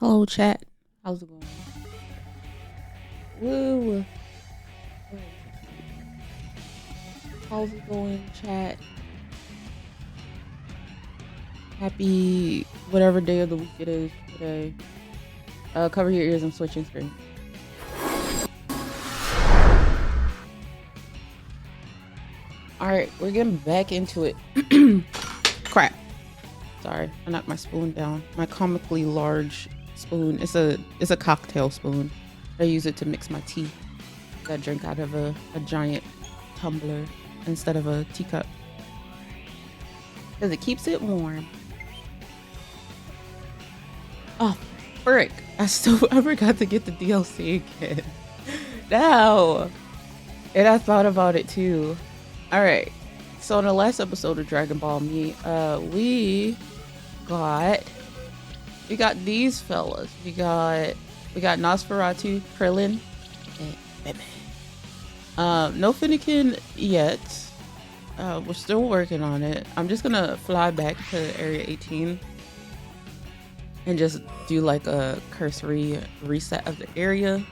Hello, chat. How's it going? Woo. How's it going, chat? Happy whatever day of the week it is today. Cover your ears. I'm switching screen. All right, we're getting back into it. Crap. Sorry, I knocked my spoon down. My comically large spoon. It's a cocktail spoon. I use it to mix my tea. I drink out of a giant tumbler instead of a teacup because it keeps it warm. Oh, frick! I forgot to get the DLC again. No, and I thought about it too. All right, so in the last episode of Dragon Ball Me, got we got these fellas. We got Nosferatu, Krillin, and Batman. No Finnekin yet. We're still working on it. I'm just gonna fly back to Area 18 and just do like a cursory reset of the area.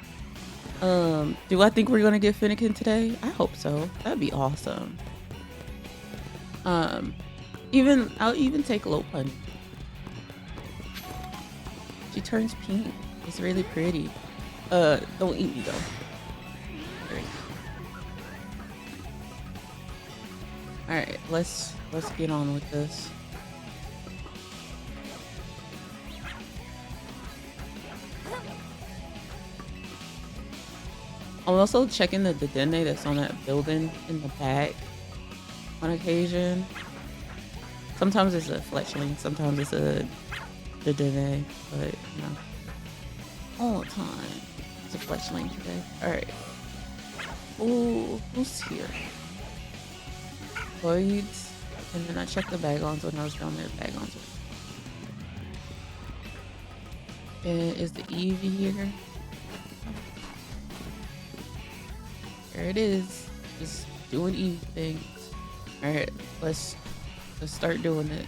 Do I think we're gonna get Finnekin today? I hope so. That'd be awesome. I'll even take Low Punch. She turns pink. It's really pretty. Don't eat me though. All right, let's get on with this. I'm also checking the dene that's on that building in the back on occasion. Sometimes it's a fletchling, sometimes it's a dene, but you know, all the time it's a fletchling today. All right. Ooh, who's here? Voids, and then I checked the bagons when I was down there. Bagons. And is the Eevee here? There it is. Just doing Eevee things. Alright, let's start doing it.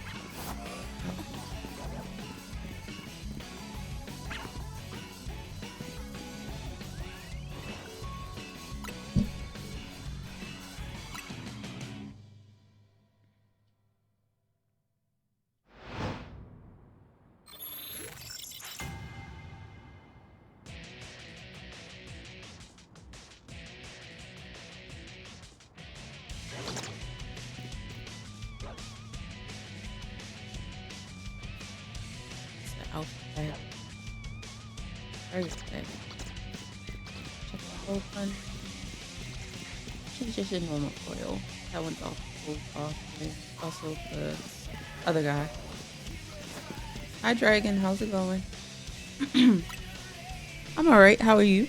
Alphabet. Where's that? Check the whole one. She's just in normal oil. That one's off. And also the other guy. Hi Dragon, how's it going? I'm alright, how are you?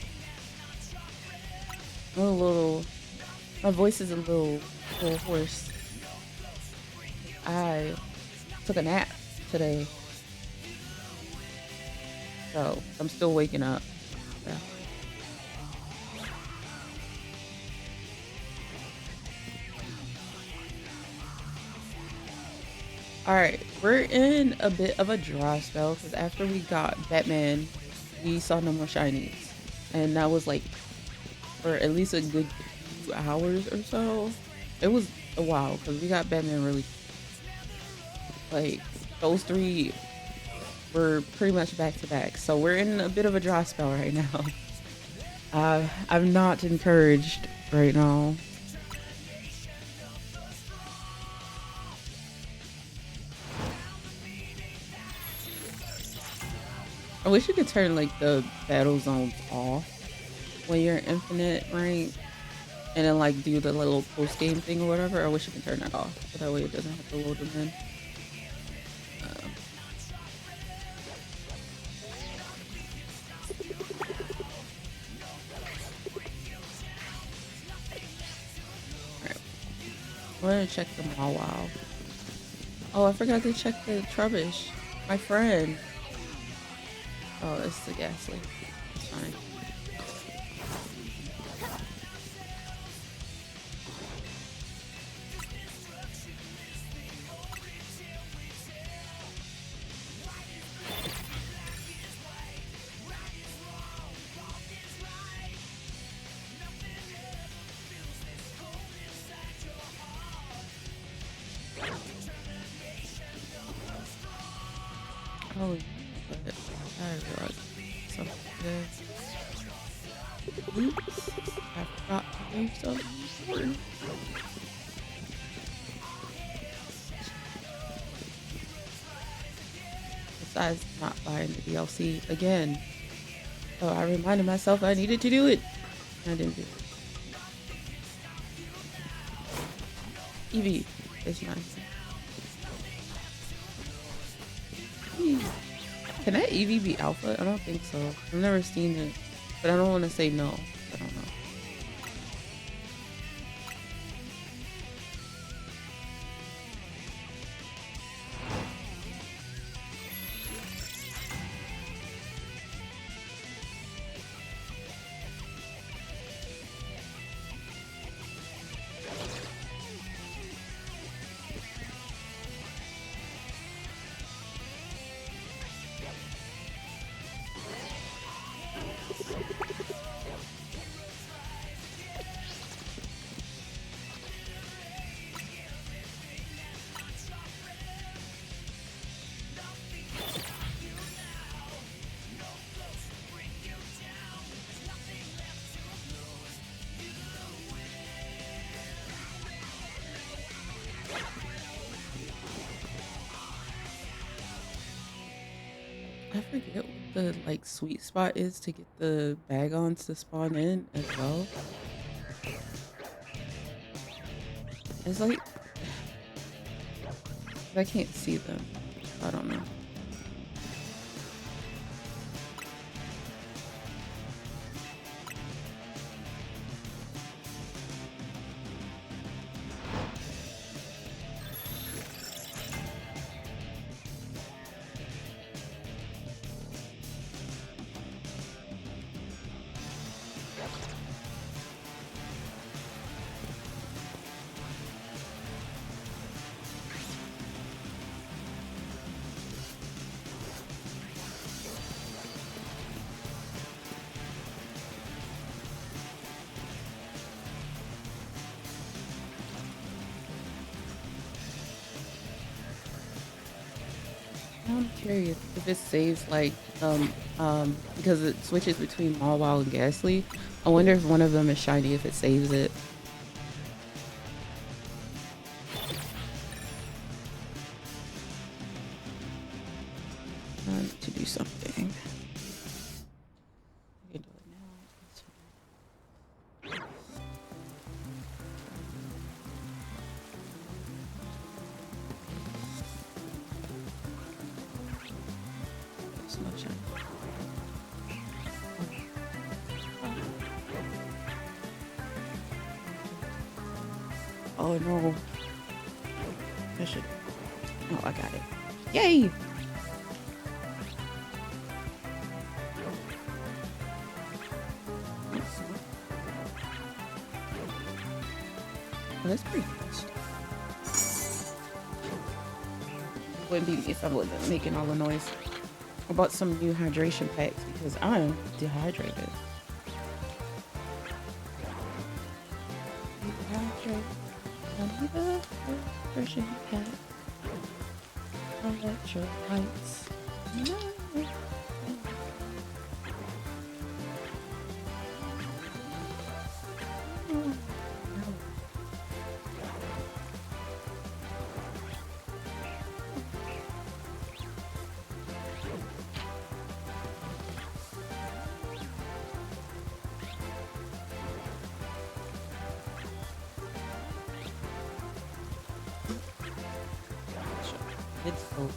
My voice is a little hoarse. I took a nap today. So I'm still waking up. Yeah. Alright, we're in a bit of a dry spell because after we got Batman, we saw no more shinies. And that was like for at least a good 2 hours or so. It was a while because we got Batman really like those three were pretty much back to back. So we're in a bit of a dry spell right now. I'm not encouraged right now. I wish you could turn like the battle zones off when you're infinite rank and then like do the little post game thing or whatever. I wish you could turn that off so that way it doesn't have to load them in. Alright. I'm gonna check the Wow. Oh, I forgot to check the Trubbish. My friend. Oh, it's the Ghastly. It's fine. save something important. Besides not buying the DLC again. So I reminded myself I needed to do it. I didn't do it. Evie is nice. Can that Eevee be alpha? I don't think so. I've never seen it, but I don't want to say no. I don't know. I forget what the like sweet spot is to get the bag-ons to spawn in as well. It's like I can't see them. I don't know. I'm curious if it saves like because it switches between Mawile and Ghastly. I wonder if one of them is shiny if it saves it. I need to do something. I can do it now. It's not shiny. Oh no. I should. Oh, I got it. Yay! Oh, that's pretty fast. Wouldn't be me if I wasn't making all the noise. I bought some new hydration packs because I'm dehydrated. Dehydrated. I need a hydration pack. Electrolytes. No. It's so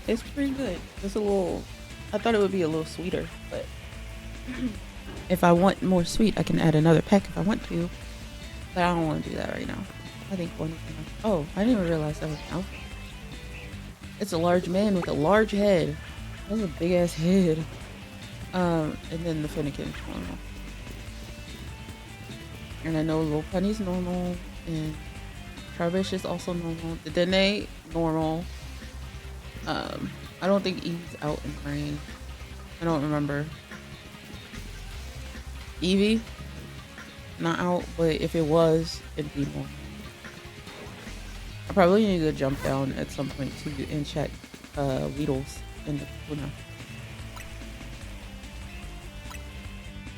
It's pretty good. It's a little, I thought it would be a little sweeter, but If I want more sweet, I can add another pack if I want to. But I don't want to do that right now. I think one is enough. Oh, I didn't even realize that was an outfit. It's a large man with a large head. That's a big ass head. And then the Fennekin is normal. And I know Little Punny's normal. And Charbish is also normal. The Dene, normal. I don't think Eve's out in the rain. I don't remember. Evie, not out, but if it was, it'd be normal. I probably need to jump down at some point too and check Weedles in the Luna.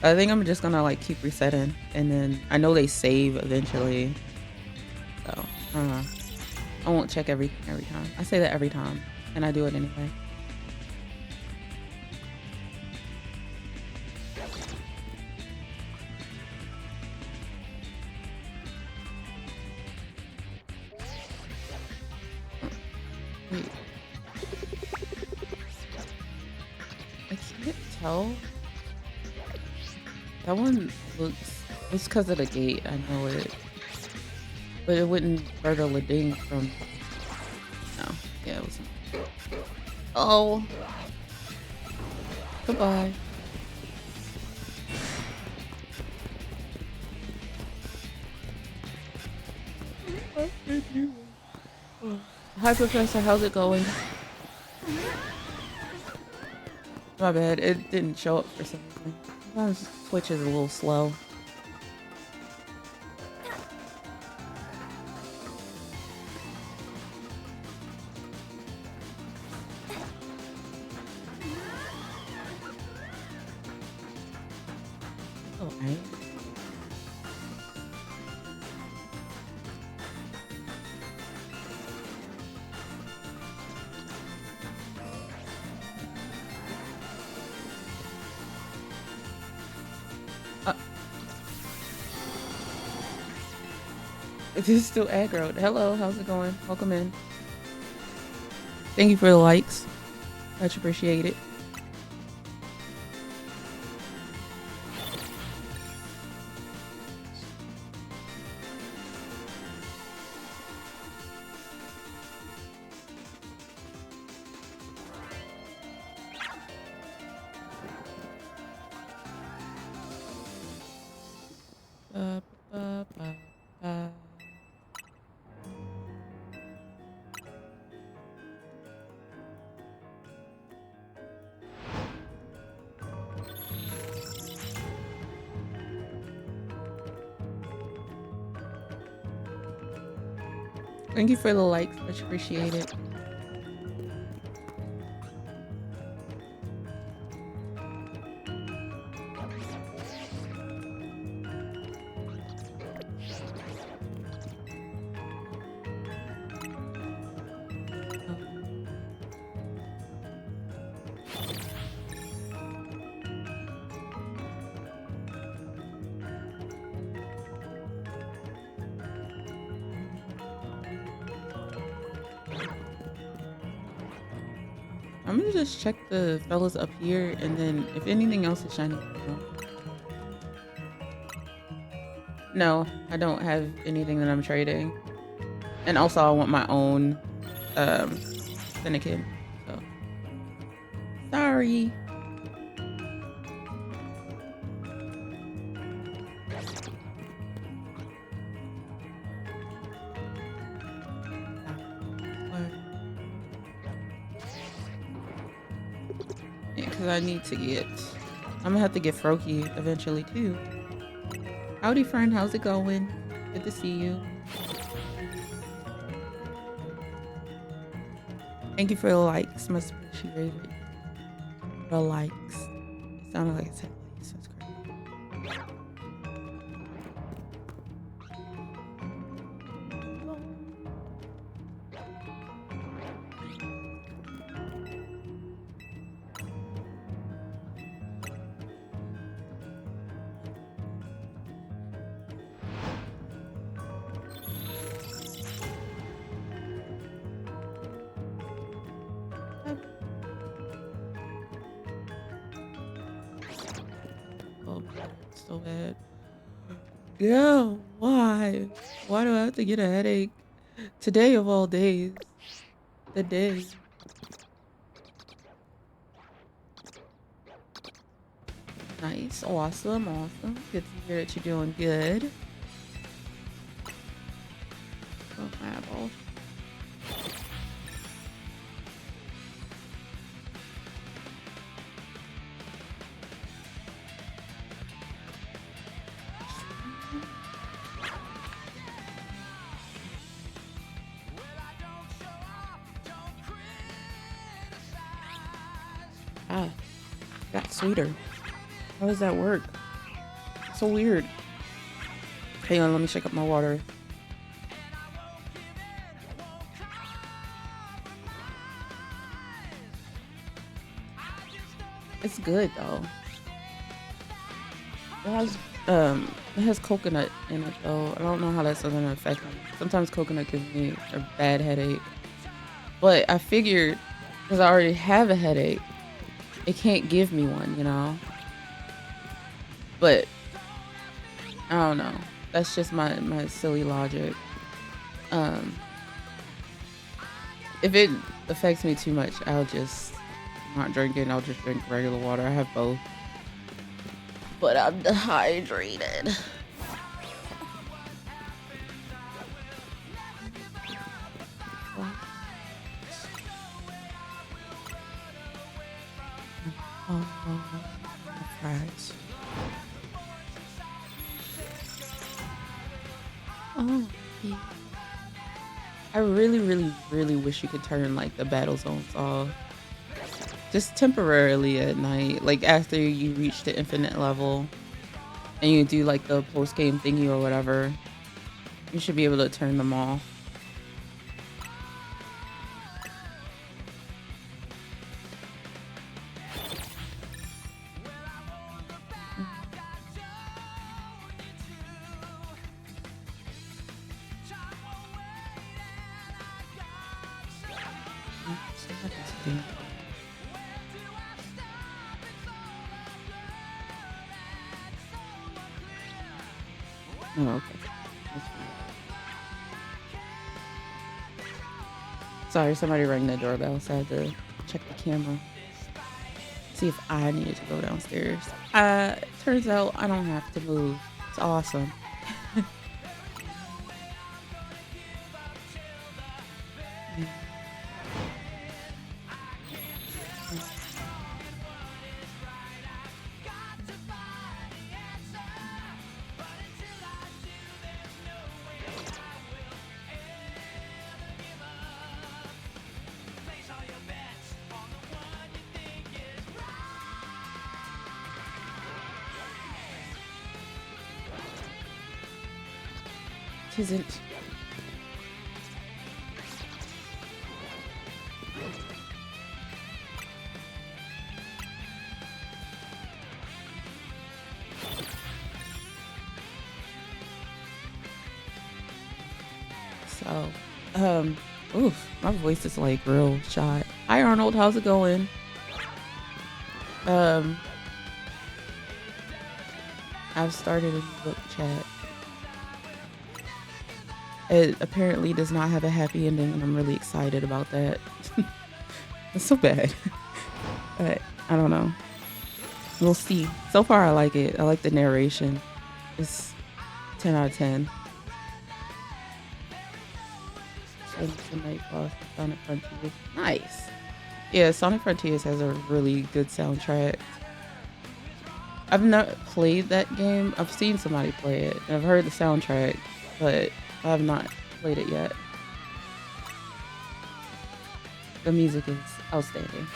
I think I'm just gonna like keep resetting, and then I know they save eventually, so I won't check everything every time. I say that every time, and I do it anyway. Wait. I can't tell. That one looks, it's because of the gate, I know it. But it wouldn't murder Lading from, no, yeah, it was. Oh. Goodbye. Hi Professor, how's it going? My bad, it didn't show up for some reason. Sometimes Twitch is a little slow. Oh, right. It is still aggroed. Hello, how's it going? Welcome in. Thank you for the likes. Much appreciated. Ba, ba, ba, ba. Thank you for the likes, much appreciated. I'm gonna just check the fellas up here, and then if anything else is shiny, no, I don't have anything that I'm trading. And also I want my own FENNEKIN, so sorry. Yeah, because I need to get, I'm gonna have to get Froakie eventually too. Howdy friend, how's it going? Good to see you. Thank you for the likes, much appreciated. The likes. It sounded like it said likes, that's great. so bad. Yeah, why? Why do I have to get a headache today of all days? The day. Nice, awesome, awesome. Good to hear that you're doing good. Oh, my eyeball. Ah, got sweeter. How does that work? So weird. Hang on, let me shake up my water. It's good though. It has it has coconut in it though. I don't know how that's gonna affect me. Sometimes coconut gives me a bad headache. But I figured because I already have a headache, it can't give me one, you know? But I don't know. That's just my silly logic. Um if it affects me too much, I'll just not drink it. I'll just drink regular water. I have both. But I'm dehydrated. Fries. Oh, yeah. I really, really, really wish you could turn like the battle zones off. Just temporarily at night. Like after you reach the infinite level and you do like the post game thingy or whatever. You should be able to turn them off. Oh, okay. That's fine. Sorry, somebody rang the doorbell, so I had to check the camera. See if I needed to go downstairs. Turns out I don't have to move. It's awesome. It isn't. So, oof, my voice is like real shot. Hi Arnold, how's it going? Um, I've started a new book chat. It apparently does not have a happy ending, and I'm really excited about that. It's so bad. But I don't know. We'll see. So far, I like it. I like the narration. It's 10 out of 10. Night Boss, Sonic Frontiers. Nice. Yeah, Sonic Frontiers has a really good soundtrack. I've not played that game. I've seen somebody play it. And I've heard the soundtrack, but I have not played it yet. The music is outstanding.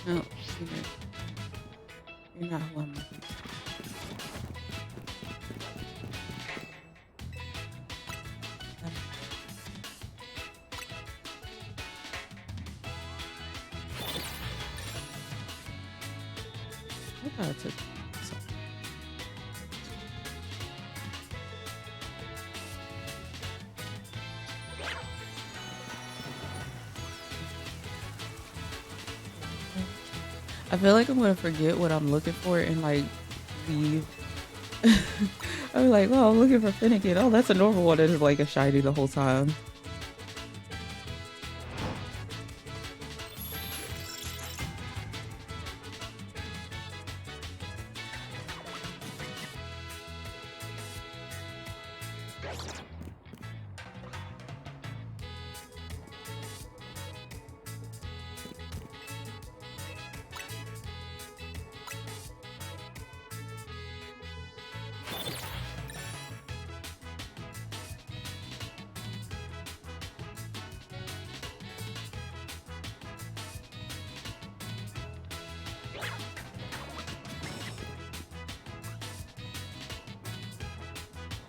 No, you're not who I'm looking for. I thought I took some. I feel like I'm gonna forget what I'm looking for and like leave. I'm like, oh, I'm looking for Finnegan. Oh, that's a normal one. It is like a shiny the whole time.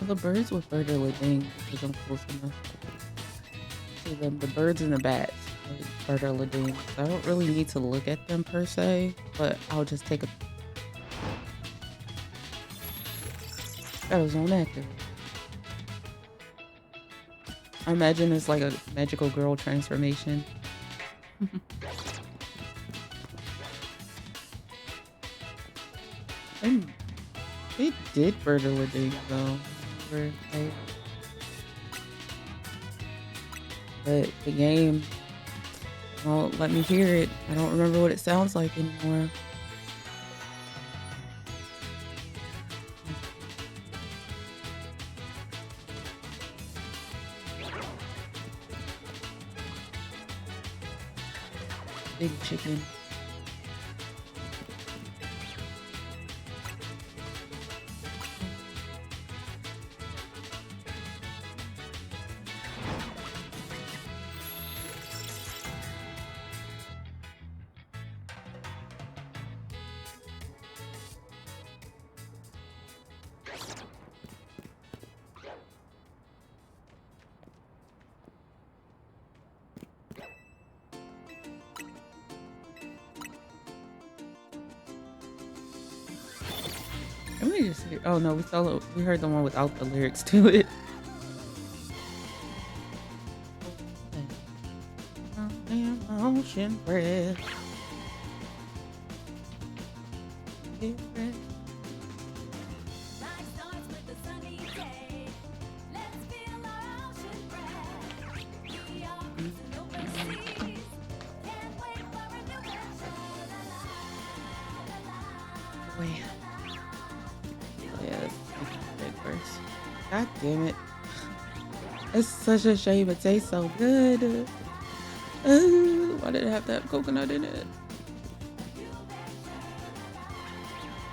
The birds with bird are living because I'm close enough to them. The birds and the bats, like bird are living. I don't really need to look at them per se, but I'll just take a. That was on active. I imagine it's like a magical girl transformation. And they did bird are living though. Like, but the game won't let me hear it. I don't remember what it sounds like anymore. Big chicken. Let me just hear. Oh no, we heard the one without the lyrics to it. Ocean breath. God damn it. It's such a shame. It tastes so good. Why did it have to have coconut in it?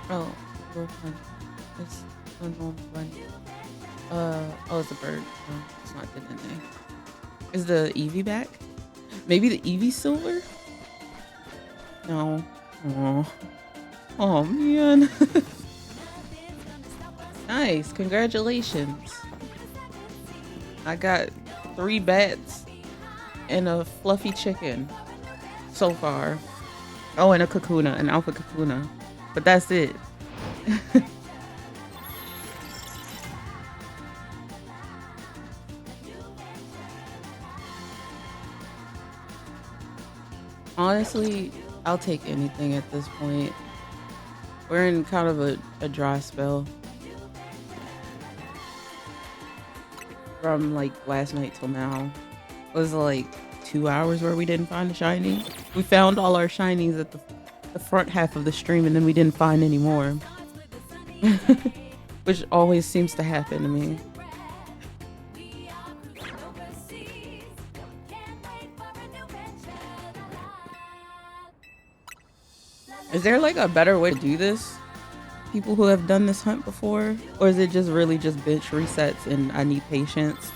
Oh, we're fine. It's a normal one. Oh, it's a bird. No, it's not good in there. Is the Eevee back? Maybe the Eevee silver? No. Oh man. Nice, congratulations. I got 3 bats and a fluffy chicken so far. Oh, and a Kakuna, an alpha Kakuna. But that's it. Honestly, I'll take anything at this point. We're in kind of a dry spell. From like last night till now. It was like 2 hours where we didn't find a shiny. We found all our shinies at the front half of the stream and then we didn't find any more. Which always seems to happen to me. Is there like a better way to do this? People who have done this hunt before? Or is it just really just bench resets and I need patience?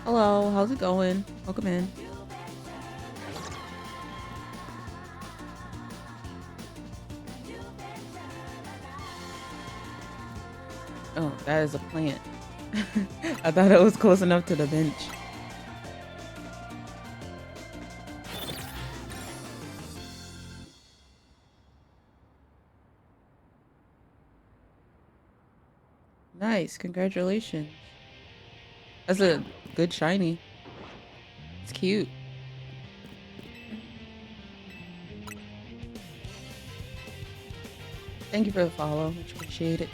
Hello. Hello, how's it going? Welcome in. Oh, that is a plant. I thought it was close enough to the bench. Nice, congratulations. That's a good shiny. It's cute. Thank you for the follow. Much appreciate it.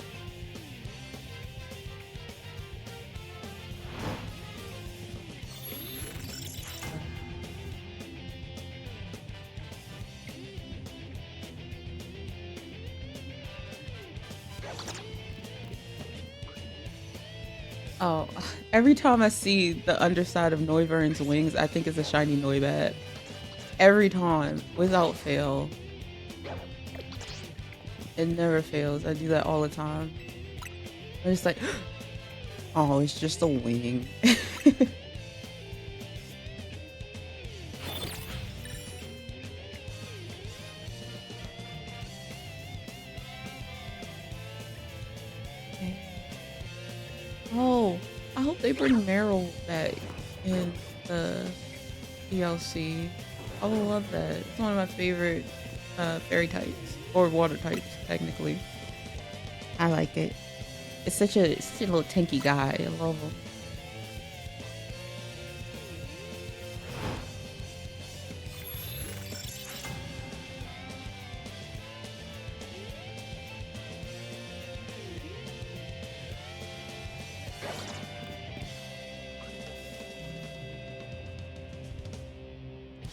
Oh, every time I see the underside of Noivern's wings, I think it's a shiny Noibat. Every time, without fail. It never fails. I do that all the time. I'm just like, oh, it's just a wing. Oh, I hope they bring Meryl back in the DLC. I would love that. It's one of my favorite fairy types, or water types, technically. I like it. It's such a little tanky guy. I love him.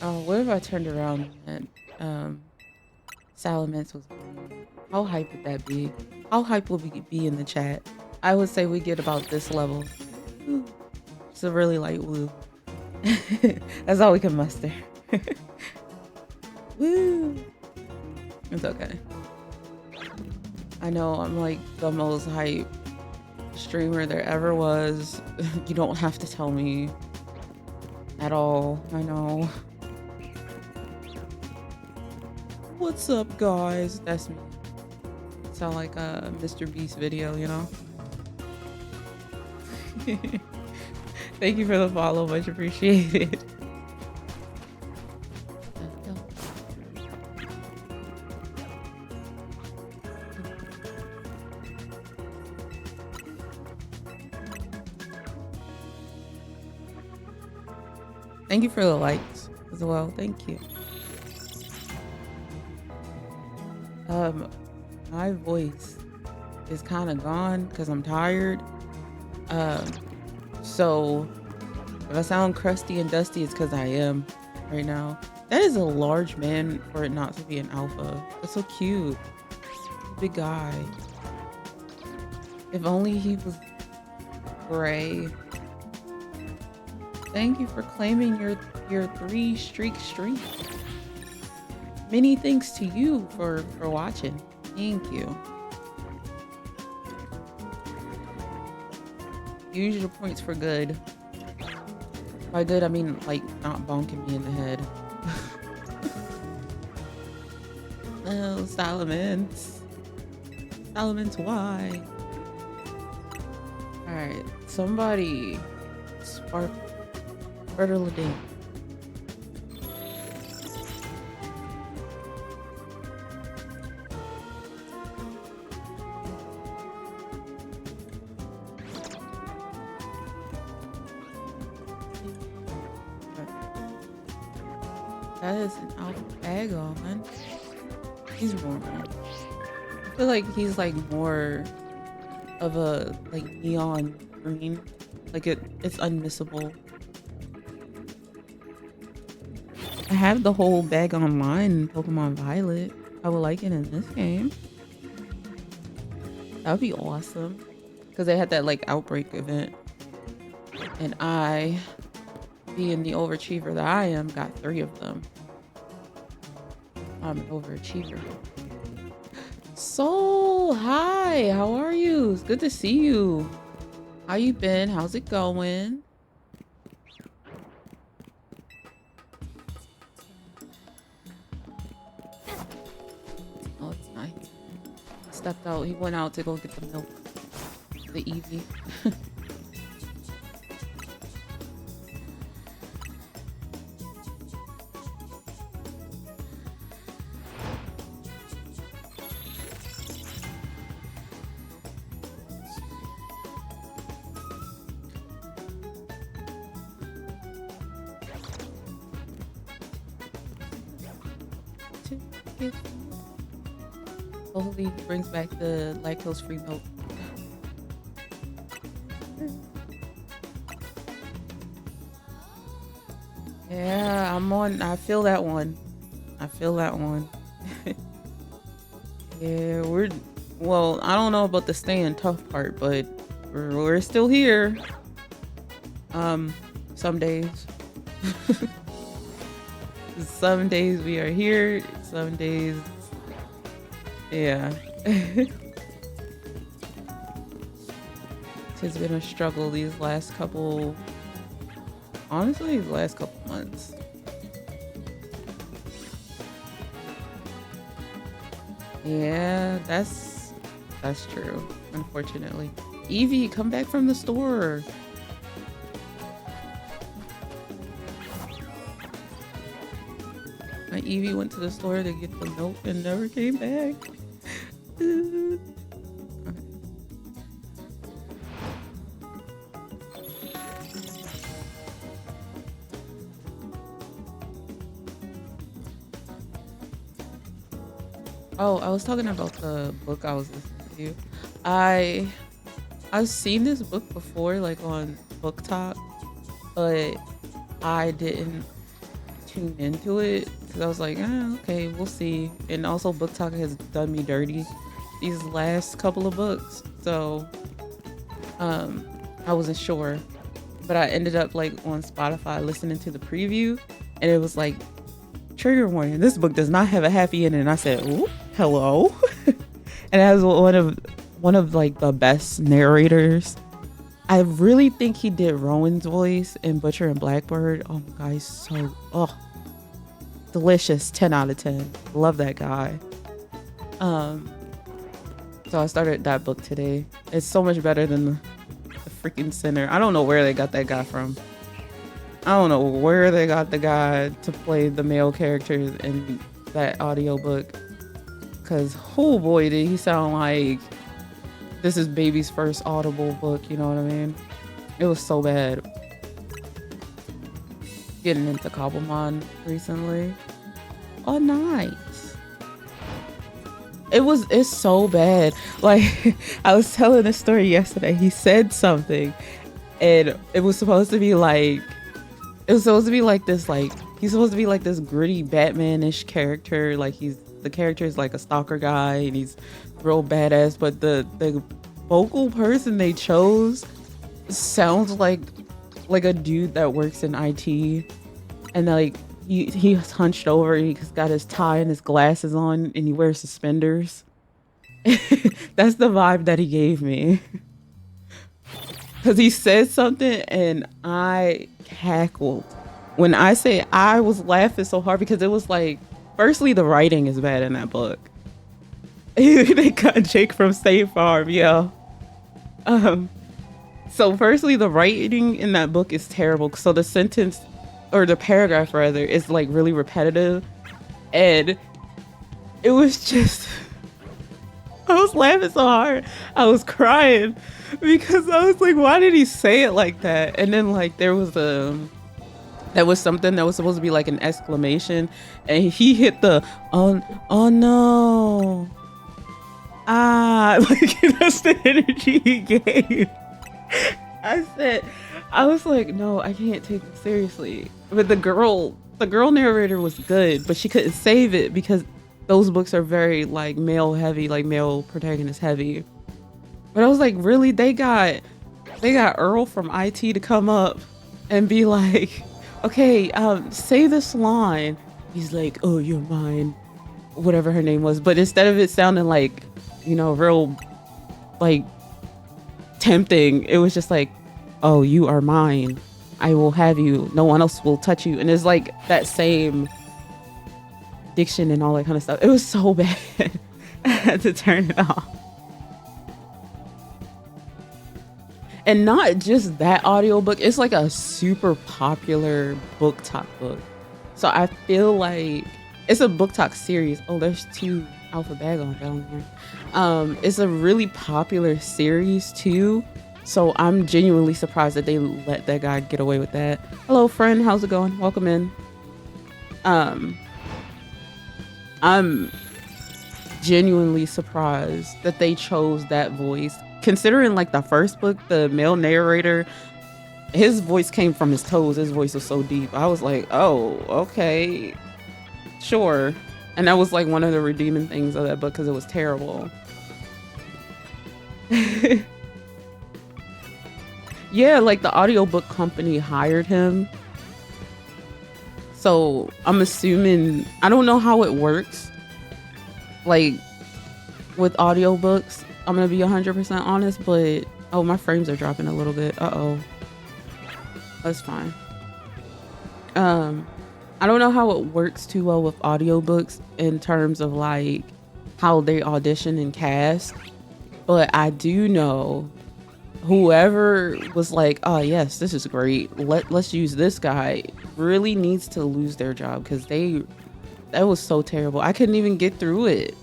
Oh, what if I turned around and Salamence was green? How hype would that be? How hype will we be in the chat? I would say we get about this level. Ooh, it's a really light blue. That's all we can muster. Woo! It's okay. I know I'm like the most hype streamer there ever was. You don't have to tell me at all. I know. What's up, guys? That's me. Sound like a Mr. Beast video, you know? Thank you for the follow, much appreciated. Thank you for the likes as well. Thank you. My voice is kind of gone because I'm tired. So if I sound crusty and dusty, it's because I am right now. That is a large man for it not to be an alpha. That's so cute. Big guy. If only he was gray. Thank you for claiming your 3-streak streak. Many thanks to you for watching. Thank you. Use your points for good. By good, I mean like not bonking me in the head. Oh, Salamence. Salamence, why? Alright, somebody spark Fertility. That is an Alpagon. He's normal. I feel like he's like more of a like neon green. Like it's unmissable. I have the whole bag online in Pokemon Violet. I would like it in this game. That would be awesome. Because they had that like outbreak event. And I, being the overachiever that I am, got 3 of them. I'm an overachiever. Soul, hi, how are you? It's good to see you. How you been? How's it going? stepped out. He went out to go get the milk. The Eevee. Hopefully he brings back the lactose-free milk. Yeah, I'm on. I feel that one. I feel that one. Yeah, well, I don't know about the staying tough part, but we're still here. Some days. Some days we are here, some days, yeah. It's been a struggle these last couple, honestly, these last couple months. Yeah, that's true, unfortunately. Eevee, come back from the store. My Eevee went to the store to get the milk and never came back. Oh, I was talking about the book I was listening to. I've seen this book before, like on Book Talk, but I didn't tune into it because I was like, okay, we'll see. And also, Book Talk has done me dirty these last couple of books, so I wasn't sure. But I ended up like on Spotify listening to the preview, and it was like, trigger warning, this book does not have a happy ending. And I said, ooh, hello. And it has one of like the best narrators. I really think he did Rowan's voice in Butcher and Blackbird. Oh my god, he's so delicious. 10 out of 10. Love that guy. So I started that book today. It's so much better than the freaking Sinner. I don't know where they got that guy from. I don't know where they got the guy to play the male characters in that audiobook. Cause oh boy, did he sound like this is baby's first audible book, you know what I mean? It was so bad. Getting into Cobblemon recently. Oh, nice. It's so bad. Like, I was telling this story yesterday. He said something, and it was supposed to be like, he's supposed to be like this gritty Batman-ish character. Like, the character is like a stalker guy, and he's real badass, but the vocal person they chose sounds like a dude that works in IT, and like he's hunched over, he's got his tie and his glasses on, and he wears suspenders. That's the vibe that he gave me. Because he said something and I cackled. When I say I was laughing so hard, because it was like, firstly, the writing is bad in that book. They got Jake from State Farm, yeah. So firstly, the writing in that book is terrible. So the sentence, or the paragraph rather, is like really repetitive. And it was just, I was laughing so hard. I was crying because I was like, why did he say it like that? And then like there was something that was supposed to be like an exclamation, and he hit the oh no. Like that's the energy he gave. I was like, no, I can't take it seriously. But the girl narrator was good, but she couldn't save it because those books are very like male heavy, like male protagonist heavy. But I was like, really? They got Earl from IT to come up and be like, okay, say this line. He's like, oh, you're mine, whatever her name was. But instead of it sounding like, you know, real like tempting, it was just like, oh, you are mine, I will have you, no one else will touch you. And it's like that same diction and all that kind of stuff. It was so bad. I had to turn it off. And not just that audiobook, it's like a super popular book talk book. So I feel like it's a book talk series. Oh, there's two Alpha Bag on down there. It's a really popular series too. So I'm genuinely surprised that they let that guy get away with that. Hello, friend. How's it going? Welcome in. Um, I'm genuinely surprised that they chose that voice. Considering like the first book, the male narrator, his voice came from his toes. His voice was so deep. I was like, oh, okay, sure. And that was like one of the redeeming things of that book because it was terrible. Yeah, like the audiobook company hired him. So I'm assuming, I don't know how it works. Like with audiobooks, I'm gonna be 100% honest, but oh, my frames are dropping a little bit. Uh-oh. That's fine. I don't know how it works too well with audiobooks in terms of like how they audition and cast, but I do know whoever was like, oh yes, this is great, let's use this guy, really needs to lose their job because that was so terrible. I couldn't even get through it.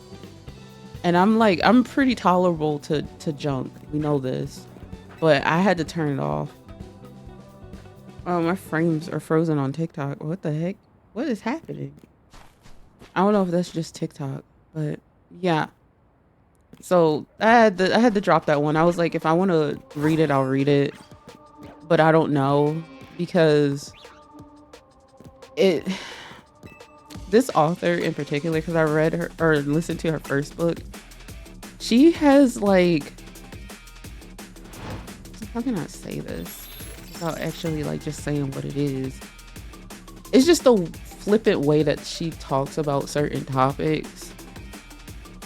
And I'm like, I'm pretty tolerable to junk. We know this. But I had to turn it off. Oh, my frames are frozen on TikTok. What the heck? What is happening? I don't know if that's just TikTok, but yeah. So I had to drop that one. I was like, if I want to read it, I'll read it. But I don't know because it this author in particular, because I read her or listened to her first book, she has like, how can I say this without actually like just saying what it is? It's just the flippant way that she talks about certain topics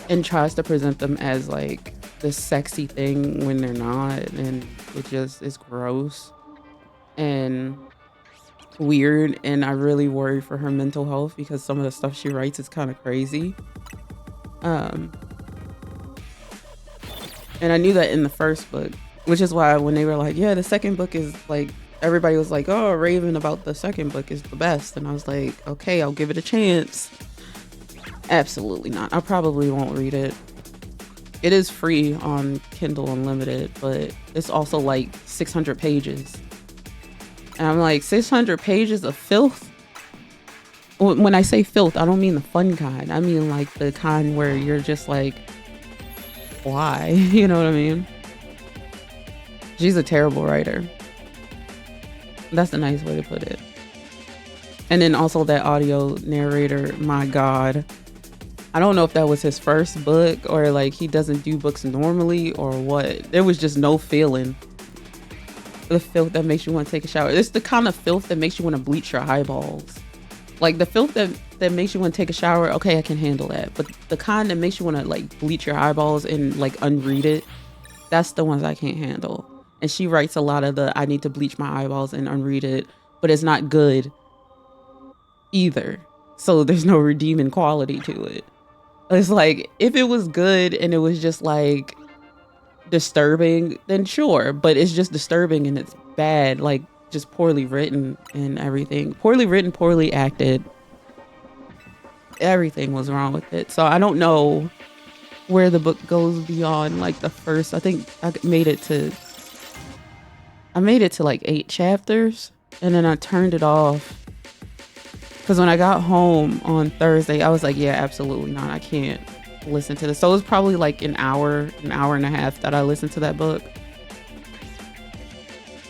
and tries to present them as like the sexy thing when they're not, and it just is gross and weird, and I really worry for her mental health because some of the stuff she writes is kind of crazy. And I knew that in the first book, which is why when they were like, yeah, the second book is like, everybody was like, oh, raving about the second book is the best, and I was like, okay, I'll give it a chance. Absolutely not. I probably won't read it. It is free on Kindle Unlimited, but it's also like 600 pages. And I'm like, 600 pages of filth? When I say filth, I don't mean the fun kind. I mean like the kind where you're just like, why? You know what I mean? She's a terrible writer. That's a nice way to put it. And then also that audio narrator, my God. I don't know if that was his first book or like he doesn't do books normally or what. There was just no feeling. The filth that makes you want to take a shower. It's the kind of filth that makes you want to bleach your eyeballs. Like the filth that makes you want to take a shower, okay, I can handle that. But the kind that makes you want to like bleach your eyeballs and like unread it, that's the ones I can't handle. And she writes a lot of the I need to bleach my eyeballs and unread it, but it's not good either. So there's no redeeming quality to it. It's like if it was good and it was just like disturbing, then sure, but it's just disturbing and it's bad, like just poorly written and everything. Poorly written, poorly acted. Everything was wrong with it. So I don't know where the book goes beyond like the first. I think I made it to like 8 chapters and then I turned it off because when I got home on Thursday, I was like, yeah, absolutely not. I can't listen to this. So it was probably like an hour and a half that I listened to that book.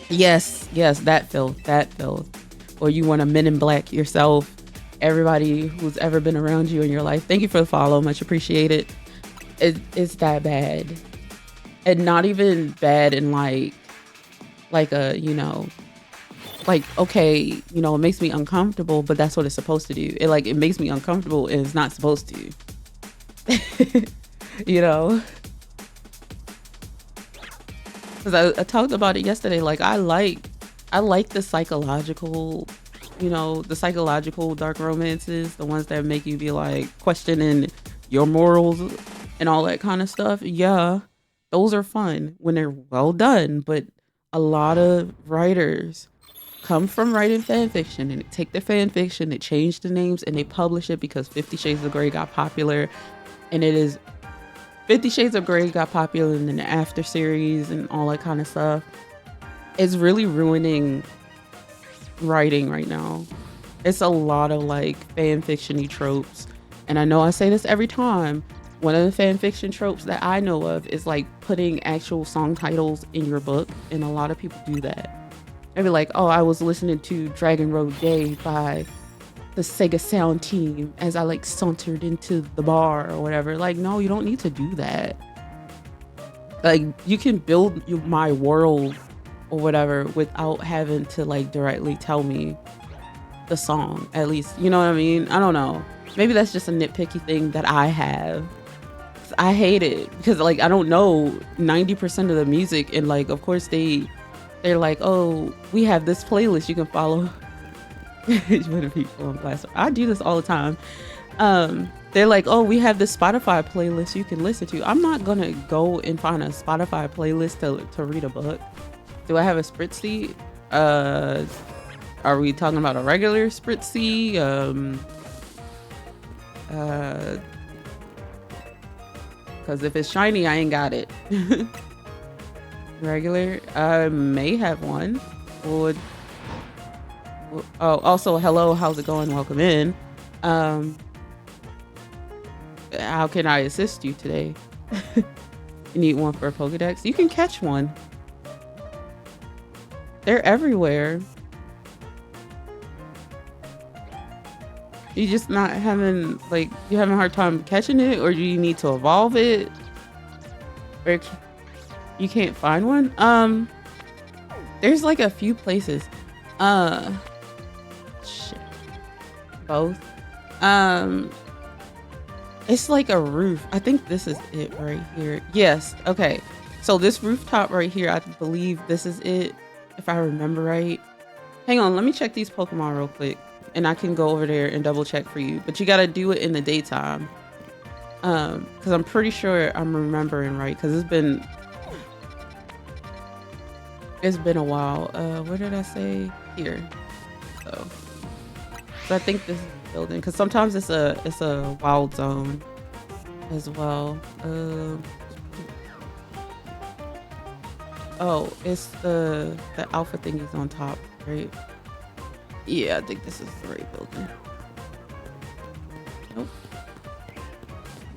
Yes, that filth. Or you want to Men in Black yourself. Everybody who's ever been around you in your life. Thank you for the follow. Much appreciated. It's that bad. And not even bad in like a, you know, like, okay, you know, it makes me uncomfortable, but that's what it's supposed to do. It makes me uncomfortable and it's not supposed to. You know? Because I talked about it yesterday. Like, I like the psychological, you know, the psychological dark romances, the ones that make you be like questioning your morals and all that kind of stuff. Yeah, those are fun when they're well done. But a lot of writers come from writing fan fiction and they take the fan fiction, they change the names and they publish it because 50 Shades of Grey got popular. And it is 50 Shades of Grey got popular and then the after series and all that kind of stuff. It's really ruining writing right now. It's a lot of like fan fiction-y tropes. And I know I say this every time. One of the fan fiction tropes that I know of is like putting actual song titles in your book. And a lot of people do that. They'd be like, oh, I was listening to Dragon Road Day by the Sega Sound team as I like sauntered into the bar or whatever. Like, no, you don't need to do that. Like, you can build my world or whatever without having to like directly tell me the song, at least. You know what I mean? I don't know. Maybe that's just a nitpicky thing that I have. I hate it because like I don't know 90% of the music, and like of course they're like, oh, we have this playlist you can follow. People on class, I do this all the time. They're like, oh, we have this Spotify playlist you can listen to. I'm not gonna go and find a Spotify playlist to read a book. Do I have a Spritzy? Are we talking about a regular Spritzy? Because if it's shiny, I ain't got it. Regular, I may have one. Would oh, also hello, how's it going? Welcome in. How can I assist you today? You need one for a Pokedex? You can catch one. They're everywhere. You just not having like you having a hard time catching it, or do you need to evolve it? Or you can't find one? There's like a few places. Shit. Both. It's like a roof. I think this is it right here. Yes. Okay. So this rooftop right here, I believe this is it, if I remember right. Hang on, let me check these Pokemon real quick, and I can go over there and double check for you. But you gotta do it in the daytime. Because I'm pretty sure I'm remembering right. Because it's been a while. Where did I say? Here. So I think this is the building, because sometimes it's a wild zone as well. Oh, it's the alpha thingies on top, right? Yeah, I think this is the right building. Nope.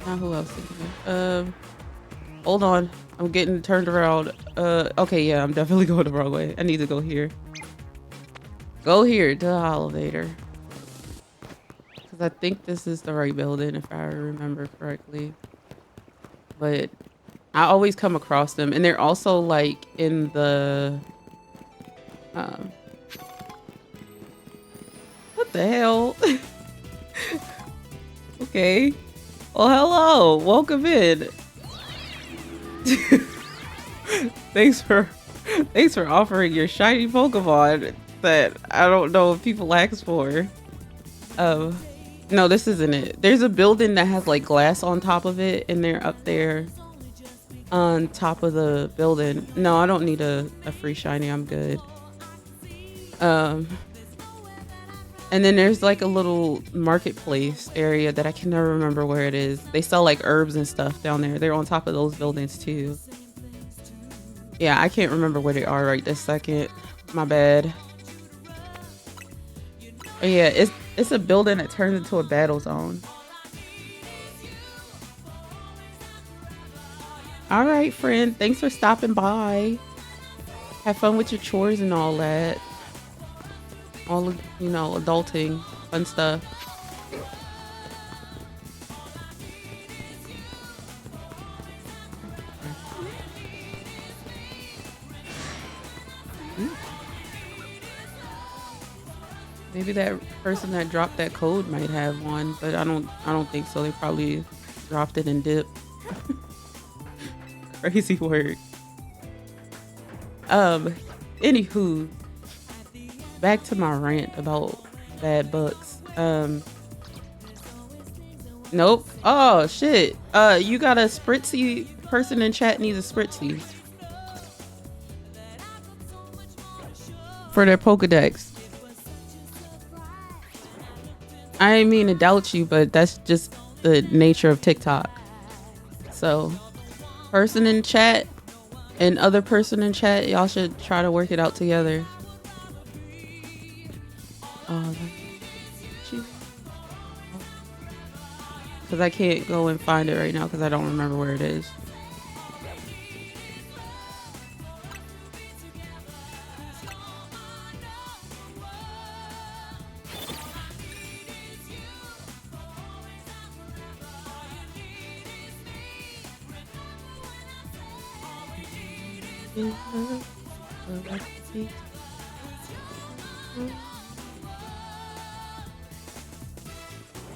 Now who else is here? Hold on. I'm getting turned around. Okay, yeah, I'm definitely going the wrong way. I need to go here. Go here to the elevator. Because I think this is the right building, if I remember correctly. But I always come across them. And they're also like in the... what the hell? Okay. Well, hello. Welcome in. Thanks for offering your shiny Pokemon that I don't know if people ask for. No, this isn't it. There's a building that has like glass on top of it, and they're up there on top of the building. No, I don't need a free shiny. I'm good. And then there's like a little marketplace area that I can never remember where it is. They sell like herbs and stuff down there. They're on top of those buildings too. Yeah, I can't remember where they are right this second. My bad. But yeah, it's a building that turns into a battle zone. All right, friend. Thanks for stopping by. Have fun with your chores and all that. All of, you know, adulting, fun stuff. Maybe that person that dropped that code might have one, but I don't think so. They probably dropped it and dipped. Crazy work. Anywho, back to my rant about bad books. Nope. Oh shit. You got a Spritzy person in chat needs a Spritzy. for their Pokedex. I didn't mean to doubt you, but that's just the nature of TikTok. So, person in chat and other person in chat, y'all should try to work it out together. Because I can't go and find it right now because I don't remember where it is.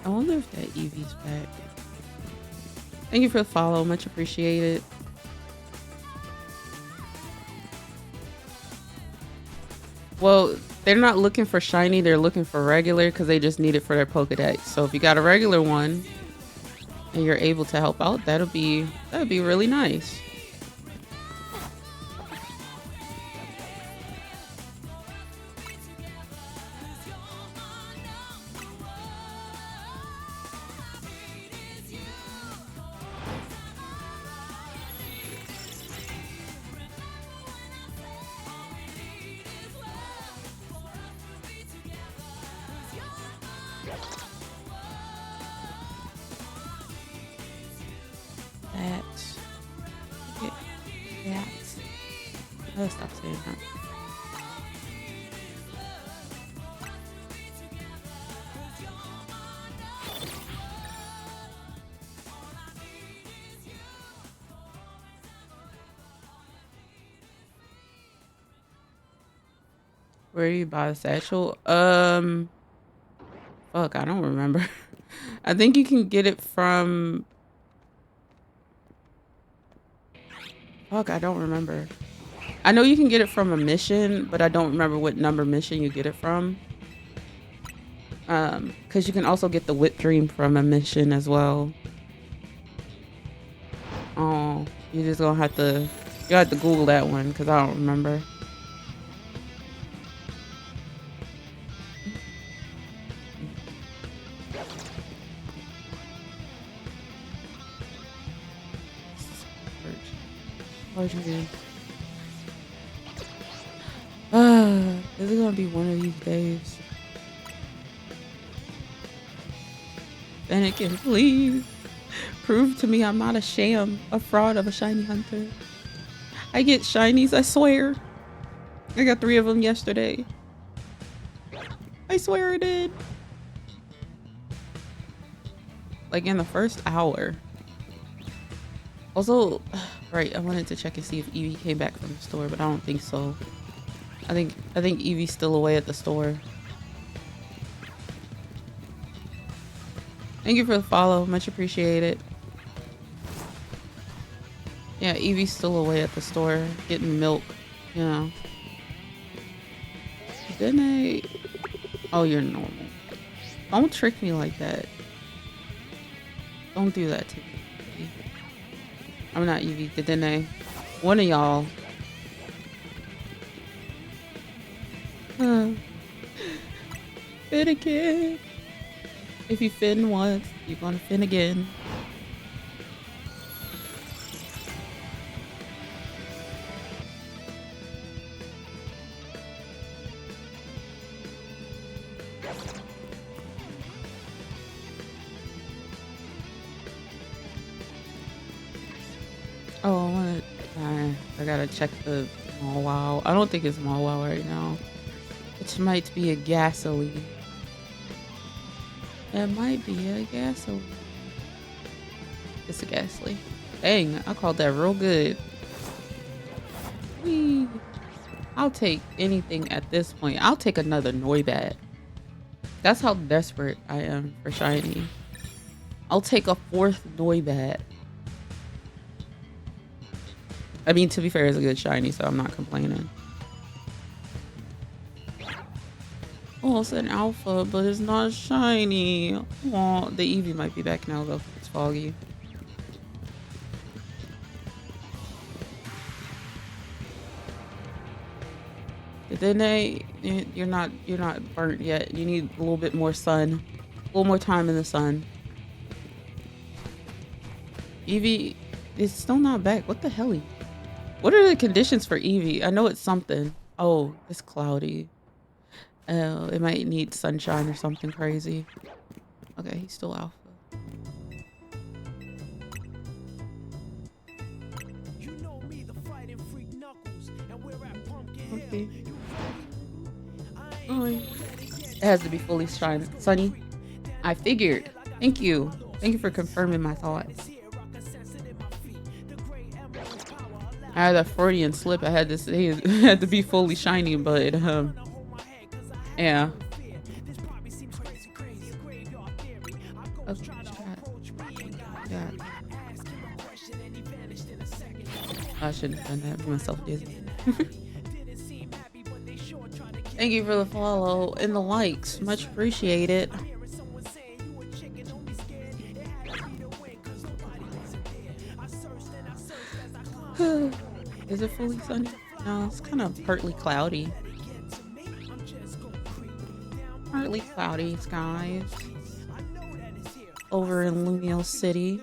I wonder if that Eevee's back. Thank you for the follow, much appreciated. Well, they're not looking for shiny, they're looking for regular because they just need it for their Pokedex. So if you got a regular one and you're able to help out, that'd be really nice. Let's stop saying that. Where do you buy the satchel? Fuck, I don't remember. I think you can get it from... Fuck, I don't remember. I know you can get it from a mission, but I don't remember what number mission you get it from. Because you can also get the Whip Dream from a mission as well. Oh, you're just gonna have to... You have to Google that one, because I don't remember. Is it gonna be one of these days? FENNEKIN, please prove to me I'm not a sham, a fraud of a shiny hunter. I get shinies, I swear. I got 3 of them yesterday. I swear I did. Like in the first hour. Also, right, I wanted to check and see if Eevee came back from the store, but I don't think so. I think Eevee's still away at the store. Thank you for the follow, much appreciated. Yeah, Eevee's still away at the store getting milk, you know. Didn't I? Oh, you're normal. Don't trick me like that. Don't do that to me. I'm not Eevee, didn't I? One of y'all. FENNEKIN. If you fin once, you're gonna fin again. Oh, I gotta check the Mall Wow. I don't think it's Mall Wow right now. It might be a gasoline. It might be a gasoline. It's a gasoline. Dang, I called that real good. Whee. I'll take anything at this point. I'll take another Noibat. That's how desperate I am for shiny. I'll take a 4th Noibat. I mean, to be fair, it's a good shiny, so I'm not complaining. Oh, it's an alpha, but it's not shiny. Oh, the Eevee might be back now, though. It's foggy. Did then you're not burnt yet. You need a little bit more sun, a little more time in the sun. Evie is still not back. What the hell? What are the conditions for Evie? I know it's something. Oh, it's cloudy. Oh, it might need sunshine or something crazy. Okay, he's still alpha. Okay. Oh, it has to be fully sunny. I figured. Thank you. Thank you for confirming my thoughts. I had a Freudian slip. I had to say it had to be fully shiny, but yeah. Okay, yeah. I shouldn't have done that. Made myself dizzy. Thank you for the follow and the likes. Much appreciated. Is it fully sunny? No, it's kind of partly cloudy. Partly cloudy skies over in Lumio City.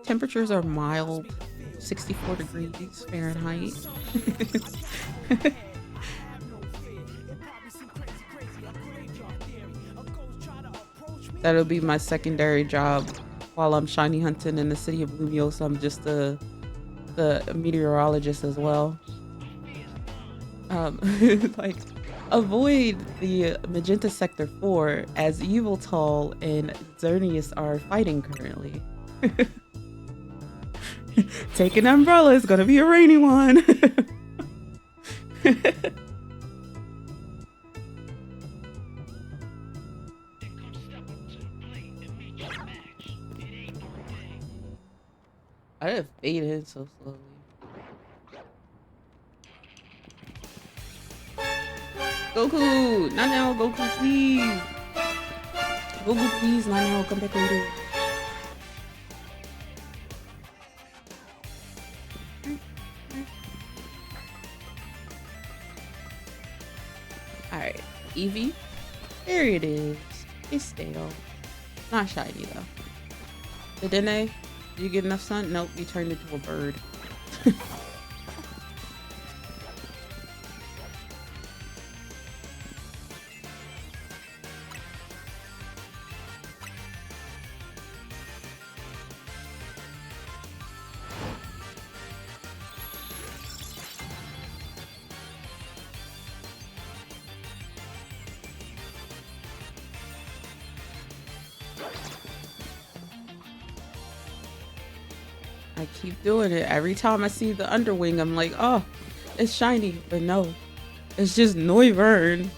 Temperatures are mild, 64 degrees Fahrenheit. That'll be my secondary job while I'm shiny hunting in the city of Lumio. So I'm just the meteorologist as well. Like, avoid the Magenta Sector 4 as Eviltal and Xerneas are fighting currently. Take an umbrella, it's gonna be a rainy one. I didn't fade in so slowly. Goku! Not now, Goku, please! Goku, please, not now, come back later. Alright, Eevee. There it is. It's stale. Not shiny though. Did you get enough sun? Nope, you turned into a bird. I keep doing it. Every time I see the underwing, I'm like, oh, it's shiny. But no, it's just Noivern.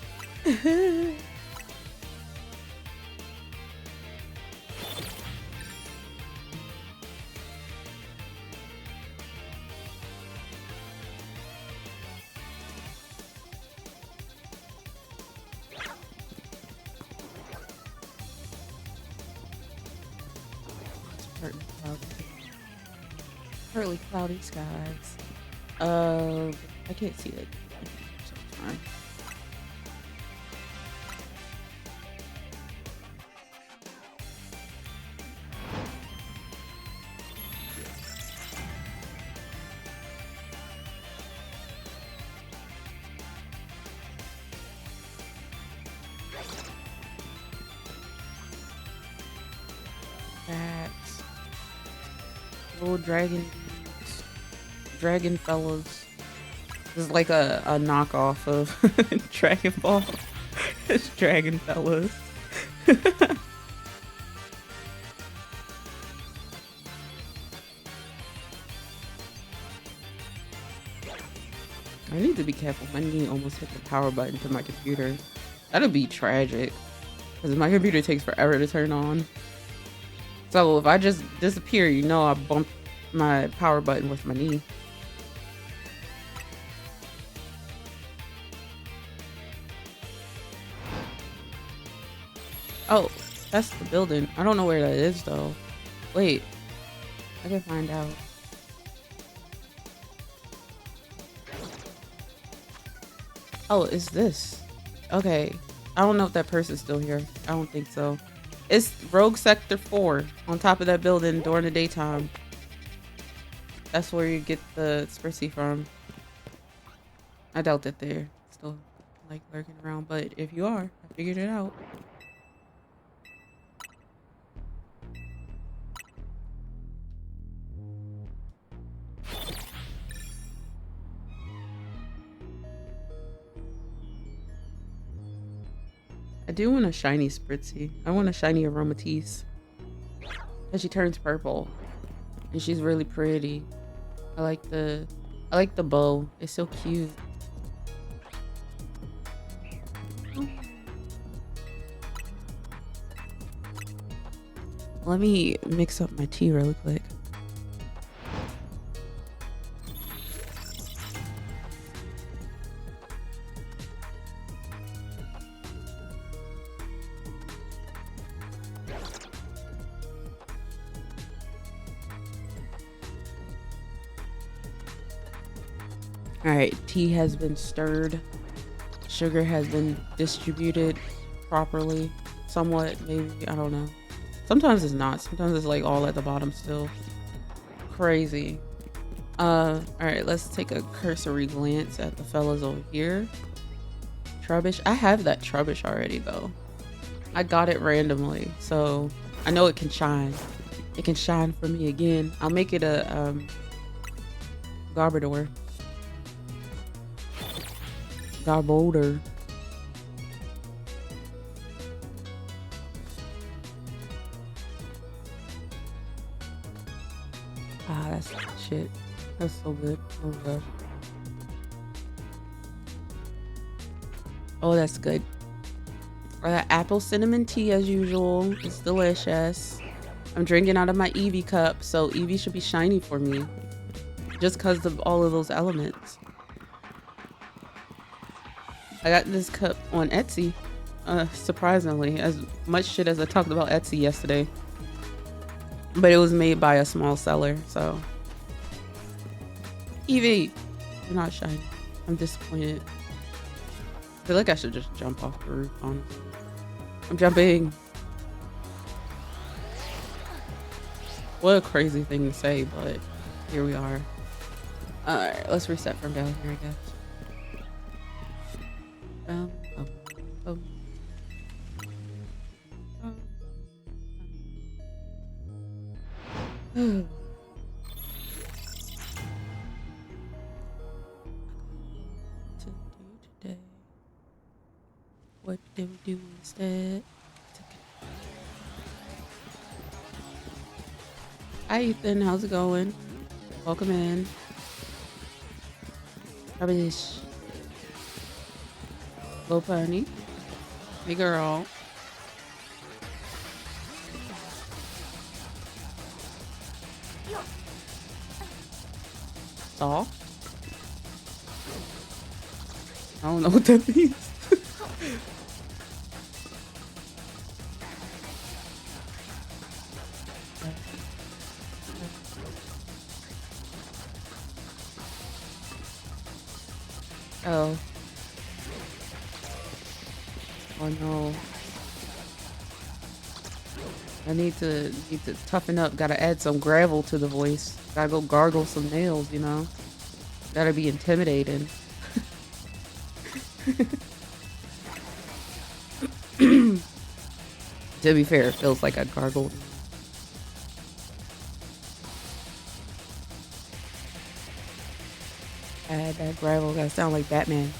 Partly cloudy skies. I can't see it. That's little dragon fellas. This is like a knockoff of Dragon Ball. It's dragon fellas. I need to be careful. My knee almost hit the power button to my computer. That'd be tragic, because my computer takes forever to turn on. So if I just disappear, you know I bumped my power button with my knee. Oh, that's the building. I don't know where that is though. Wait, I can find out. Oh, it's this. Okay. I don't know if that person's still here. I don't think so. It's Rogue Sector 4 on top of that building during the daytime. That's where you get the Spritzy from. I doubt that they're still like lurking around, but if you are, I figured it out. I do want a shiny Spritzy. I want a shiny Aromatisse. And she turns purple. And she's really pretty. I like the bow. It's so cute. Let me mix up my tea really quick. All right, tea has been stirred. Sugar has been distributed properly. Somewhat, maybe. I don't know. Sometimes it's not. Sometimes it's like all at the bottom still. Crazy. All right, let's take a cursory glance at the fellas over here. Trubbish. I have that Trubbish already though. I got it randomly, so I know it can shine. It can shine for me again. I'll make it a Garbodor. Garbodor. Ah, that's shit. That's so good. Oh gosh. Oh, that's good. Apple cinnamon tea as usual. It's delicious. I'm drinking out of my Eevee cup, so Eevee should be shiny for me. Just because of all of those elements. I got this cup on Etsy. Surprisingly, as much shit as I talked about Etsy yesterday. But it was made by a small seller, so. Eevee! You're not shiny. I'm disappointed. I feel like I should just jump off the roof, honestly. I'm jumping. What a crazy thing to say, but here we are. Alright, let's reset from down here, I guess. Today. What do we do instead? Hi Ethan, how's it going? Welcome in. Rubbish. Low pony. Hey girl. Saw? I don't know what that means. Oh. Oh no. I need to toughen up. Gotta add some gravel to the voice. Gotta go gargle some nails, you know? Gotta be intimidating. To be fair, it feels like I gargled. Add that gravel. Gotta sound like Batman.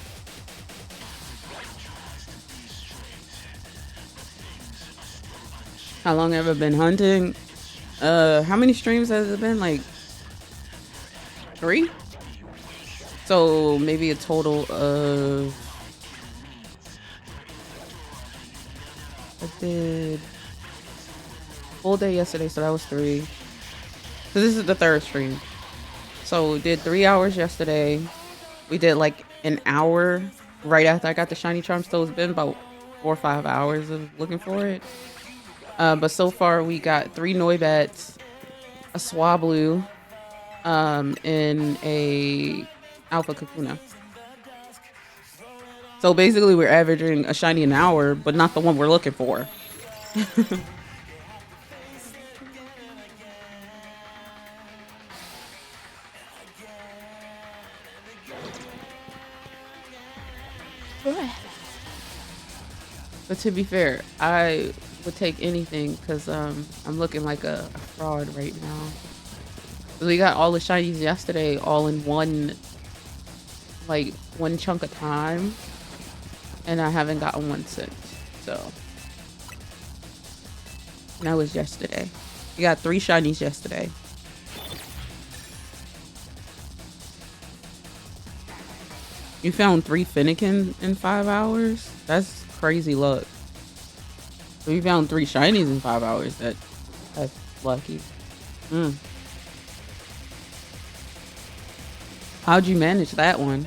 How long have I been hunting? How many streams has it been? Like 3? So maybe a total of... I did full day yesterday, so that was 3. So this is the 3rd stream. So we did 3 hours yesterday. We did like an hour right after I got the shiny charm. So it's been about 4 or 5 hours of looking for it. But so far we got 3 Noibats, a Swablu, and a Alpha Kakuna. So basically, we're averaging a shiny an hour, but not the one we're looking for. But to be fair, I would take anything because I'm looking like a fraud right now. We got all the shinies yesterday, all in one like one chunk of time, and I haven't gotten one since. So and that was yesterday. We got 3 shinies yesterday. You found 3 Fennekin in 5 hours? That's crazy luck. So you found 3 shinies in 5 hours. That's lucky. Mm. How'd you manage that one?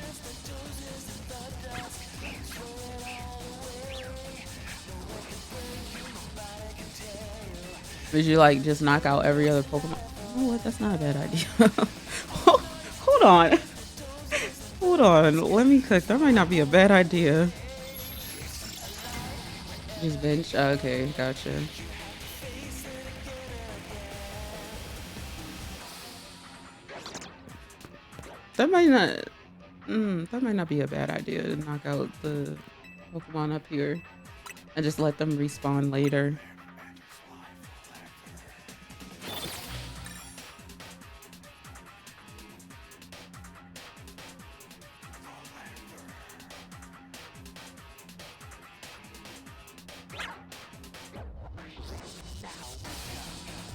Did you like just knock out every other Pokemon? You know what? That's not a bad idea. Hold on. Hold on. Let me cook. That might not be a bad idea. Just bench. Okay, gotcha. That might not. That might not be a bad idea to knock out the Pokemon up here and just let them respawn later.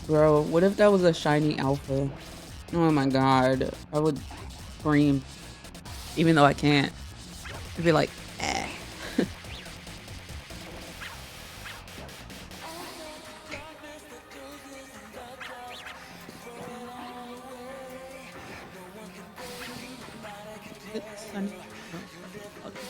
Bro, what if that was a shiny alpha? Oh my god, I would scream, even though I can't. I'd be like, eh. It's sunny. Oh, okay.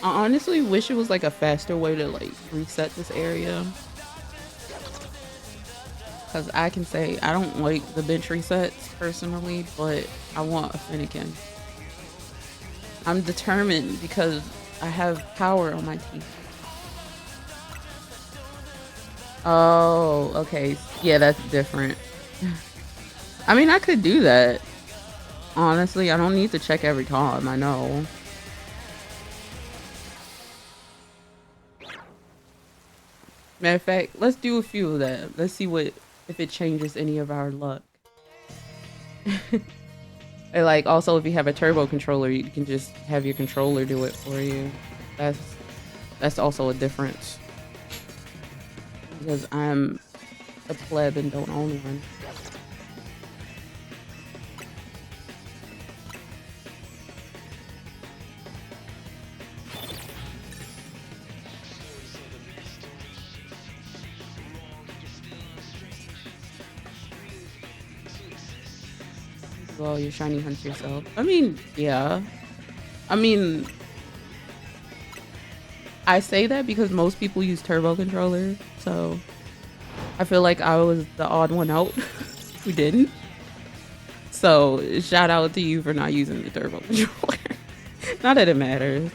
I honestly wish it was like a faster way to like reset this area. Because I can say I don't like the bench resets personally, but I want a Fennekin. I'm determined because I have power on my team. Oh, okay. Yeah, that's different. I mean, I could do that. Honestly, I don't need to check every time, I know. Matter of fact, let's do a few of that. Let's see what if it changes any of our luck. And like also if you have a turbo controller, you can just have your controller do it for you. That's also a difference. Because I'm a pleb and don't own one. Well, you shiny hunt yourself. I mean, yeah. I mean, I say that because most people use turbo controllers, so I feel like I was the odd one out who didn't. So shout out to you for not using the turbo controller. Not that it matters.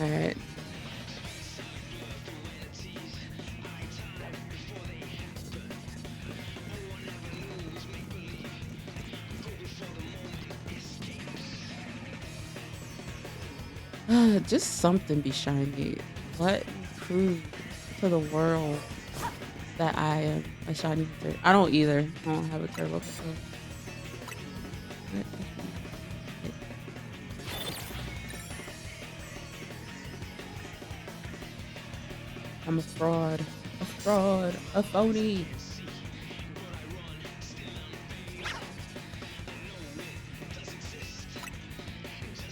All right. Just something be shiny. Let me prove to the world that I am a shiny hunter. I don't either. I don't have a turbo controller. I'm a fraud. A fraud. A phony.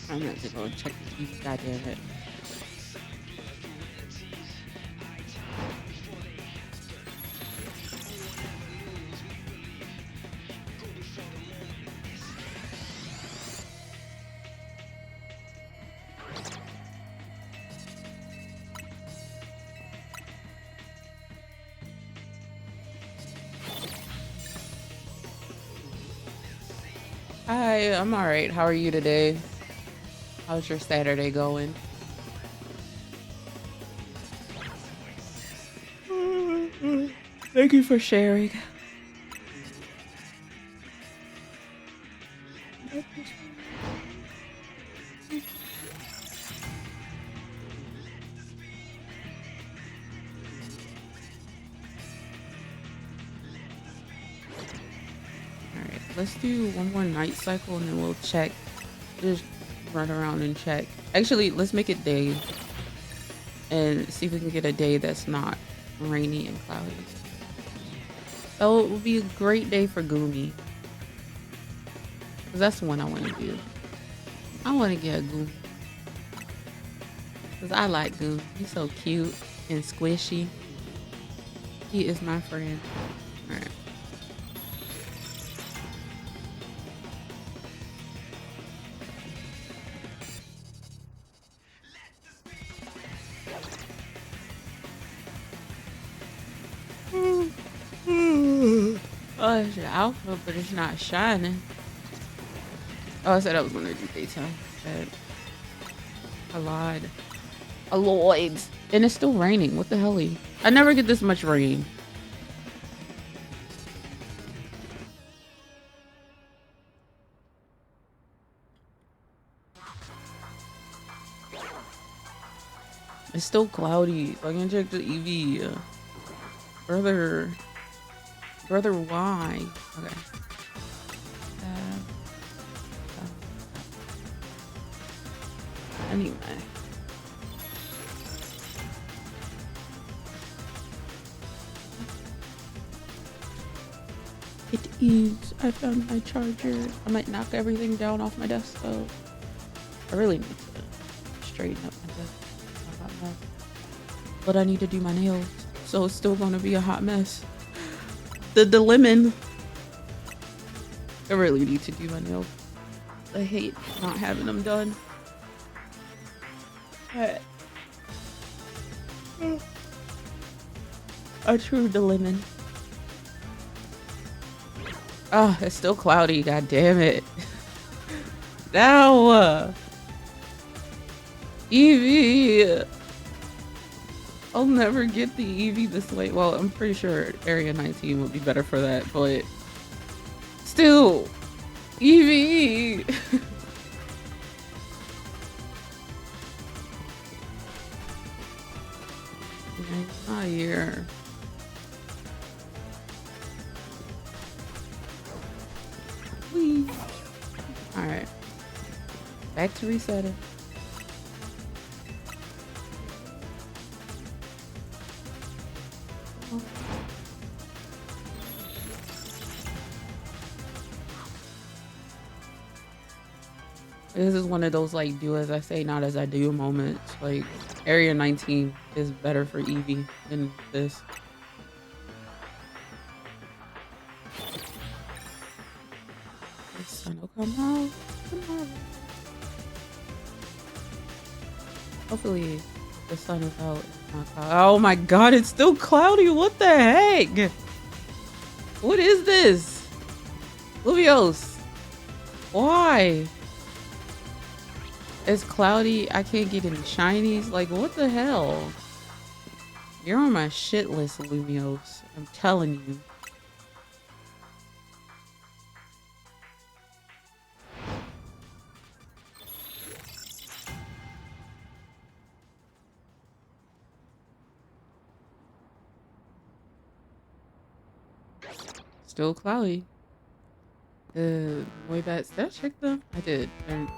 I'm gonna have to go and check the TV, goddamn it. Hi, I'm all right. How are you today? How's your Saturday going? Thank you for sharing. All right, let's do one more night cycle and then we'll check. Just run around and check. Actually, let's make it day and see if we can get a day that's not rainy and cloudy. So it would be a great day for Goomy. Because that's the one I want to do. I want to get a Goomy. Because I like Goomy. He's so cute and squishy. He is my friend. All right. Oh, it's your alpha, but it's not shining. Oh, I said I was gonna do daytime. But I lied. I lied. And it's still raining. What the hell? I never get this much rain. It's still cloudy. So I can check the EV. Brother. Brother, why? Okay. Anyway. It is. I found my charger. I might knock everything down off my desk though. I really need to straighten up my desk. It's a hot mess. But I need to do my nails. So it's still gonna be a hot mess. The lemon. I really need to do my nails. I hate not having them done. But I true the lemon. Oh, it's still cloudy. God damn it. Now, Evie. I'll never get the Evie this late. Well, I'm pretty sure Area 19 would be better for that, but still, Evie. Not here. Whee. All right, back to resetting. This is one of those like do as I say, not as I do moments. Like Area 19 is better for Eevee than this. The sun will come out tomorrow. Hopefully the sun is out. Not cloudy. Oh my god, it's still cloudy. What the heck? What is this? Luvios. Why? It's cloudy. I can't get any shinies. Like, what the hell? You're on my shit list, Lumios. I'm telling you. Still cloudy. Way back. Did I check them? I did. They're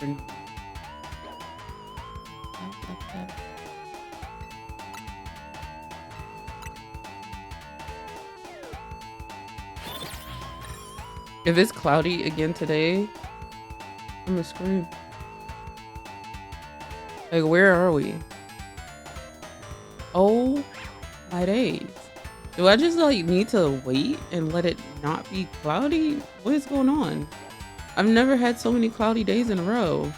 if it's cloudy again today, I'm gonna scream. Like, where are we? Oh my days. Do I just like need to wait and let it not be cloudy? What is going on? I've never had so many cloudy days in a row.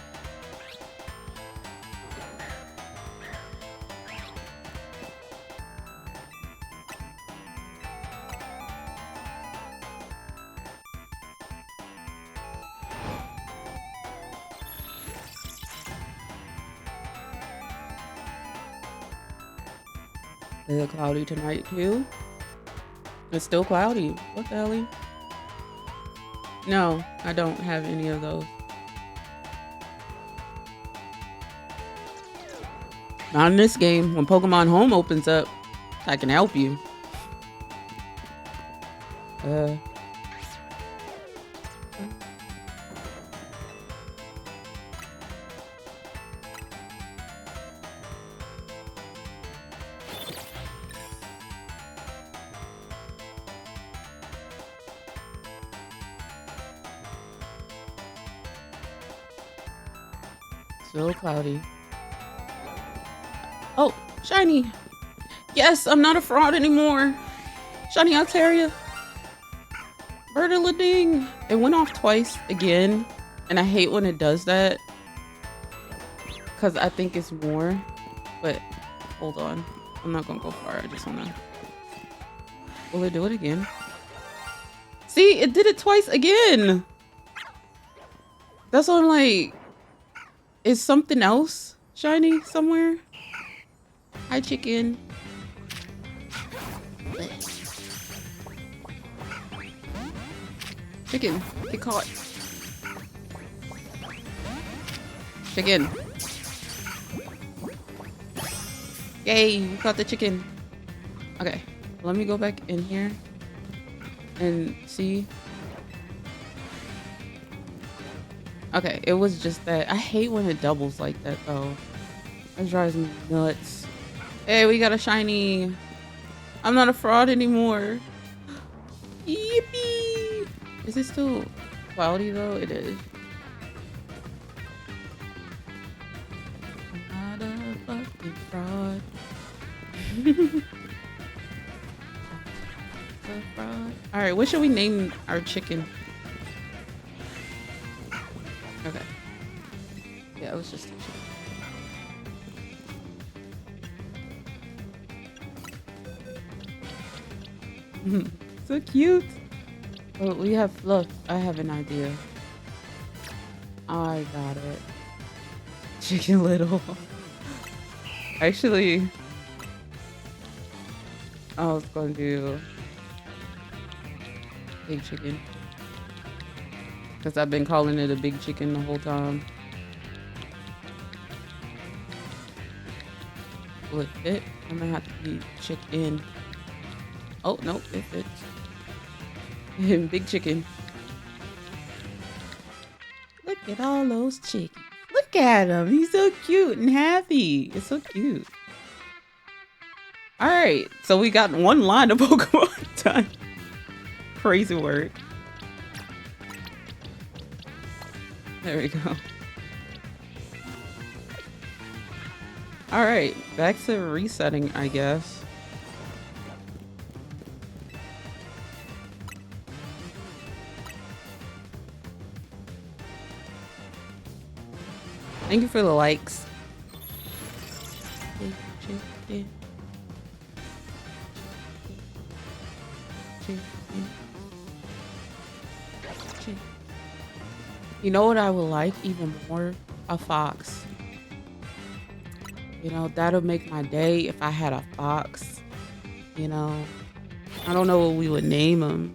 Is it cloudy tonight too? It's still cloudy. What the hell? No, I don't have any of those. Not in this game. When Pokemon Home opens up, I can help you. Still cloudy. Oh, shiny. Yes, I'm not a fraud anymore. Shiny Octaria. Bird-a-la-ding. It went off twice again. And I hate when it does that. Because I think it's more. But hold on. I'm not going to go far. I just want to... Will it do it again? See, it did it twice again. That's what I'm like... Is something else shiny somewhere? Hi, chicken. Chicken, get caught. Chicken. Yay, we caught the chicken. Okay, let me go back in here and see. Okay, it was just that. I hate when it doubles like that though. That drives me nuts. Hey, we got a shiny. I'm not a fraud anymore. Yippee! Is it still cloudy though? It is. I'm not a fucking fraud. A fraud. Alright, what should we name our chicken? Okay. Yeah, it was just a chicken. So cute. Oh, we have, look, I have an idea. I got it. Chicken Little. Actually, I was going to do Big Chicken. Because I've been calling it a big chicken the whole time. Will it fit? I'm gonna have to be chicken. Oh, nope, it fits. Big chicken. Look at all those chickens. Look at him. He's so cute and happy. It's so cute. Alright, so we got one line of Pokemon done. Crazy work. There we go. All right, back to resetting, I guess. Thank you for the likes. You know what I would like even more? A fox. You know, that'll make my day if I had a fox. You know, I don't know what we would name him,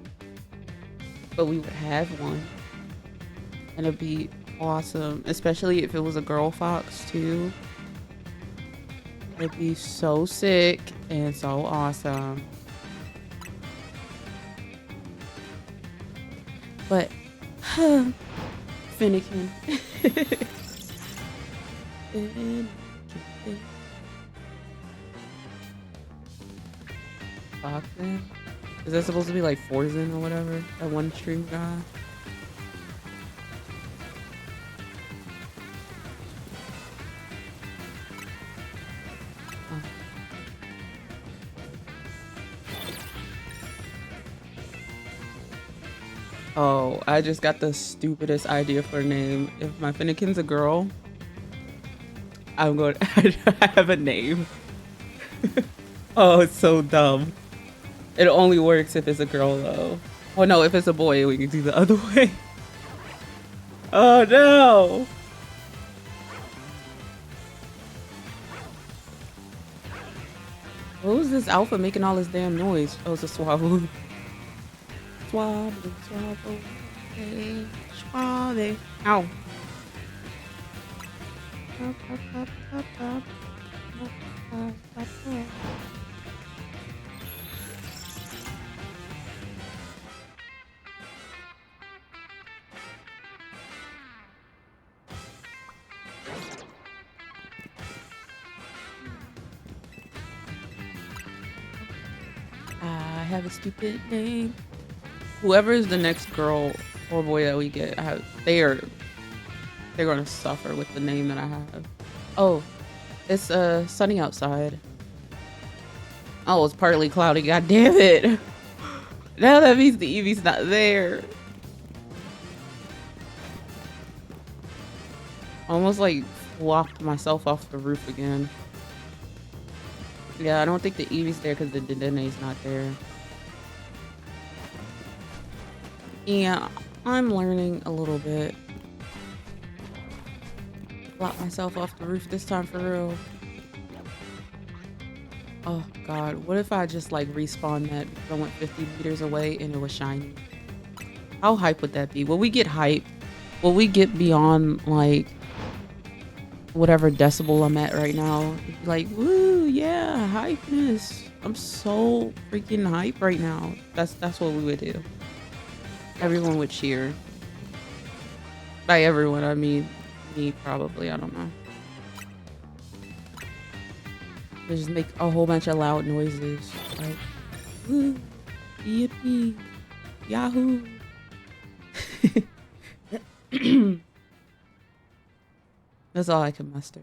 but we would have one. And it'd be awesome, especially if it was a girl fox too. It'd be so sick and so awesome. But, Fennekin. Foxen? Is that supposed to be like Forzen or whatever? That one stream guy? Oh, I just got the stupidest idea for a name. If my Fennekin's a girl, I'm going to I have a name. Oh, it's so dumb. It only works if it's a girl though. Oh no, if it's a boy, we can do the other way. Oh no. What was this alpha making all this damn noise? Oh, it's a swablu. Swablu, swablu. Suave. Ow. I have a stupid name. Whoever is the next girl or boy that we get, they're gonna suffer with the name that I have. Oh, it's sunny outside. Oh, it's partly cloudy. God damn it! Now that means the Eevee's not there. Almost like flopped myself off the roof again. Yeah, I don't think the Eevee's there because the Dedene's not there. Yeah, I'm learning a little bit. Flop myself off the roof this time for real. Oh god, what if I just like respawn that because I went 50 meters away and it was shiny? How hype would that be? Will we get hype? Will we get beyond like whatever decibel I'm at right now? Like, woo, yeah, hypeness. I'm so freaking hype right now. That's what we would do. Everyone would cheer. By everyone, I mean me probably, I don't know. They just make a whole bunch of loud noises. Like, woo, yippee, yahoo. That's all I can muster.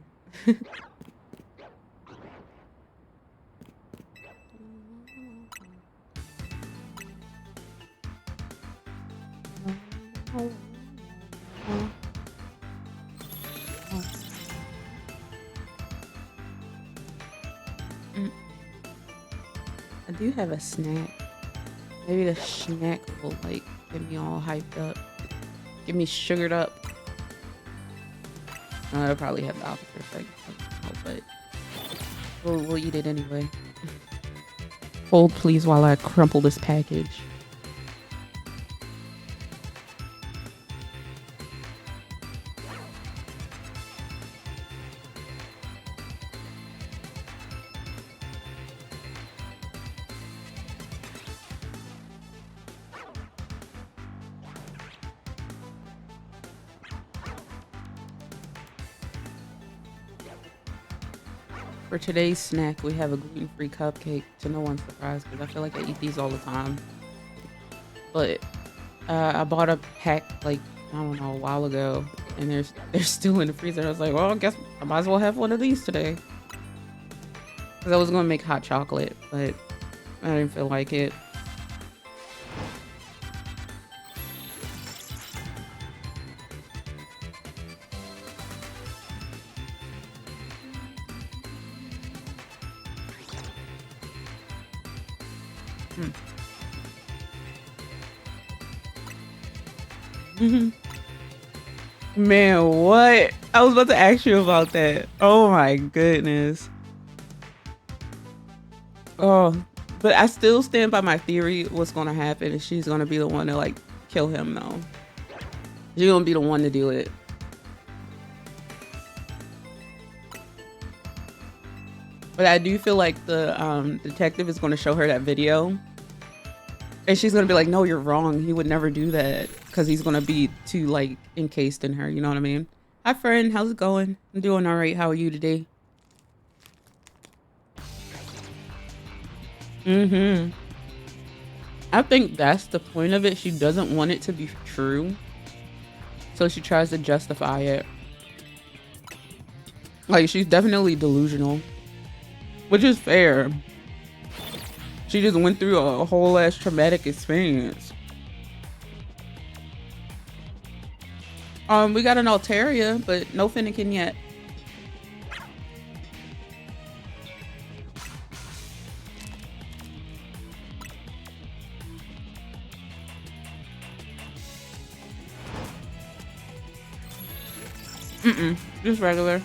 I do have a snack. Maybe the snack will like get me all hyped up. Get me sugared up. I'll probably have the opposite effect, but we'll eat it anyway. Hold please while I crumple this package. For today's snack, we have a gluten-free cupcake, to no one's surprise, because I feel like I eat these all the time. But I bought a pack, like, I don't know, a while ago, and they're still in the freezer. I was like, well, I guess I might as well have one of these today. Because I was going to make hot chocolate, but I didn't feel like it. Man, what? I was about to ask you about that. Oh my goodness. Oh, but I still stand by my theory. What's gonna happen is she's gonna be the one to like kill him though. She's gonna be the one to do it. But I do feel like the detective is gonna show her that video. And she's gonna be like, no, you're wrong. He would never do that. Because he's gonna be too, like, encased in her. You know what I mean? Hi, friend. How's it going? I'm doing all right. How are you today? I think that's the point of it. She doesn't want it to be true. So she tries to justify it. Like, she's definitely delusional. Which is fair. She just went through a whole ass traumatic experience. We got an Altaria, but no Fennekin yet. Just regular.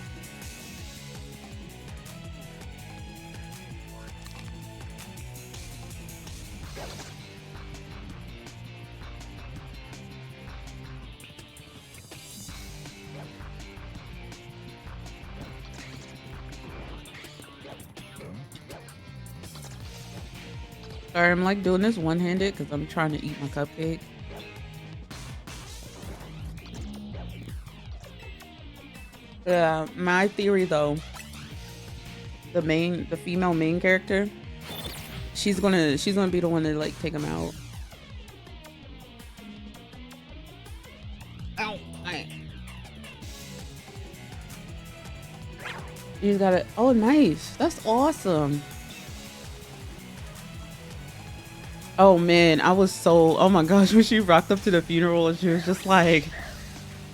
Sorry, I'm like doing this one-handed because I'm trying to eat my cupcake. Yeah, my theory though, the female main character, she's gonna be the one to like take him out. Ow! You got it. Oh, nice. That's awesome. Oh man, I was so, oh my gosh, when she rocked up to the funeral and she was just like,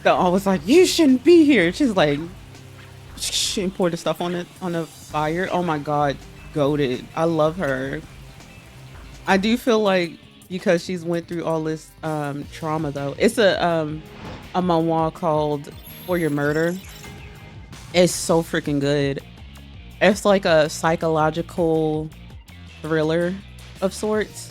I was like, you shouldn't be here. She's like, she poured the stuff on the fire. Oh my god, goated. I love her. I do feel like because she's went through all this trauma though. It's a manhwa called For Your Murder. It's so freaking good. It's like a psychological thriller of sorts.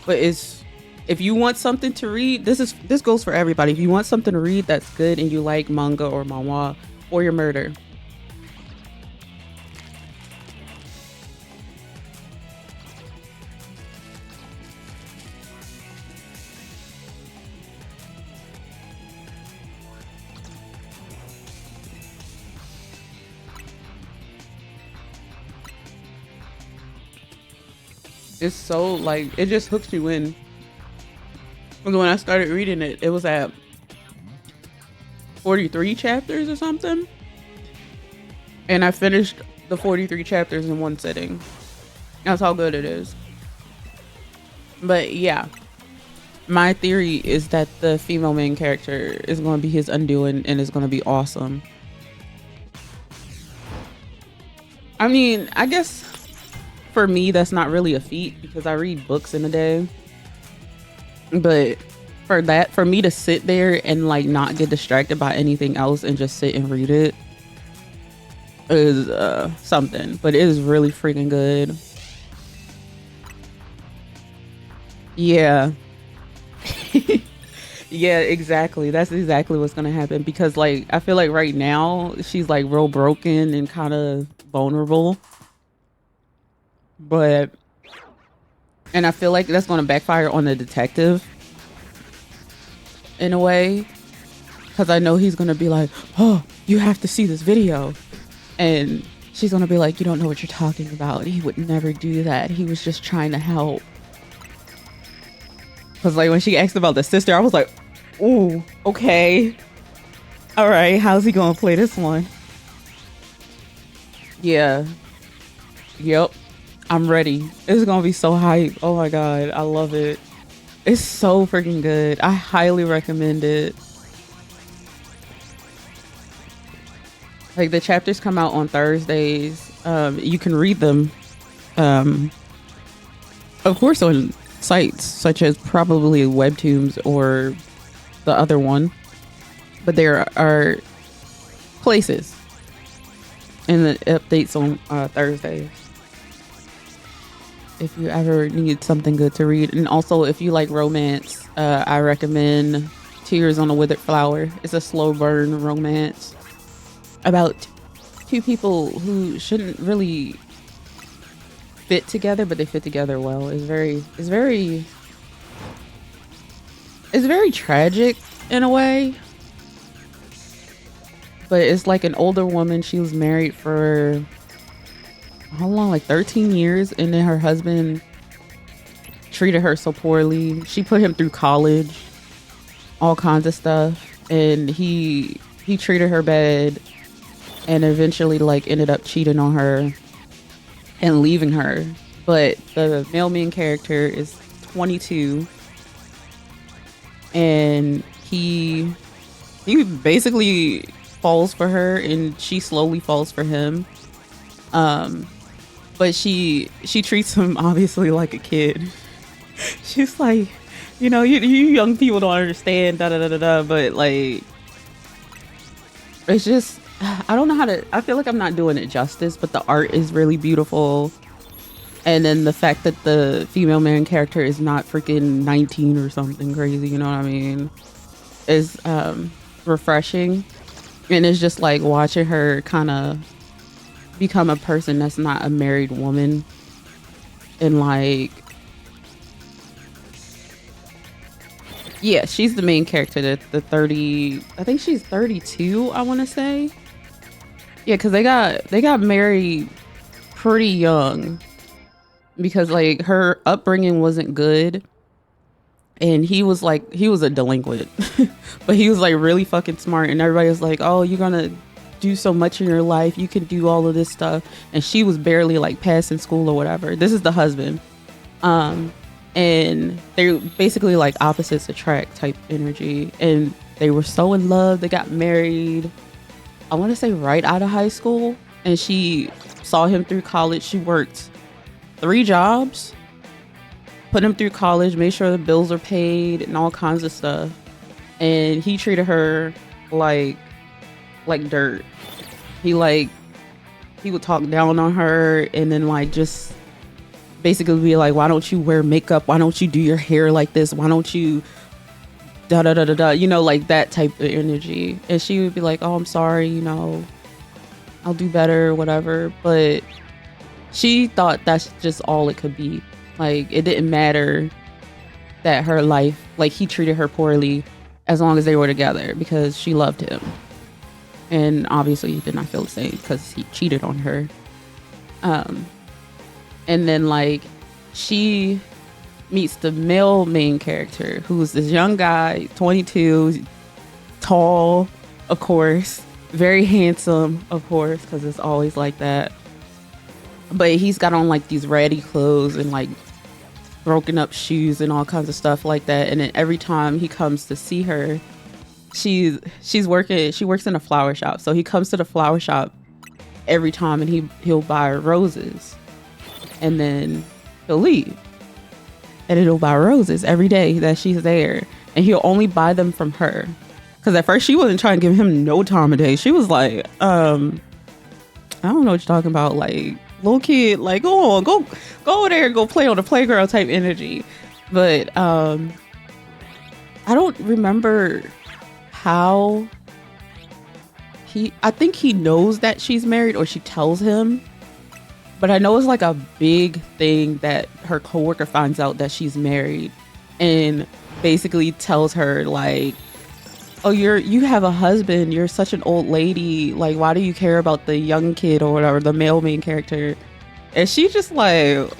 But it's, if you want something to read, this goes for everybody. If you want something to read that's good and you like manga or manhwa, For Your Murder. It's so like, it just hooks you in. When I started reading it, it was at 43 chapters or something. And I finished the 43 chapters in one sitting. That's how good it is. But yeah, my theory is that the female main character is going to be his undoing and is going to be awesome. I mean, I guess for me, that's not really a feat because I read books in a day. But for me to sit there and like not get distracted by anything else and just sit and read it is something. But it is really freaking good. Yeah. Yeah, exactly. That's exactly what's gonna happen because like I feel like right now she's like real broken and kind of vulnerable. But and I feel like that's gonna backfire on the detective in a way. Cause I know he's gonna be like, oh, you have to see this video. And she's gonna be like, you don't know what you're talking about. He would never do that. He was just trying to help. Cause like when she asked about the sister, I was like, ooh, okay. All right, how's he gonna play this one? Yeah. Yep. I'm ready. It's gonna be so hype. Oh my god, I love it. It's so freaking good. I highly recommend it. Like the chapters come out on Thursdays. You can read them, of course, on sites such as probably Webtoons or the other one. But there are places, and it updates on Thursdays. If you ever need something good to read. And also if you like romance, I recommend Tears on a Withered Flower. It's a slow burn romance about two people who shouldn't really fit together, but they fit together well. It's very tragic in a way. But it's like an older woman. She was married for how long? Like 13 years. And then her husband treated her so poorly. She put him through college, all kinds of stuff. And he treated her bad and eventually like ended up cheating on her and leaving her. But the male main character is 22 and he basically falls for her and she slowly falls for him. But she treats him obviously like a kid. She's like, you know, you young people don't understand, da da da da da. But like, it's just, I don't know how to. I feel like I'm not doing it justice, but the art is really beautiful. And then the fact that the female main character is not freaking 19 or something crazy, you know what I mean, is refreshing. And it's just like watching her kind of become a person that's not a married woman and like Yeah, she's the main character. The 30, I think she's 32, I want to say. Yeah, cuz they got married pretty young because like her upbringing wasn't good and he was a delinquent. But he was like really fucking smart and everybody was like, "Oh, you're going to do so much in your life. You can do all of this stuff." And she was barely like passing school or whatever. This is the husband. Um and they're basically like opposites attract type energy, and they were so in love. They got married, I want to say right out of high school, and she saw him through college. She worked 3 jobs, put him through college, made sure the bills are paid and all kinds of stuff. And he treated her like dirt. He like he would talk down on her and then like just basically be like, "Why don't you wear makeup? Why don't you do your hair like this? Why don't you da da da da da?" You know, like that type of energy. And she would be like, "Oh, I'm sorry, you know, I'll do better, whatever." But she thought that's just all it could be. Like it didn't matter that her life, like he treated her poorly as long as they were together because she loved him. And obviously he did not feel the same because he cheated on her. And then like she meets the male main character, who's this young guy, 22, tall, of course, very handsome, of course, because it's always like that. But he's got on like these ratty clothes and like broken up shoes and all kinds of stuff like that. And then every time he comes to see her, she works in a flower shop. So he comes to the flower shop every time and he'll buy her roses. And then he'll leave. And he'll buy roses every day that she's there. And he'll only buy them from her. Because at first she wasn't trying to give him no time of day. She was like, I don't know what you're talking about. Like, little kid, like, go on, go over there and go play on the playground type energy. But I don't remember how I think he knows that she's married or she tells him. But I know it's like a big thing that her coworker finds out that she's married and basically tells her like, "Oh, you have a husband. You're such an old lady. Like, why do you care about the young kid or whatever, the male main character?" And she just like,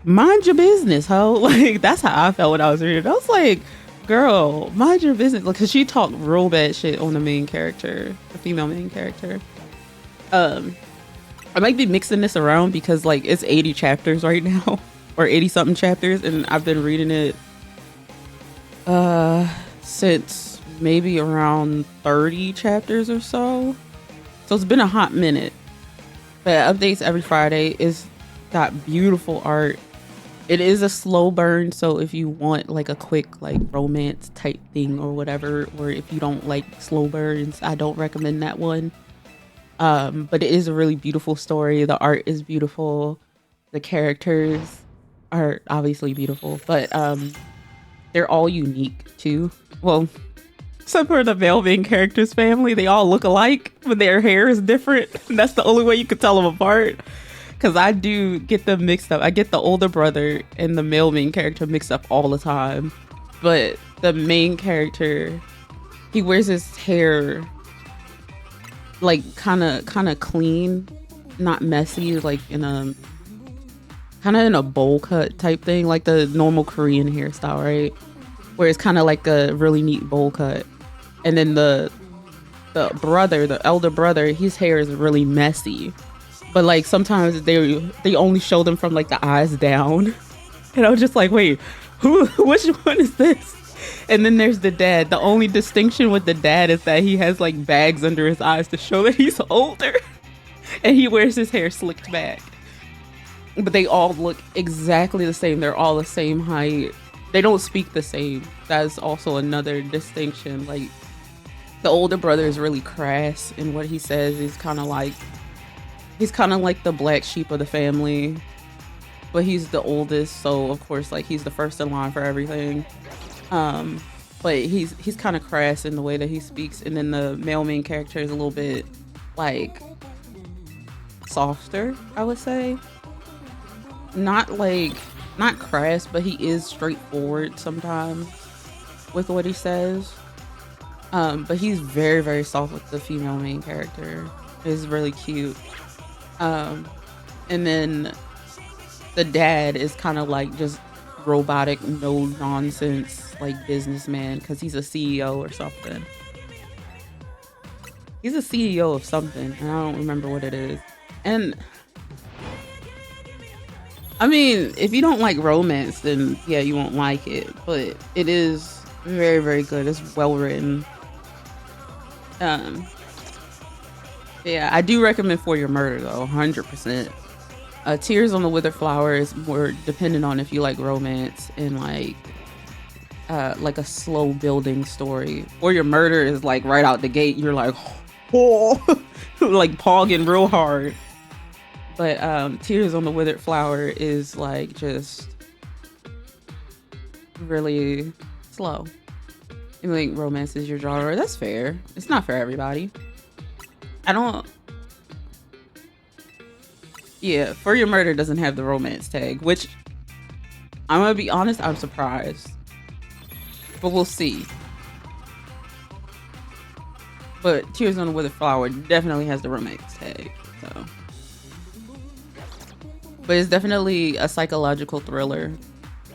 "Mind your business, ho." Like, that's how I felt when I was reading it. I was like, "Girl, mind your business." Like, cause she talked real bad shit on the main character, the female main character. I might be mixing this around because like it's 80 chapters right now or 80 something chapters. And I've been reading it since maybe around 30 chapters or so. So it's been a hot minute, but it updates every Friday. It's got beautiful art. It is a slow burn. So if you want like a quick like romance type thing or whatever, or if you don't like slow burns, I don't recommend that one. But it is a really beautiful story. The art is beautiful. The characters are obviously beautiful, but they're all unique too. Well, except for the male main character's family, they all look alike, but their hair is different. And that's the only way you could tell them apart. Because I do get them mixed up. I get the older brother and the male main character mixed up all the time. But the main character, he wears his hair like kind of clean, not messy, like in a kind of in a bowl cut type thing, like the normal Korean hairstyle, right? Where it's kind of like a really neat bowl cut. And then the elder brother, his hair is really messy, but like sometimes they only show them from like the eyes down. And I was just like, wait, which one is this? And then there's the dad. The only distinction with the dad is that he has like bags under his eyes to show that he's older. And he wears his hair slicked back. But they all look exactly the same. They're all the same height. They don't speak the same. That's also another distinction. Like, the older brother is really crass in what he says. He's kind of like the black sheep of the family. But he's the oldest, so of course, like, he's the first in line for everything. But he's kind of crass in the way that he speaks. And then the male main character is a little bit like softer, I would say. Not like not crass, but he is straightforward sometimes with what he says. But he's very, very soft with the female main character. It's really cute. Um, and then the dad is kind of like just robotic, no nonsense, like businessman because he's a CEO or something. He's a CEO of something, and I don't remember what it is. And I mean, if you don't like romance, then yeah, you won't like it. But it is very, very good. It's well written. Um, yeah, I do recommend For Your Murder though, 100%. Tears on the Withered Flower is more dependent on if you like romance and like a slow building story. For Your Murder is like right out the gate. You're like, oh, like pogging real hard. But Tears on the Withered Flower is like just really slow. You think romance is your genre? That's fair. It's not for everybody. I don't. Yeah, For Your Murder doesn't have the romance tag, which I'm gonna be honest, I'm surprised. But we'll see. But Tears on the Withered Flower definitely has the romance tag. So. But it's definitely a psychological thriller,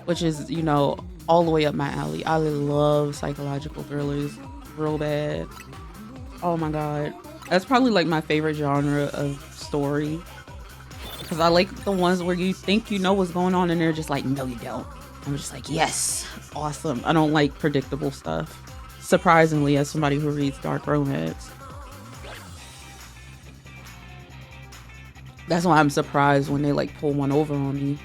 which is, you know, all the way up my alley. I love psychological thrillers real bad. Oh my god. That's probably like my favorite genre of story. Because I like the ones where you think you know what's going on and they're just like, no, you don't. I'm just like, yes, awesome. I don't like predictable stuff. Surprisingly, as somebody who reads dark romance. That's why I'm surprised when they like pull one over on me.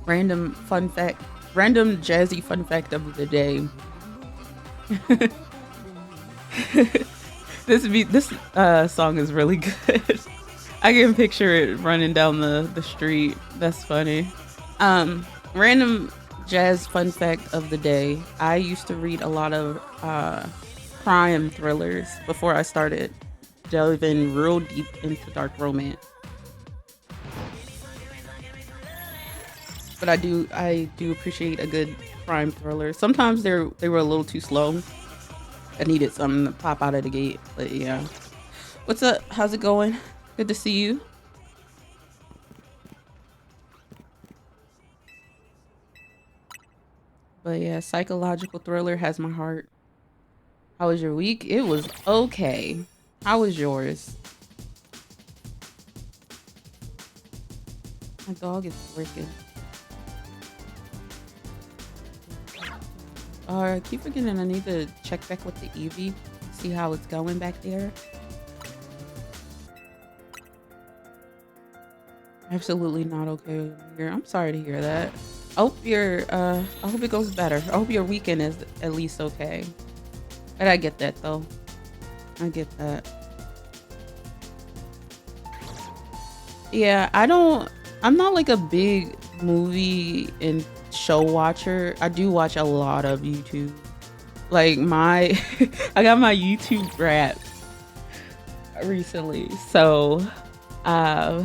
Random jazzy fun fact of the day. This song is really good. I can picture it running down the street. That's funny. Random jazz fun fact of the day. I used to read a lot of crime thrillers before I started delving real deep into dark romance. But I do appreciate a good crime thriller. Sometimes they were a little too slow. I needed something to pop out of the gate. But yeah. What's up? How's it going? Good to see you. But yeah, psychological thriller has my heart. How was your week? It was okay. How was yours? My dog is freaking. I keep forgetting I need to check back with the Eevee, see how it's going back there. Absolutely not okay over here. I'm sorry to hear that. I hope I hope it goes better. I hope your weekend is at least okay. But I get that though. I get that. Yeah, I'm not like a big movie and show watcher. I do watch a lot of YouTube. Like I got my YouTube Wrapped recently. So I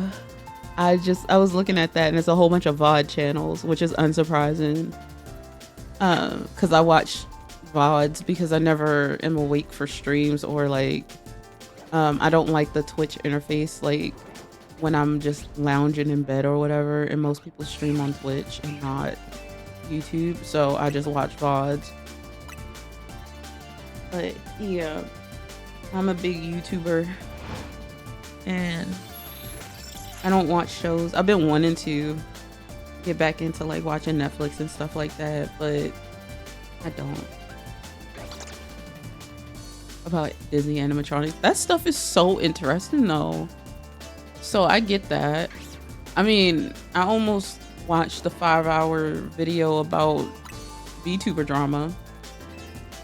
was looking at that and it's a whole bunch of VOD channels, which is unsurprising. Cause I watch VODs because I never am awake for streams or like I don't like the Twitch interface like when I'm just lounging in bed or whatever, and most people stream on Twitch and not YouTube, so I just watch VODs. But yeah, I'm a big YouTuber and I don't watch shows. I've been wanting to get back into like watching Netflix and stuff like that, but I don't. About Disney animatronics, that stuff is so interesting though. So I get that. I mean, I almost watched the 5-hour video about VTuber drama.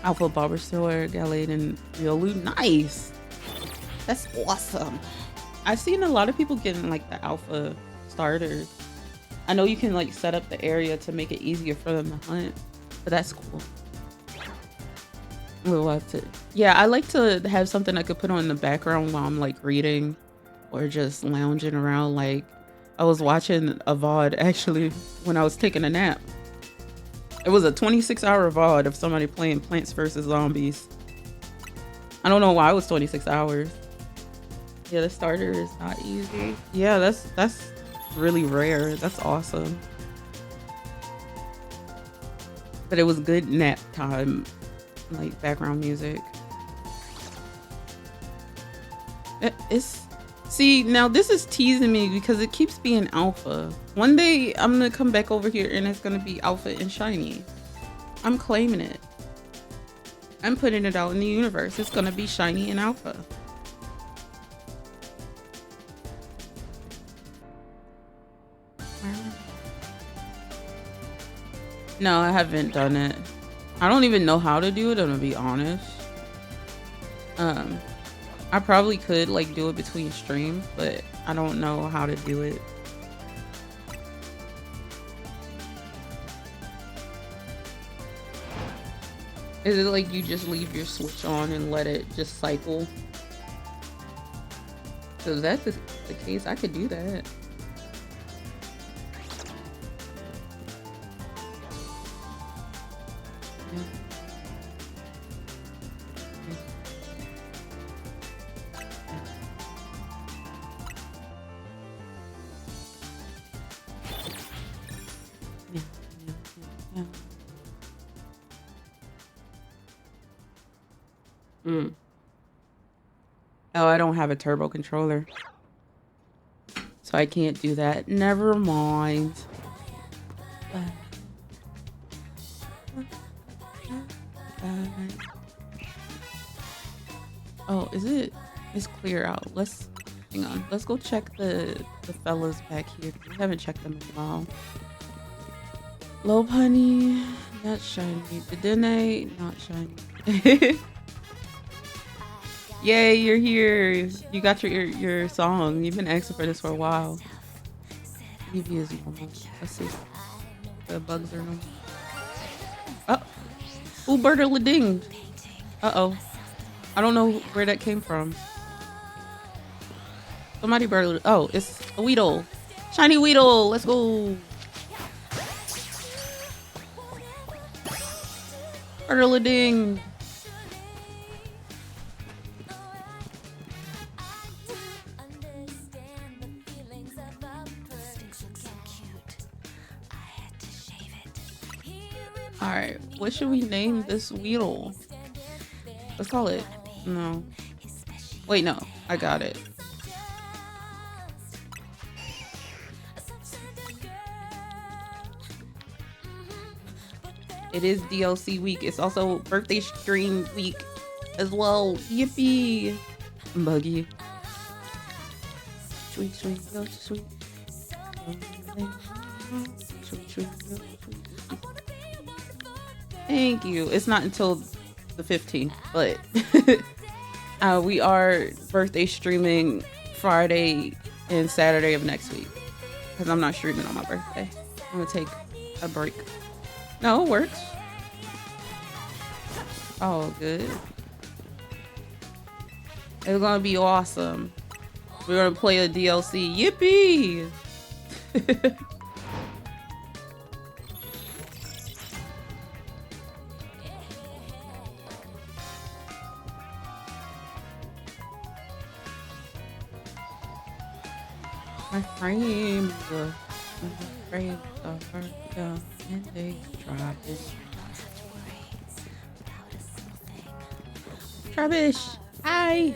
Alpha Barber Store, Galade, and Yolu. Nice. That's awesome. I've seen a lot of people getting like the alpha starters. I know you can like set up the area to make it easier for them to hunt, but that's cool. We'll have to. Yeah, I like to have something I could put on in the background while I'm like reading or just lounging around. Like I was watching a VOD actually when I was taking a nap. It was a 26-hour VOD of somebody playing Plants vs. Zombies. I don't know why it was 26 hours. Yeah, the starter is not easy. Yeah, that's really rare. That's awesome. But it was good nap time, like background music. See, now this is teasing me because it keeps being alpha. One day I'm gonna come back over here and it's gonna be alpha and shiny. I'm claiming it. I'm putting it out in the universe. It's gonna be shiny and alpha. No, I haven't done it. I don't even know how to do it, I'm gonna be honest. I probably could like do it between streams, but I don't know how to do it. Is it like you just leave your Switch on and let it just cycle? So if that's the case, I could do that. Oh, I don't have a turbo controller, so I can't do that. Never mind. Oh, is it? It's clear out. Let's hang on. Let's go check the fellas back here. We haven't checked them in a while. Lobe honey, not shiny. Dedenne, not shiny. Yay, you're here. You got your song. You've been asking for this for a while. Evie is normal. Let's see. The bugs are normal. Oh. Ooh, Berta Ding. Uh-oh. I don't know where that came from. Somebody Berta. Oh, it's a Weedle. Shiny Weedle. Let's go. Berta Ding. Alright, what should we name this Weedle? Let's call it... No. Wait, no. I got it. It is DLC week. It's also birthday stream week as well. Yippee! Buggy. Sweet, sweet, so sweet. Sweet, sweet, so sweet. Thank you. It's not until the 15th, but we are birthday streaming Friday and Saturday of next week because I'm not streaming on my birthday. I'm gonna take a break. No, it works. Oh, good. It's gonna be awesome. We're gonna play a DLC. Yippee! My frames are down and they drop it. Trubbish! Hi!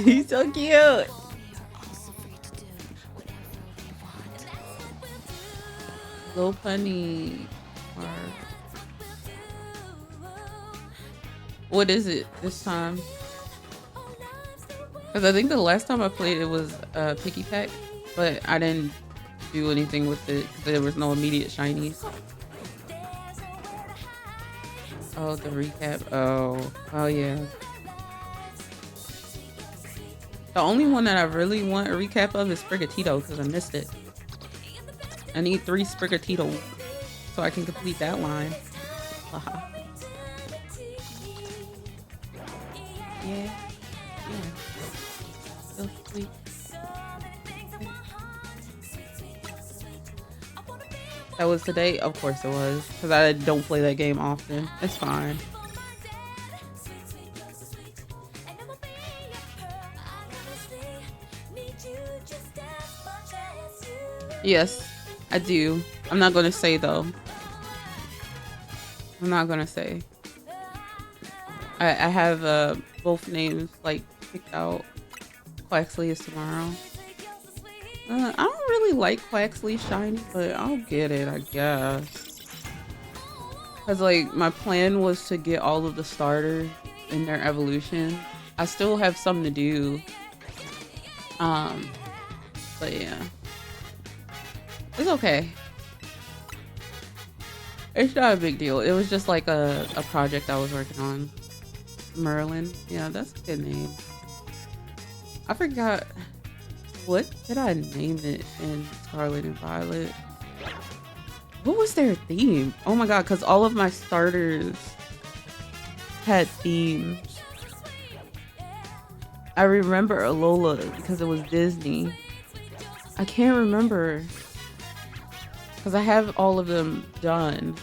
He's so cute! Low punny. What is it this time? Because I think the last time I played it was Picky Pack, but I didn't do anything with it because there was no immediate shinies. Oh, the recap. Oh yeah. The only one that I really want a recap of is Sprigatito because I missed it. I need 3 Sprigatito so I can complete that line. Haha. Yeah. Yeah. So sweet. That was today? Of course it was. Because I don't play that game often. It's fine. Yes, I do. I'm not gonna say though. I'm not gonna say. I have both names like picked out. Quaxley is tomorrow. I don't really like Quaxley shiny, but I'll get it, I guess. Cause like my plan was to get all of the starters in their evolution. I still have some to do. But yeah. It's okay. It's not a big deal. It was just like a project I was working on. Merlin. Yeah, that's a good name. I forgot. What did I name it in Scarlet and Violet? What was their theme? Oh my god, because all of my starters had themes. I remember Alola because it was Disney. I can't remember. Because I have all of them done.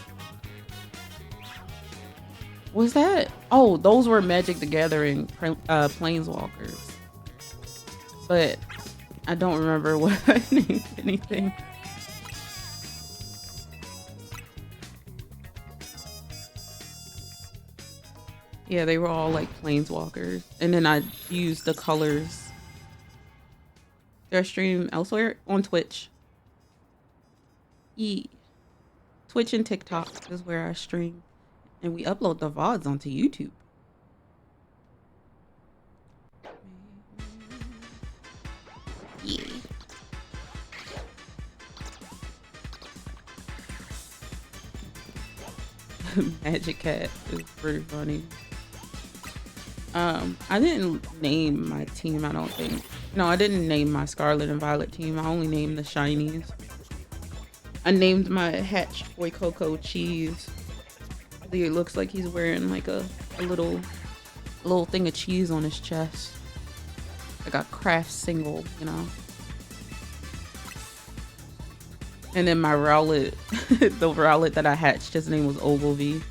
Was that? Oh, those were Magic the Gathering Planeswalkers. But I don't remember what I named anything. Yeah, they were all like Planeswalkers. And then I used the colors. They're streamed elsewhere on Twitch. Twitch and TikTok is where I stream. And we upload the VODs onto YouTube. Yeah. Magic Cat is pretty funny. I didn't name my team, I don't think. No, I didn't name my Scarlet and Violet team. I only named the shinies. I named my hatched Boy Coco Cheese. I think it looks like he's wearing like a little thing of cheese on his chest. Like a craft single, you know. And then my Rowlet, the Rowlet that I hatched, his name was Ogilvy.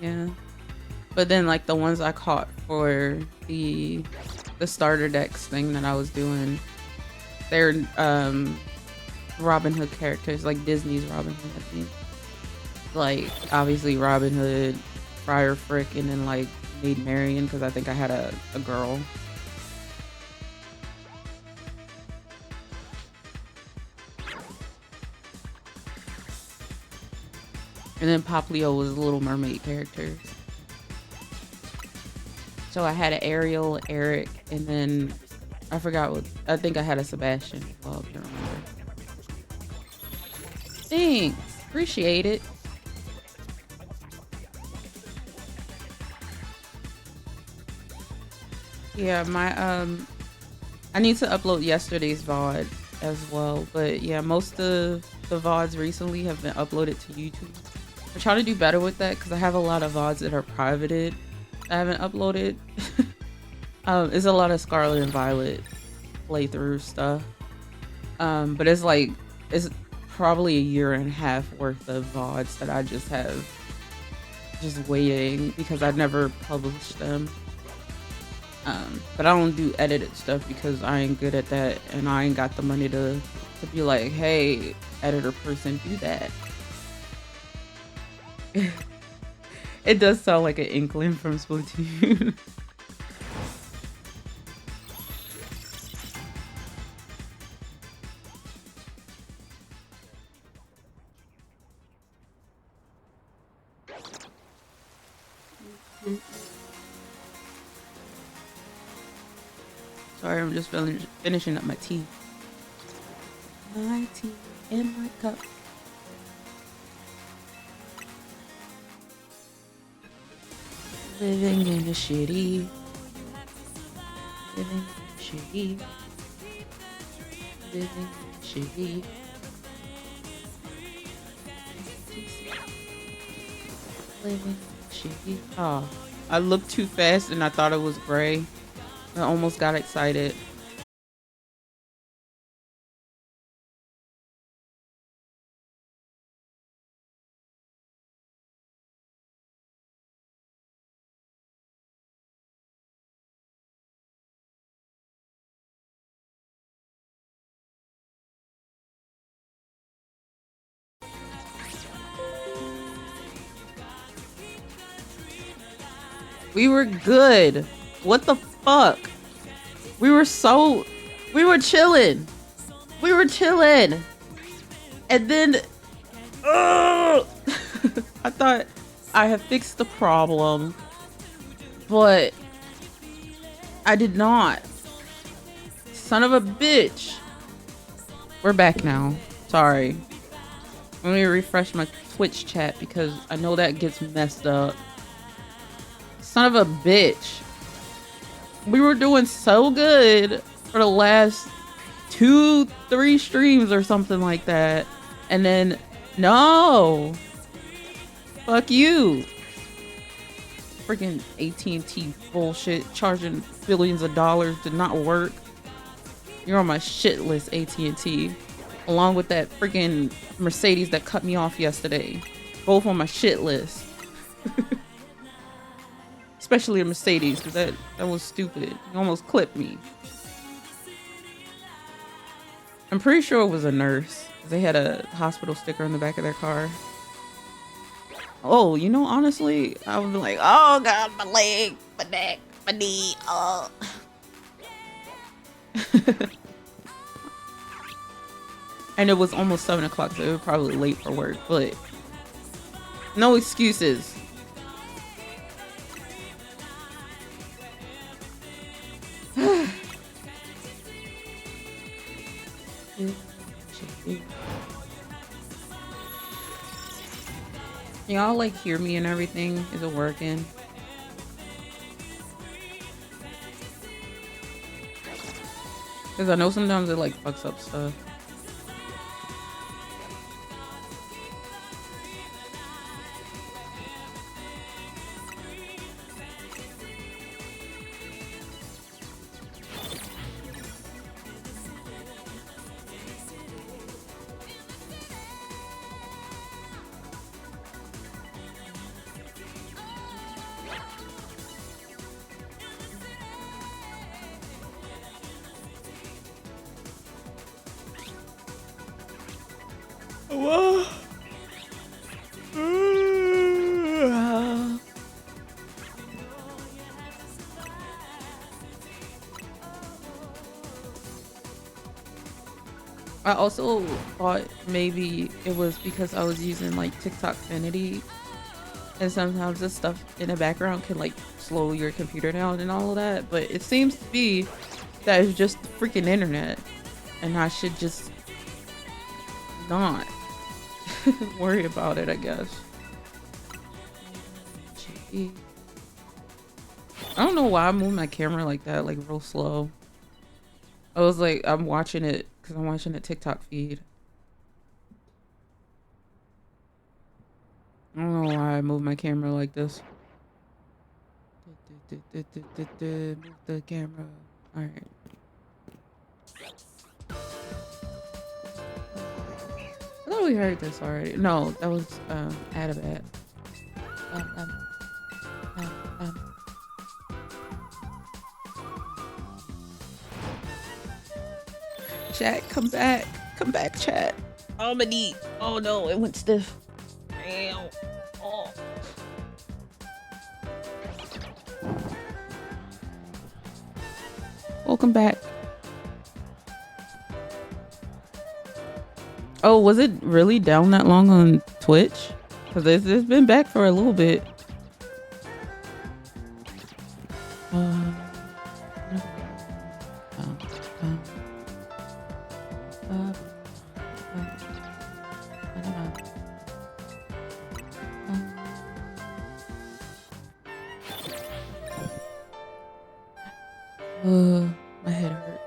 Yeah. But then like the ones I caught for the starter decks thing that I was doing, they're Robin Hood characters, like Disney's Robin Hood, I think. Like obviously Robin Hood, Friar Frick, and then like Maid Marian because I think I had a girl. And then Poplio was Little Mermaid characters. So I had an Ariel, Eric, and then I forgot what, I think I had a Sebastian. Well, I can't remember. Thanks. Appreciate it. Yeah, my I need to upload yesterday's VOD as well, but yeah, most of the VODs recently have been uploaded to YouTube. I'm trying to do better with that because I have a lot of VODs that are privated I haven't uploaded. It's a lot of Scarlet and Violet playthrough stuff. But it's like, it's probably a year and a half worth of VODs that I just have just waiting because I never published them. But I don't do edited stuff because I ain't good at that and I ain't got the money to be like, hey, editor person, do that. It does sound like an inkling from Splatoon. Sorry, I'm just finishing up my tea. My tea in my cup. Living in a shitty. Living in a shitty. Living in a shitty. Living in a shitty. Oh, I looked too fast and I thought it was gray. I almost got excited. We were good. What the fuck? We were chilling. We were chilling. And then, I thought I had fixed the problem, but I did not. Son of a bitch. We're back now. Sorry. Let me refresh my Twitch chat because I know that gets messed up. Son of a bitch. We were doing so good for the last 2-3 streams or something like that. And then, no. Fuck you. Freaking AT&T bullshit. Charging billions of dollars did not work. You're on my shit list, AT&T. Along with that freaking Mercedes that cut me off yesterday. Both on my shit list. Especially a Mercedes, because that was stupid. It almost clipped me. I'm pretty sure it was a nurse. They had a hospital sticker on the back of their car. Oh, you know, honestly, I would be like, oh God, my leg, my neck, my knee, oh. And it was almost 7 o'clock, so it was probably late for work, but no excuses. Y'all like hear me and everything? Is it working? Because I know sometimes it like fucks up stuff. I also thought maybe it was because I was using like TikTok Finity, and sometimes this stuff in the background can like slow your computer down and all of that, but it seems to be that it's just the freaking internet, and I should just not worry about it, I guess. Gee. I don't know why I moved my camera like that, like real slow. I was like, I'm watching it because I'm watching a TikTok feed. I don't know why I moved my camera like this. Move the camera. Alright. I thought we heard this already. No, that was Adabat. Chat, come back. Come back, chat. Oh, my knee. Oh no, it went stiff. Ow. Oh. Welcome back. Oh, was it really down that long on Twitch? Because it's been back for a little bit. My head hurts.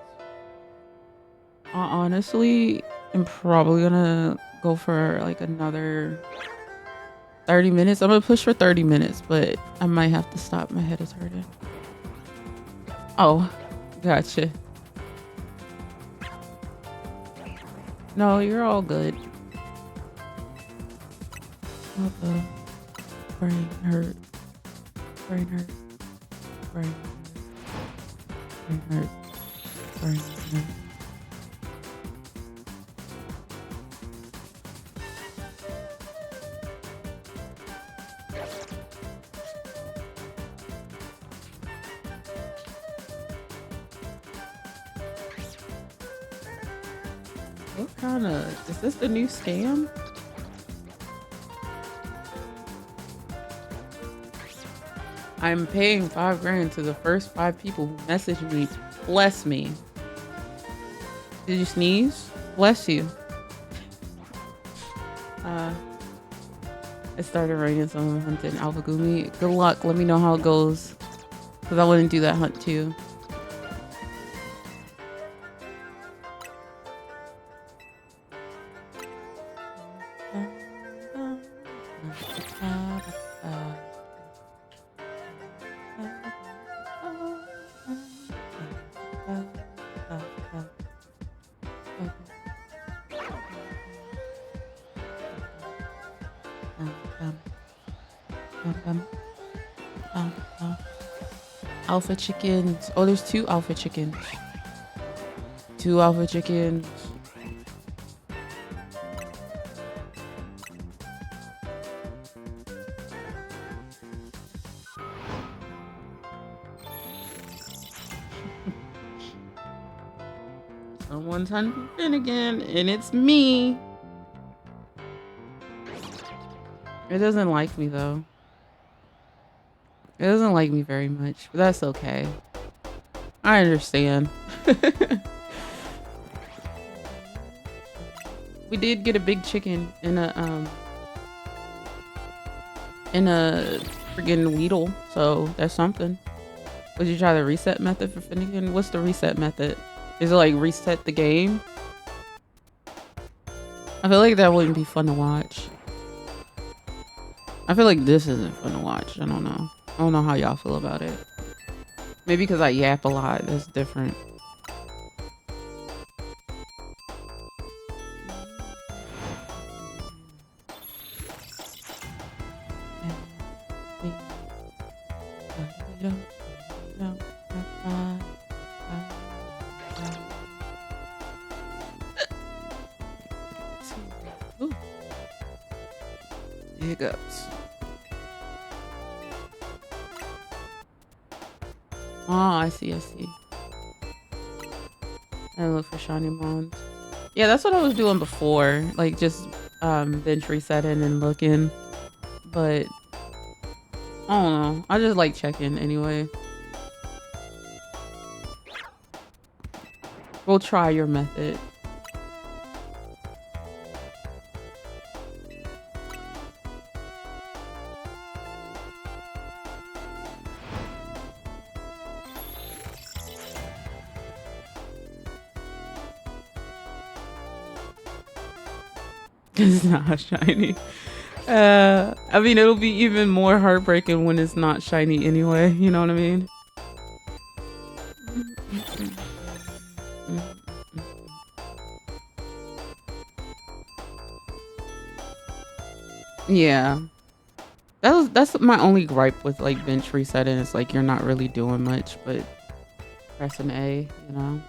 I honestly am probably gonna go for like another 30 minutes. I'm gonna push for 30 minutes, but I might have to stop. My head is hurting. Oh, gotcha. No, you're all good. What the? Brain hurt. Brain hurt. Brain hurt. Brain hurt. Brain hurt. What kind of, is this the new scam? I'm paying 5 grand to the first 5 people who message me. Bless me. Did you sneeze? Bless you. It started raining, so I'm hunting Alpha Gumi. Good luck. Let me know how it goes. Because I wouldn't do that hunt too. Alpha chickens. Oh, there's 2 alpha chickens. 2 alpha chickens. Someone's hunting Finnegan, and it's me. It doesn't like me though. It doesn't like me very much, but that's okay. I understand. We did get a big chicken in a friggin' Weedle, so that's something. Would you try the reset method for Finnegan? What's the reset method? Is it like reset the game? I feel like that wouldn't be fun to watch. I feel like this isn't fun to watch. I don't know. I don't know how y'all feel about it. Maybe because I yap a lot. That's different. Hiccups. Oh, I see. I look for shiny bones. Yeah, that's what I was doing before. Like just bench resetting and looking. But I don't know. I just like checking anyway. We'll try your method. It's not shiny. I mean, it'll be even more heartbreaking when it's not shiny anyway. You know what I mean? Yeah. That's my only gripe with like bench resetting. It's like you're not really doing much, but pressing A, you know.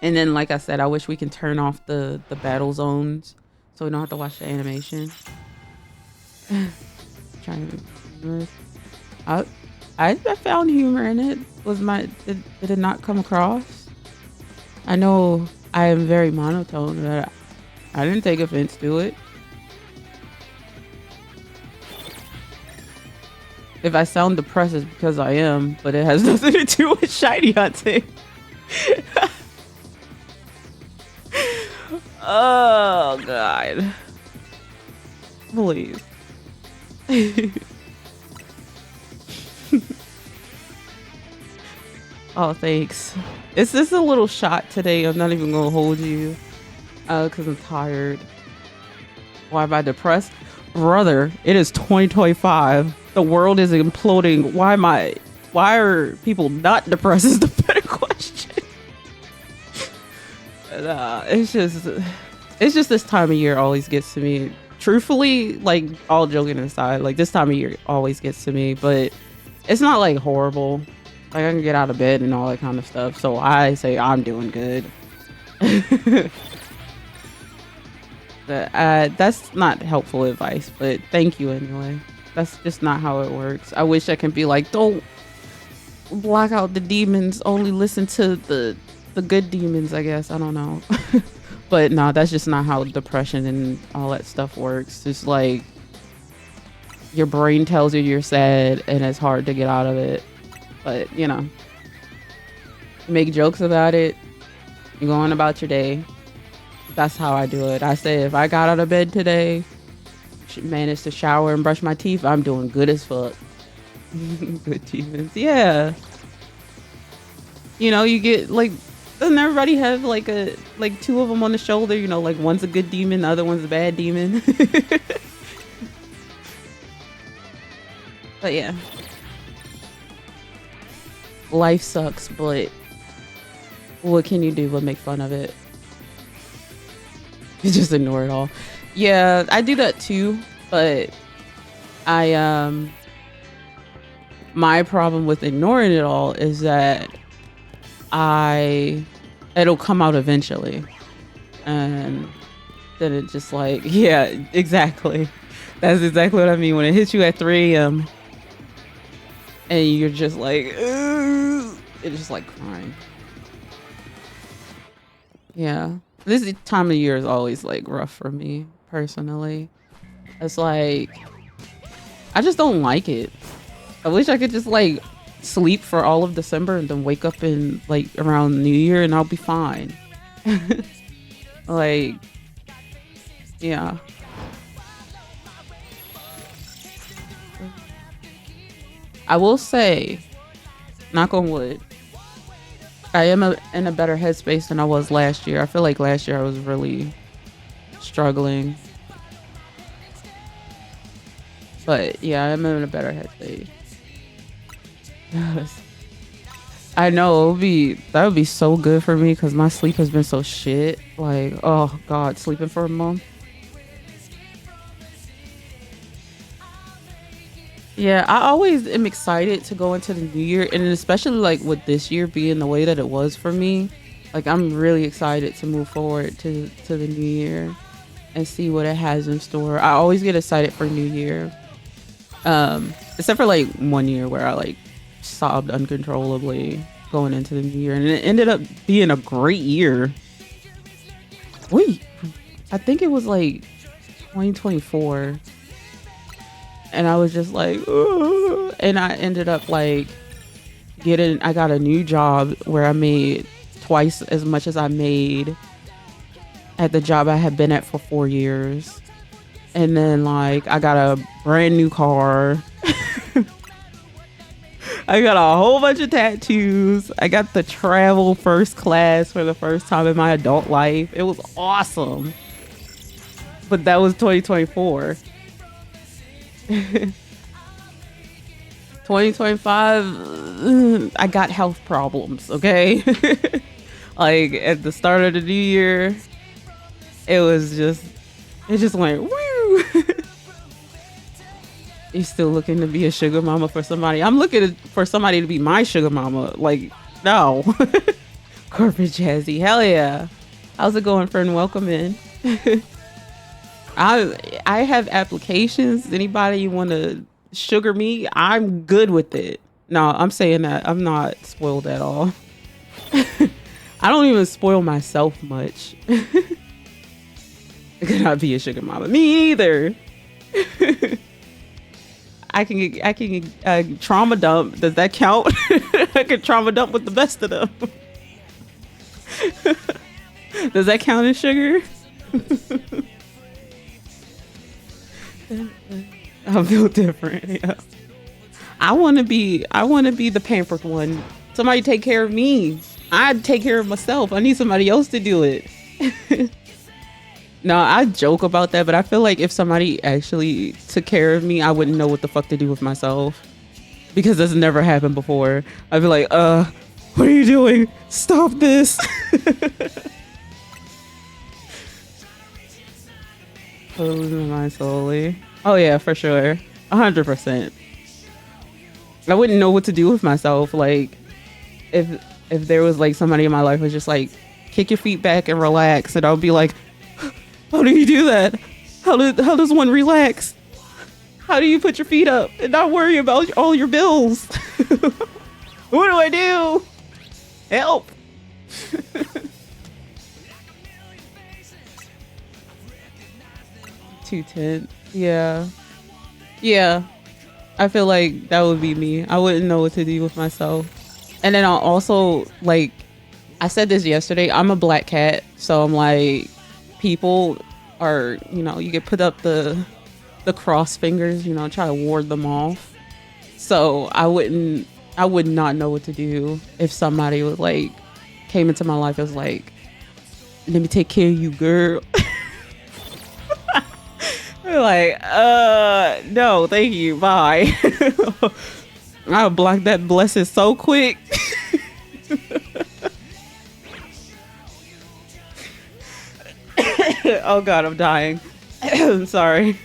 And then, like I said, I wish we can turn off the battle zones so we don't have to watch the animation. Trying to be humorous. I found humor in it. Did it not come across? I know I am very monotone, but I didn't take offense to it. If I sound depressed, it's because I am, but it has nothing to do with shiny hunting. Oh, God. Please. Oh, thanks. It's just a little shot today. I'm not even gonna hold you. Cause I'm tired. Why am I depressed? Brother, it is 2025. The world is imploding. Why are people not depressed is the better question. It's just this time of year always gets to me. Truthfully, like all joking aside, like this time of year always gets to me, but it's not like horrible. Like I can get out of bed and all that kind of stuff. So I say I'm doing good. That's not helpful advice, but thank you anyway. That's just not how it works. I wish I can be like, don't block out the demons, only listen to the good demons, I guess. I don't know. But no, that's just not how depression and all that stuff works. It's like your brain tells you you're sad and it's hard to get out of it. But, you know, make jokes about it. You go on about your day. That's how I do it. I say if I got out of bed today, managed to shower and brush my teeth, I'm doing good as fuck. Good demons. Yeah. You know, you get like, doesn't everybody have like two of them on the shoulder? You know, like one's a good demon, the other one's a bad demon. But yeah. Life sucks, but what can you do but make fun of it? You just ignore it all. Yeah, I do that too, but my problem with ignoring it all is that it'll come out eventually. And then it just like, yeah, exactly. That's exactly what I mean. When it hits you at 3 a.m. and you're just like, ugh, it's just like crying. Yeah. This time of year is always like rough for me personally. It's like, I just don't like it. I wish I could just like sleep for all of December and then wake up in like around New Year and I'll be fine. Like, yeah. I will say, knock on wood, I am in a better headspace than I was last year. I feel like last year I was really struggling. But yeah, I'm in a better headspace. I know that would be so good for me because my sleep has been so shit. Like, oh God, sleeping for a month. Yeah, I always am excited to go into the new year, and especially like with this year being the way that it was for me. Like, I'm really excited to move forward to the new year and see what it has in store. I always get excited for New Year, except for like 1 year where I like sobbed uncontrollably going into the new year, and it ended up being a great year. Wait, I think it was like 2024. And I was just like, ooh. And I ended up like I got a new job where I made twice as much as I made at the job I had been at for 4 years. And then like I got a brand new car. I got a whole bunch of tattoos. I got to travel first class for the first time in my adult life. It was awesome. But that was 2024. 2025, I got health problems, okay? Like at the start of the new year, it just went woo. You still looking to be a sugar mama for somebody? I'm looking for somebody to be my sugar mama. Like, no. Corporate Jazzy, hell yeah. How's it going, friend? Welcome in. I have applications. Anybody want to sugar me? I'm good with it. No, I'm saying that I'm not spoiled at all. I don't even spoil myself much. Could not be a sugar mama. Me either. I can trauma dump. Does that count? I can trauma dump with the best of them. Does that count as sugar? I feel different. Yeah. I want to be the pampered one Somebody take care of me. I'd take care of myself. I need somebody else to do it. No, I joke about that, but I feel like if somebody actually took care of me, I wouldn't know what the fuck to do with myself. Because that's never happened before. I'd be like, what are you doing? Stop this. Losing my mind slowly. Oh yeah, for sure. 100%. I wouldn't know what to do with myself. Like, if there was like somebody in my life who was just like, kick your feet back and relax, and I'll be like, how do you do that? How does one relax? How do you put your feet up and not worry about all your bills? What do I do? Help. $210. Yeah. Yeah. I feel like that would be me. I wouldn't know what to do with myself. And then I'll also, like, I said this yesterday, I'm a black cat. So I'm like, people are, you know, you get put up the cross fingers, you know, try to ward them off. So I would not know what to do if somebody was like, came into my life as like, let me take care of you, girl. Like, no, thank you, bye. I'll block that blessing so quick. Oh God, I'm dying. I'm sorry.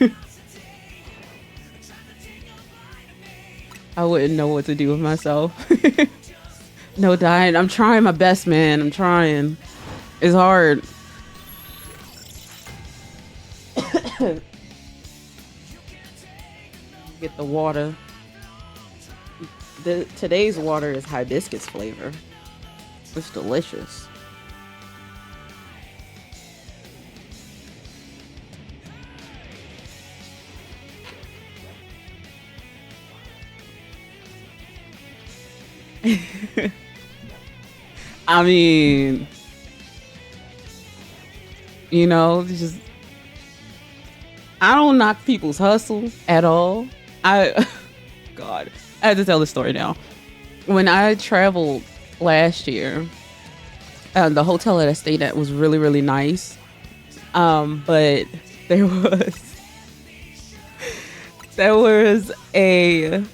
I wouldn't know what to do with myself. No dying. I'm trying my best, man. I'm trying. It's hard. Get the water. Today's water is hibiscus flavor. It's delicious. I mean, you know, just I don't knock people's hustle at all. God, I have to tell the story now. When I traveled last year, the hotel that I stayed at was really, really nice. But there was an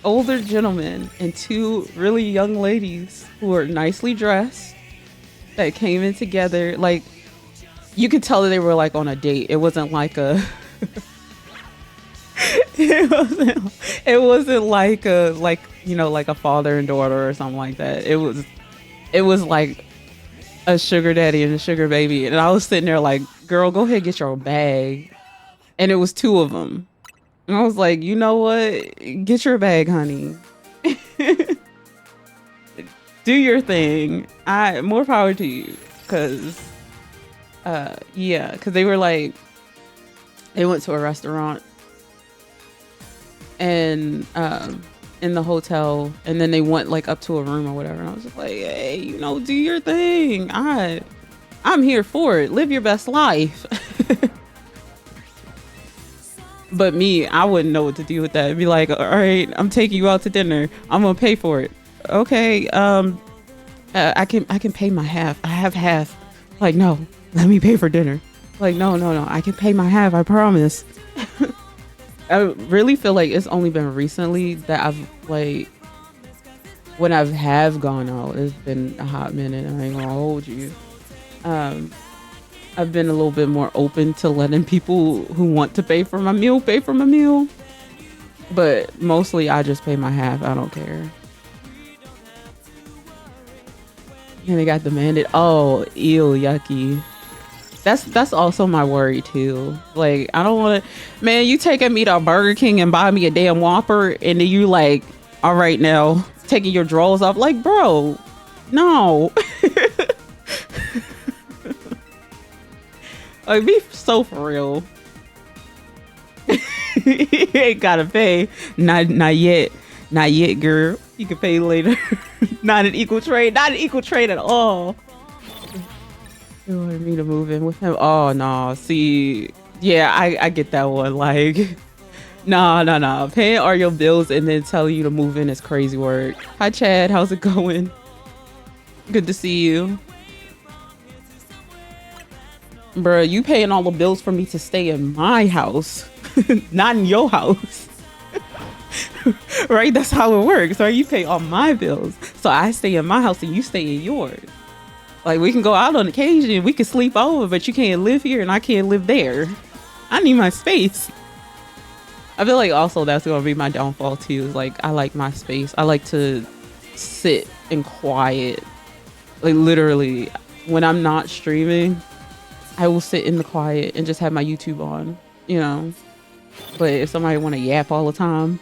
older gentleman and two really young ladies who were nicely dressed that came in together. Like, you could tell that they were like on a date. It wasn't like a it wasn't like a, like, you know, like a father and daughter or something like that. It was like a sugar daddy and a sugar baby. And I was sitting there like, girl, go ahead, get your bag. And it was two of them. And I was like, you know what? Get your bag, honey. Do your thing. More power to you. Cause yeah, cause they were like, they went to a restaurant and in the hotel, and then they went like up to a room or whatever. And I was just like, hey, you know, do your thing. I'm here for it. Live your best life. But me, I wouldn't know what to do with that. It'd be like, all right, I'm taking you out to dinner. I'm gonna pay for it. Okay, I can pay my half. I have half. Like, no, let me pay for dinner. Like, no, I can pay my half. I promise. I really feel like it's only been recently that I've like, when I have gone out, it's been a hot minute. I ain't gonna hold you. I've been a little bit more open to letting people who want to pay for my meal pay for my meal. But mostly I just pay my half. I don't care. And they got demanded. Oh, ew, yucky. That's also my worry too. Like, I don't want to, man, you taking me to Burger King and buy me a damn Whopper, and then you like, all right, now taking your drawers off. Like, bro, no. Like, be so for real. You ain't gotta pay. Not yet. Not yet, girl. You can pay later. Not an equal trade. Not an equal trade at all. You wanted me to move in with him? Oh no. See, yeah, I get that one. Like, Nah, nah, nah. Paying all your bills and then telling you to move in is crazy work. Hi, Chad. How's it going? Good to see you. Bruh, you paying all the bills for me to stay in my house, not in your house. Right? That's how it works, right? You pay all my bills. So I stay in my house and you stay in yours. Like, we can go out on occasion, we can sleep over, but you can't live here and I can't live there. I need my space. I feel like also that's gonna be my downfall too. Is like, I like my space. I like to sit in quiet. Like, literally, when I'm not streaming, I will sit in the quiet and just have my YouTube on, you know. But if somebody want to yap all the time,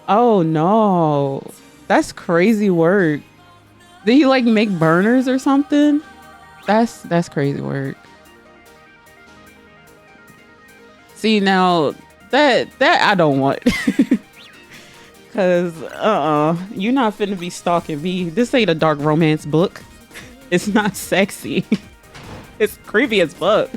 oh no, that's crazy work. Did he like make burners or something? That's crazy work. See, now that I don't want. Cause you're not finna be stalking me. This ain't a dark romance book. It's not sexy. It's creepy as fuck.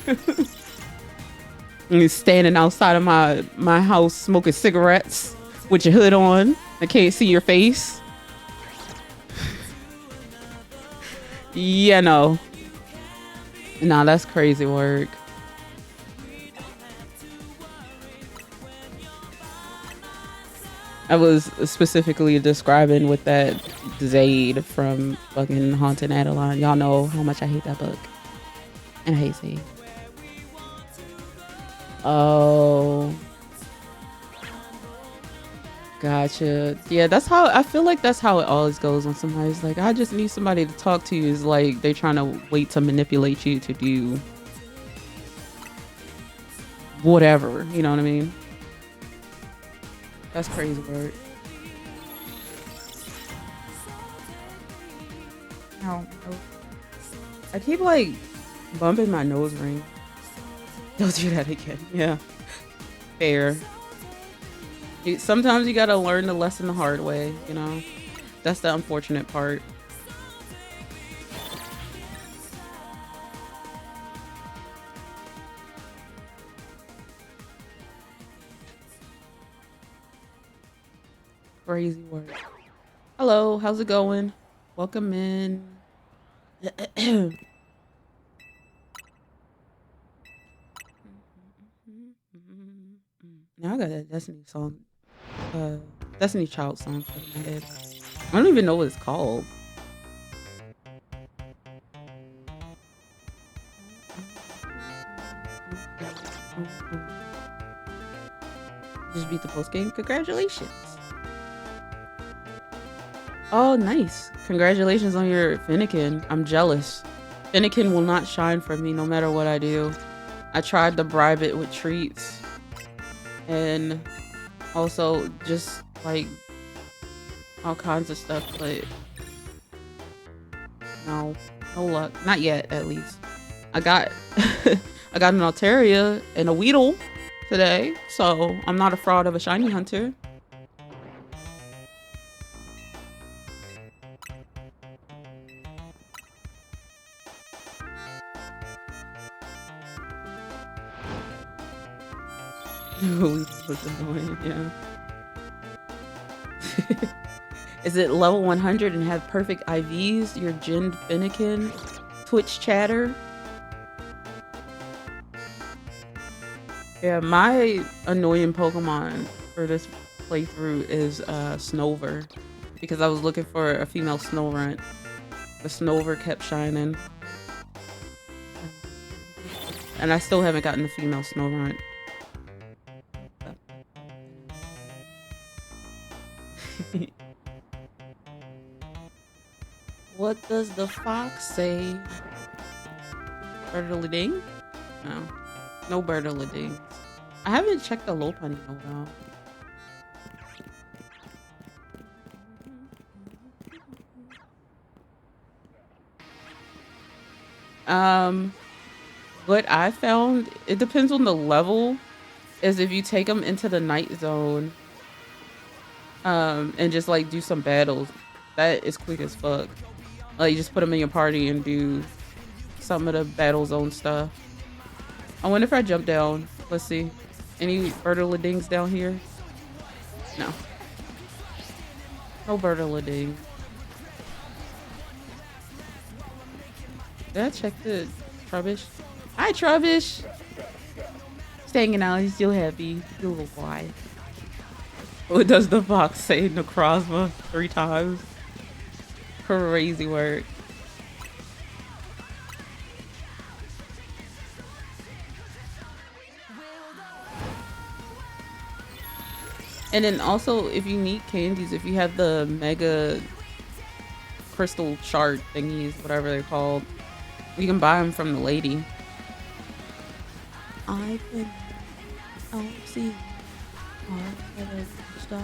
And you're standing outside of my house smoking cigarettes with your hood on. I can't see your face. Yeah, no. Nah, that's crazy work. I was specifically describing with that Zayd from fucking Haunted Adeline. Y'all know how much I hate that book. And I hate Zayd. Oh. Gotcha. Yeah, that's how I feel like that's how it always goes when somebody's like, I just need somebody to talk to. Is like they trying to wait to manipulate you to do whatever. You know what I mean? That's crazy work. Ow. I keep like bumping my nose ring. Don't do that again. Yeah. Fair. Sometimes you gotta learn the lesson the hard way, you know? That's the unfortunate part. Crazy work. Hello, how's it going? Welcome in. Now I got that Destiny song. Destiny Child song stuck in my head. I don't even know what it's called. Just beat the post game. Congratulations. Oh, nice. Congratulations on your FENNEKIN. I'm jealous. FENNEKIN will not shine for me no matter what I do. I tried to bribe it with treats. And also just like all kinds of stuff, but no luck. Not yet, at least. I got I got an Altaria and a Weedle today, so I'm not a fraud of a shiny hunter. Was annoying, yeah. Is it level 100 and have perfect IVs? Your Jin FENNEKIN Twitch chatter? Yeah, my annoying Pokemon for this playthrough is Snover, because I was looking for a female Snorunt. The Snover kept shining, and I still haven't gotten the female Snorunt. What does the fox say? Birdle-a-ding? No. No birdle-a-ding. I haven't checked the Lopunny in a while. What I found, it depends on the level, is if you take them into the night zone, and just like do some battles, that is quick as fuck. Like, you just put them in your party and do some of the battle zone stuff. I wonder if I jump down. Let's see. Any Bertolodings down here? No. No Bertoloding. Did I check the Trubbish? Hi, Trubbish! He's hanging out. He's still happy. He's a little boy. What does the fox say? Necrozma 3 times. Crazy work. And then also, if you need candies, if you have the mega crystal shard thingies, whatever they're called, you can buy them from the lady. I can see stop.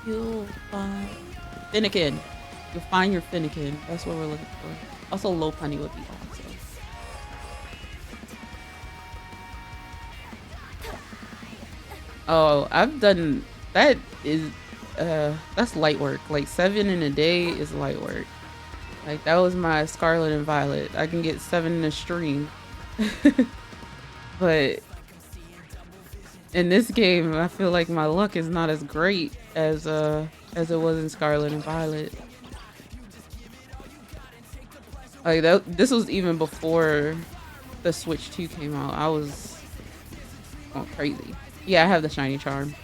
You'll find FENNEKIN. You'll find your FENNEKIN. That's what we're looking for. Also, low punny would be awesome. Oh, I've done that. Is that's light work. Like 7 in a day is light work. Like that was my Scarlet and Violet. I can get 7 in a stream. But in this game, I feel like my luck is not as great as it was in Scarlet and Violet. Like this was even before the Switch 2 came out. I was going crazy. Yeah, I have the shiny charm.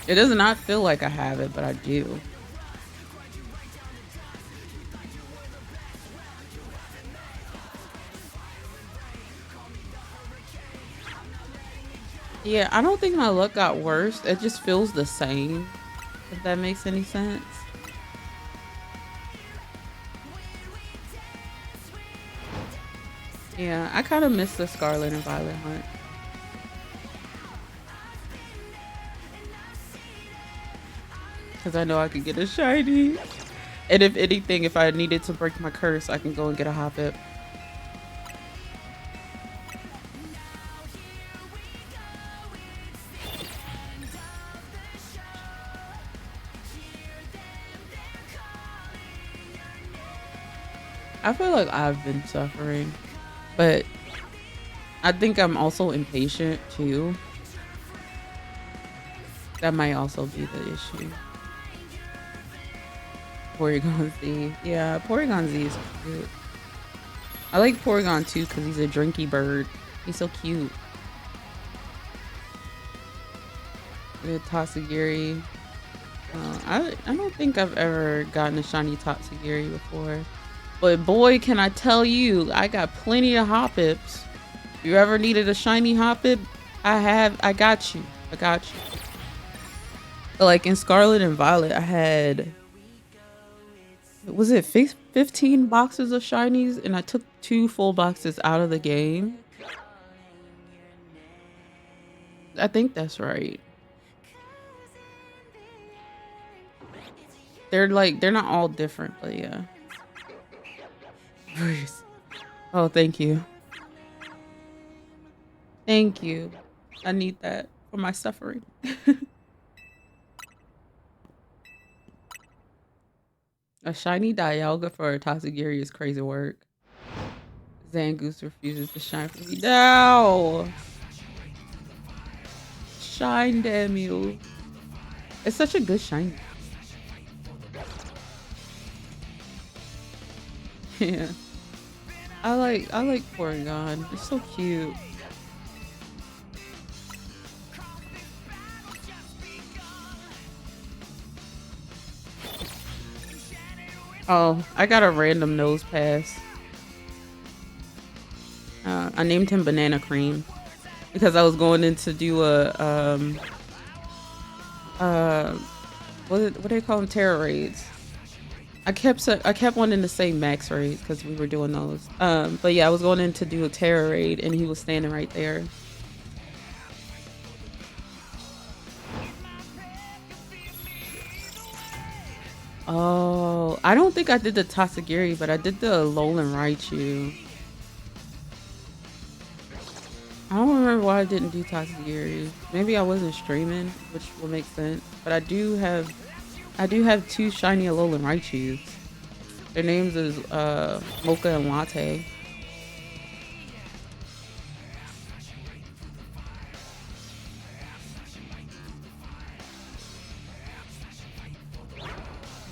It does not feel like I have it, but I do. Yeah, I don't think my luck got worse. It just feels the same, if that makes any sense. Yeah, I kind of miss the Scarlet and Violet hunt. Because I know I could get a shiny. And if anything, if I needed to break my curse, I can go and get a Hoppip. I feel like I've been suffering, but I think I'm also impatient too. That might also be the issue. Porygon Z. Yeah, Porygon Z is cute. I like Porygon too because he's a drinky bird. He's so cute. The Tatsugiri. I don't think I've ever gotten a shiny Tatsugiri before. But boy, can I tell you, I got plenty of Hoppips. If you ever needed a shiny Hoppip, I got you. I got you. But like in Scarlet and Violet, I had, was it 15 boxes of shinies? And I took 2 full boxes out of the game. I think that's right. They're not all different, but yeah. Oh, thank you. Thank you. I need that for my suffering. A shiny Dialga for a Tatsugiri is crazy work. Zangoose refuses to shine for me. No! Shine, damn you. It's such a good shiny. Yeah. I like Porygon. It's so cute. Oh, I got a random nose pass. I named him Banana Cream because I was going in to do a what do they call them? Terror raids. I kept wanting to say max raids because we were doing those. But yeah, I was going in to do a terror raid and he was standing right there. Oh, I don't think I did the Tatsugiri, but I did the Alolan Raichu. I don't remember why I didn't do Tatsugiri. Maybe I wasn't streaming, which will make sense. But I do have 2 shiny Alolan Raichus. Their names is Mocha and Latte.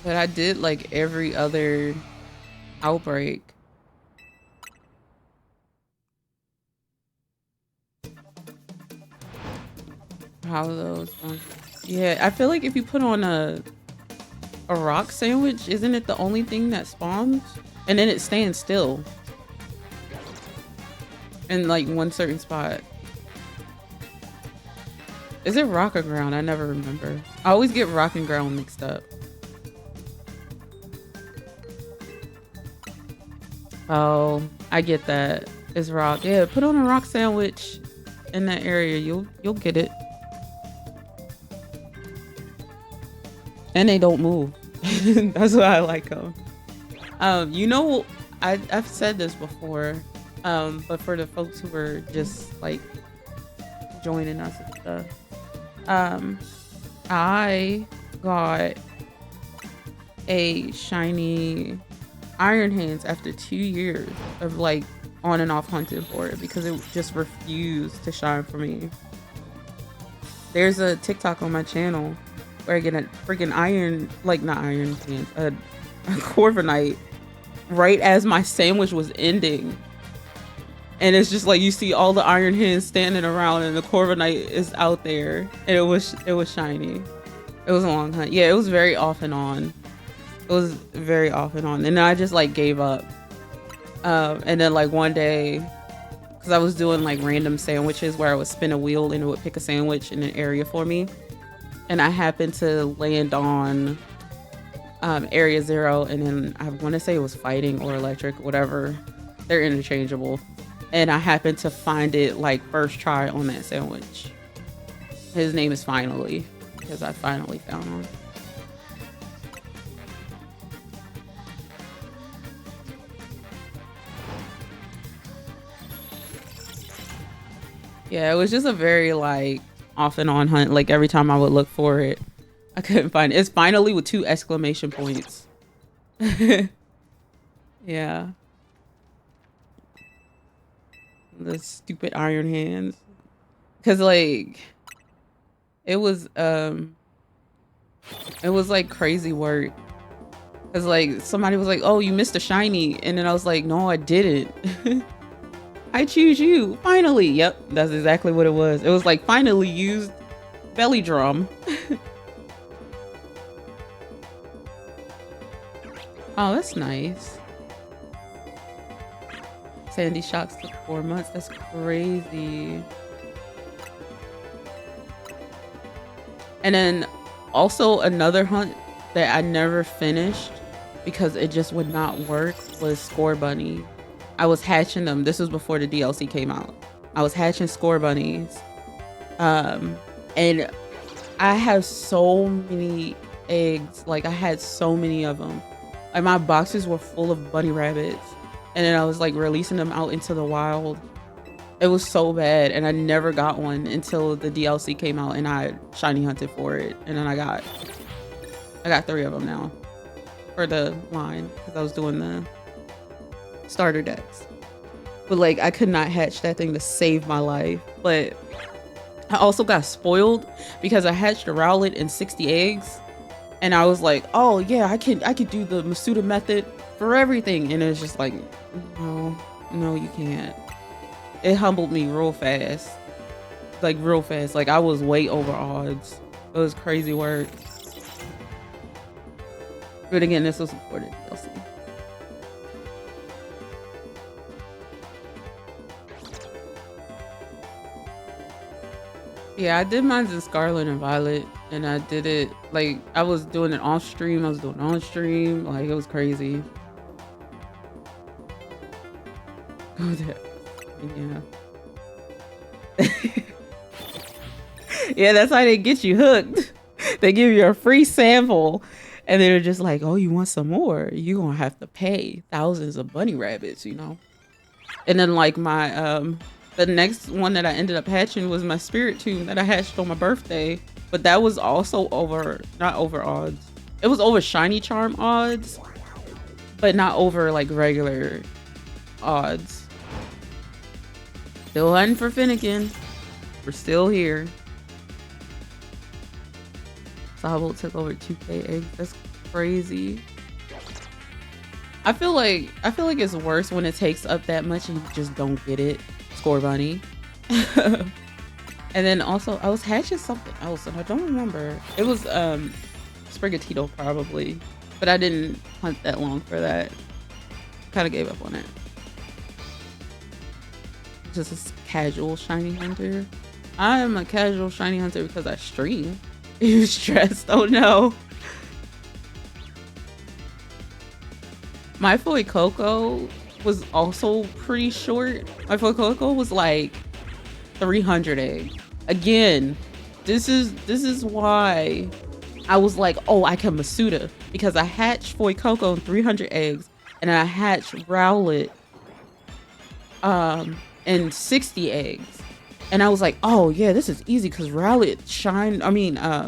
But I did like every other outbreak. How those? Yeah, I feel like if you put on a rock sandwich, isn't it the only thing that spawns? And then it stands still in like one certain spot. Is it rock or ground? I never remember. I always get rock and ground mixed up. Oh, I get that. It's rock. Yeah, put on a rock sandwich in that area. You'll get it. And they don't move. That's why I like them. You know, I've said this before, but for the folks who are just like joining us and stuff, I got a shiny Iron Hands after 2 years of like on and off hunting for it because it just refused to shine for me. There's a TikTok on my channel where I get a freaking iron, like not Iron Hands, a Corviknight right as my sandwich was ending. And it's just like you see all the Iron Hands standing around and the Corviknight is out there and it was shiny. It was a long hunt. Yeah, it was very off and on. It was very off and on. And then I just like gave up. And then like one day, because I was doing like random sandwiches where I would spin a wheel and it would pick a sandwich in an area for me. And I happened to land on area 0, and then I want to say it was fighting or electric, whatever. They're interchangeable. And I happened to find it like first try on that sandwich. His name is Finally, because I finally found one. Yeah, it was just a very like off and on hunt. Like every time I would look for it, I couldn't find it. It's Finally with 2 exclamation points. Yeah. The stupid Iron Hands. Cause like it was like crazy work. Cause like somebody was like, oh, you missed a shiny, and then I was like, no, I didn't. I choose you. Finally. Yep, that's exactly what it was. It was like finally used belly drum. Oh, that's nice. Sandy Shocks took 4 months. That's crazy. And then also another hunt that I never finished because it just would not work was Score Bunny. I was hatching them. This was before the DLC came out. I was hatching Score Bunnies. And I have so many eggs. Like I had so many of them. Like my boxes were full of bunny rabbits. And then I was like releasing them out into the wild. It was so bad. And I never got one until the DLC came out and I shiny hunted for it. And then I got 3 of them now for the line because I was doing the starter decks. But like I could not hatch that thing to save my life. But I also got spoiled because I hatched a Rowlet and 60 eggs. And I was like, oh yeah, I could do the Masuda method for everything. And it's just like, no, you can't. It humbled me real fast. Like real fast. Like I was way over odds. It was crazy work. But again, this was before the DLC. Yeah, I did mine in Scarlet and Violet, and I did it like I was doing it off stream. I was doing it on stream. Like it was crazy. Yeah. Yeah, that's how they get you hooked. They give you a free sample, and they're just like, "Oh, you want some more? You're gonna have to pay thousands of bunny rabbits," you know. And then like my the next one that I ended up hatching was my Spirit Tune that I hatched on my birthday. But that was also not over odds. It was over Shiny Charm odds. but not over like regular odds. Still hunting for Finnekin. We're still here. Sobble took over 2K eggs. That's crazy. I feel like it's worse when it takes up that much and you just don't get it. Score bunny. And then also I was hatching something else and I don't remember. It was Sprigatito probably, but I didn't hunt that long for that. Kind of gave up on it. Just a casual shiny hunter. I am a casual shiny hunter because I stream. You stressed? Oh no. My Foy Coco was also pretty short. My Foy Coco was like 300 eggs. Again, this is why I was like, oh, I can Masuda, because I hatched Foy Coco in 300 eggs and I hatched Rowlet in 60 eggs. And I was like, oh yeah, this is easy because Rowlet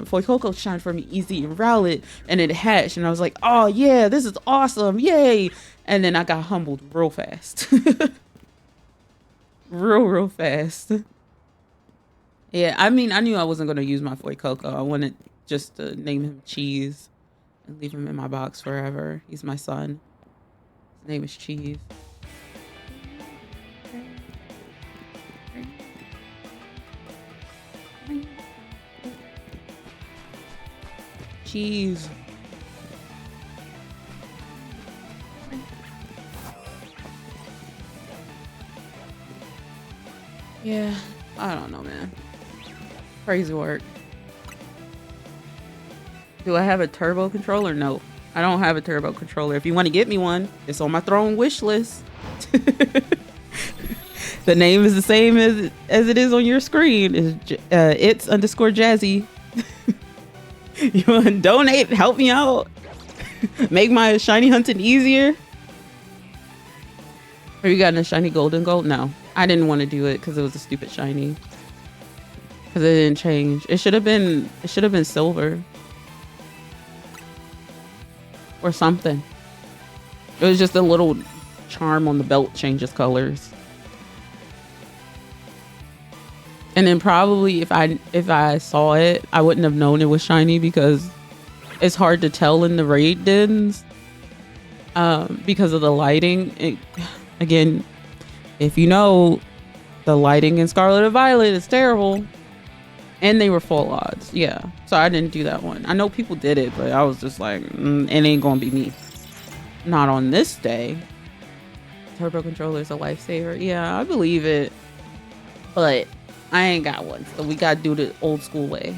Foy Coco shined for me easy in Rowlet and it hatched. And I was like, oh yeah, this is awesome, yay. And then I got humbled real fast. real fast. Yeah, I mean, I knew I wasn't going to use my Foy Coco. I wanted just to name him Cheese and leave him in my box forever. He's my son. His name is Cheese. Cheese. Yeah, I don't know, man. Crazy work. Do I have a turbo controller? No, I don't have a turbo controller. If you want to get me one, it's on my throne wish list. The name is the same as it is on your screen. It's _Jazzy. You want to donate? Help me out. Make my shiny hunting easier. Have you gotten a shiny golden gold? No, I didn't want to do it because it was a stupid shiny. Because it didn't change. It should have been silver or something. It was just a little charm on the belt changes colors. And then probably if I saw it, I wouldn't have known it was shiny because it's hard to tell in the raid dens because of the lighting. Again, if you know, the lighting in Scarlet and Violet is terrible. And they were full odds. Yeah. So I didn't do that one. I know people did it, but I was just like, it ain't gonna be me. Not on this day. Turbo controller is a lifesaver. Yeah, I believe it. But I ain't got one. So we gotta do it the old school way.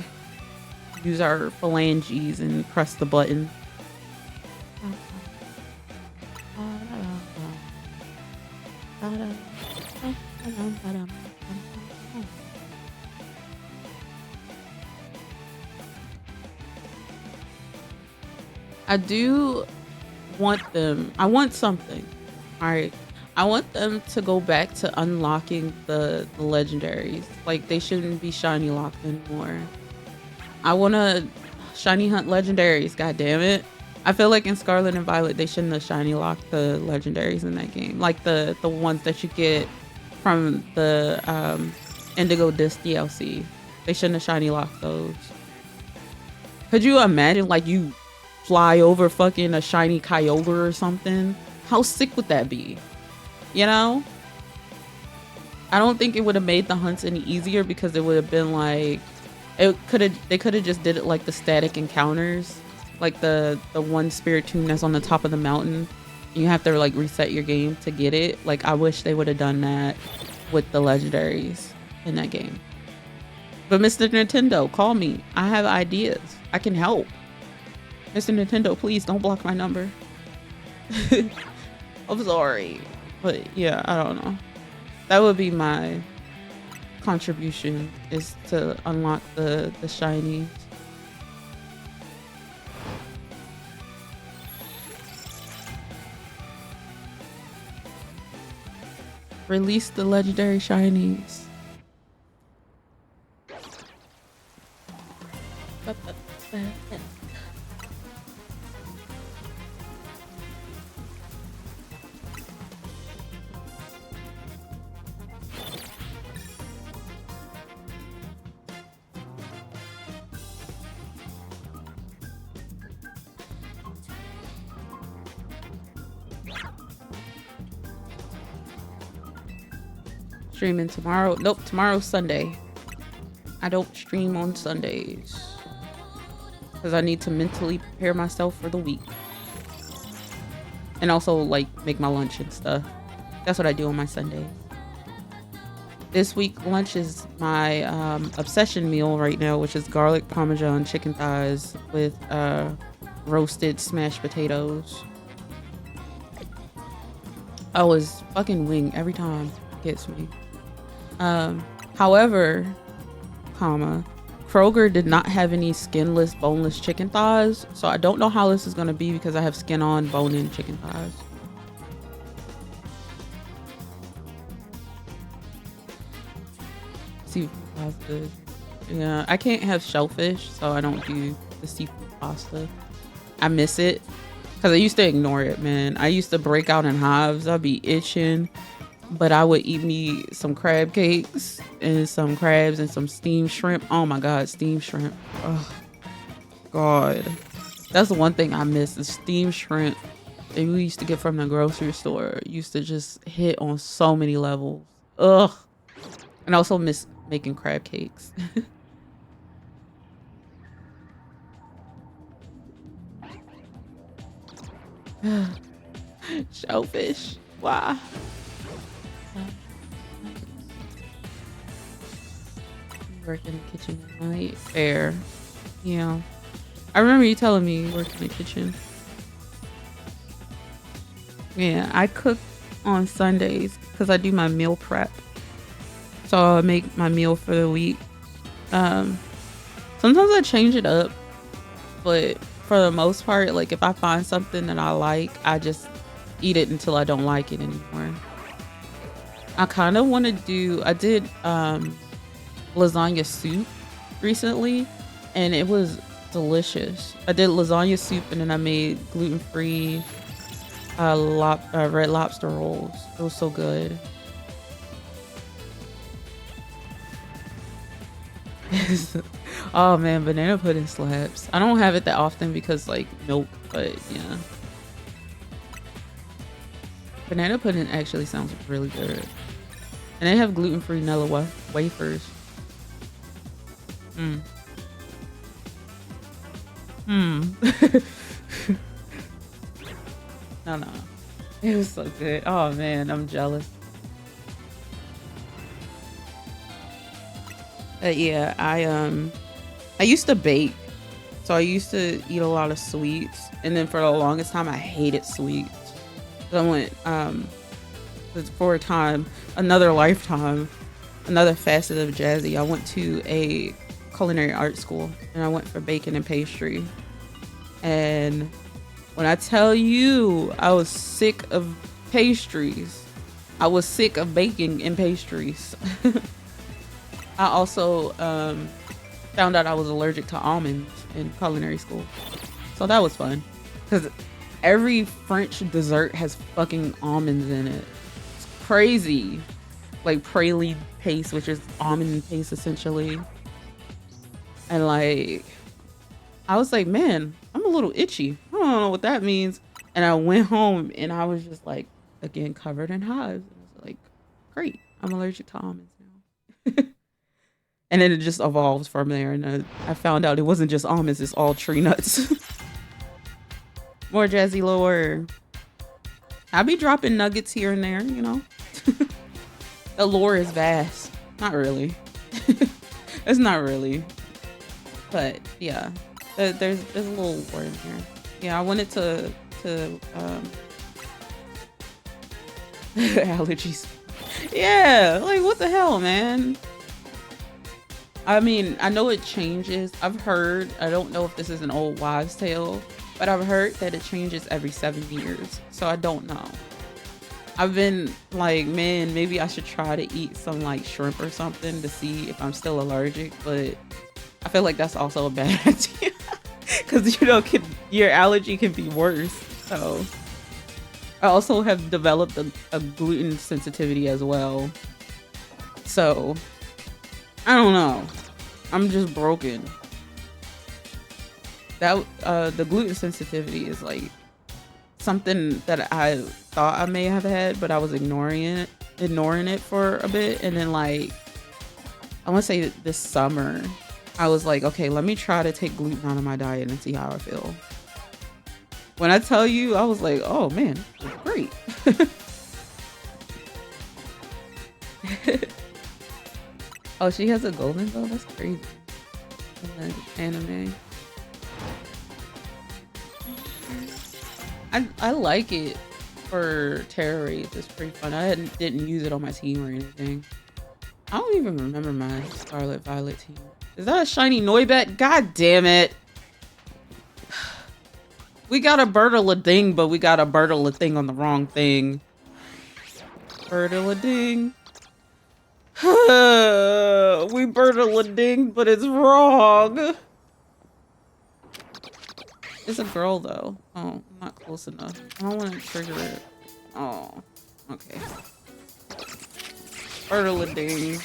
Use our phalanges and press the button. I do want them. I want something. All right. I want them to go back to unlocking the legendaries. Like, they shouldn't be shiny locked anymore. I want to shiny hunt legendaries. God damn it. I feel like in Scarlet and Violet, they shouldn't have shiny locked the legendaries in that game. Like the ones that you get from the Indigo Disc DLC. They shouldn't have shiny locked those. Could you imagine, like, you fly over fucking a shiny Kyogre or something? How sick would that be? You know? I don't think it would have made the hunts any easier because it would have been like, they could have just did it like the static encounters, like the one Spiritomb that's on the top of the mountain. You have to like reset your game to get it. Like, I wish they would have done that with the legendaries in that game. But Mr. Nintendo, call me. I have ideas. I can help. Mr. Nintendo, please don't block my number. I'm sorry. But yeah, I don't know. That would be my contribution, is to unlock the shinies. Release the legendary shinies. Streaming tomorrow. Nope, tomorrow's Sunday. I don't stream on Sundays because I need to mentally prepare myself for the week. And also like make my lunch and stuff. That's what I do on my Sunday. This week lunch is my obsession meal right now, which is garlic parmesan chicken thighs with roasted smashed potatoes. I was fucking wing every time. It gets me. However, Kroger did not have any skinless, boneless chicken thighs, so I don't know how this is gonna be because I have skin on, bone in chicken thighs. Seafood pasta. Yeah, I can't have shellfish, so I don't do the seafood pasta. I miss it because I used to ignore it, man. I used to break out in hives. I'd be itching. But I would eat me some crab cakes and some crabs and some steamed shrimp. Oh my God, steamed shrimp. Oh God. That's the one thing I miss is steamed shrimp that we used to get from the grocery store. It used to just hit on so many levels. Ugh. And I also miss making crab cakes. Shellfish. Why? Work in the kitchen at night. Fair. Yeah. I remember you telling me you work in the kitchen. Yeah, I cook on Sundays because I do my meal prep. So I make my meal for the week. Sometimes I change it up, but for the most part, like if I find something that I like, I just eat it until I don't like it anymore. I kind of want to do, I did lasagna soup recently and it was delicious. I did lasagna soup and then I made gluten-free red lobster rolls. It was so good. Oh man, banana pudding slaps. I don't have it that often because like milk, but yeah. Banana pudding actually sounds really good. And they have gluten-free Nilla wafers. No. It was so good. Oh man, I'm jealous. Yeah, I used to bake. So I used to eat a lot of sweets. And then for the longest time I hated sweets. So I went for a time, another lifetime, another facet of Jazzy. I went to a culinary art school and I went for baking and pastry. And when I tell you I was sick of pastries, I was sick of baking and pastries. I also found out I was allergic to almonds in culinary school. So that was fun because every French dessert has fucking almonds in it. It's crazy. Like praline paste, which is almond paste essentially. And like, I was like, man, I'm a little itchy. I don't know what that means. And I went home and I was just like, again, covered in hives. And I was like, great, I'm allergic to almonds now. And then it just evolved from there. And I found out it wasn't just almonds, it's all tree nuts. More Jazzy lore. I'll be dropping nuggets here and there, you know. The lore is vast. Not really. It's not really. But yeah, there's a little lore in here. Yeah, I wanted to allergies. Yeah, like what the hell, man? I mean, I know it changes. I've heard, I don't know if this is an old wives' tale, but I've heard that it changes every 7 years. So I don't know. I've been like, man, maybe I should try to eat some like shrimp or something to see if I'm still allergic. But I feel like that's also a bad idea because, you know, your allergy can be worse. So I also have developed a gluten sensitivity as well. So I don't know. I'm just broken. That the gluten sensitivity is like something that I thought I may have had, but I was ignoring it. ignoring it for a bit, and then like I want to say that this summer, I was like, okay, let me try to take gluten out of my diet and see how I feel. When I tell you, I was like, oh man, it's great. Oh, she has a golden belt? That's crazy. Anime. I like it for terror raids. It's pretty fun. Didn't use it on my team or anything. I don't even remember my Scarlet Violet team. Is that a shiny Noibat? God damn it. We got a Birtle-a-ding, but we got a Birtle-a-thing on the wrong thing. Birtle-a-ding. We Birtle-a-ding, but it's wrong. It's a girl though. Oh, not close enough. I don't want to trigger it. Oh, okay. Birtle-a-ding.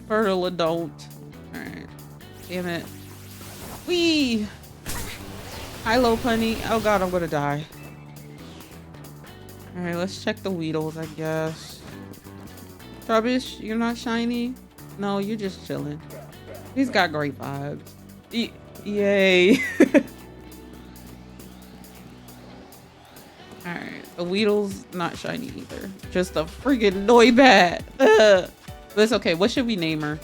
Birtle-a-don't. Alright. Damn it. Whee! Hi, low punny. Oh god, I'm gonna die. Alright, let's check the Weedles, I guess. Trubbish, you're not shiny? No, you're just chilling. He's got great vibes. Yay. Alright, the Weedle's not shiny either. Just a freaking Noibat. But it's okay. What should we name her?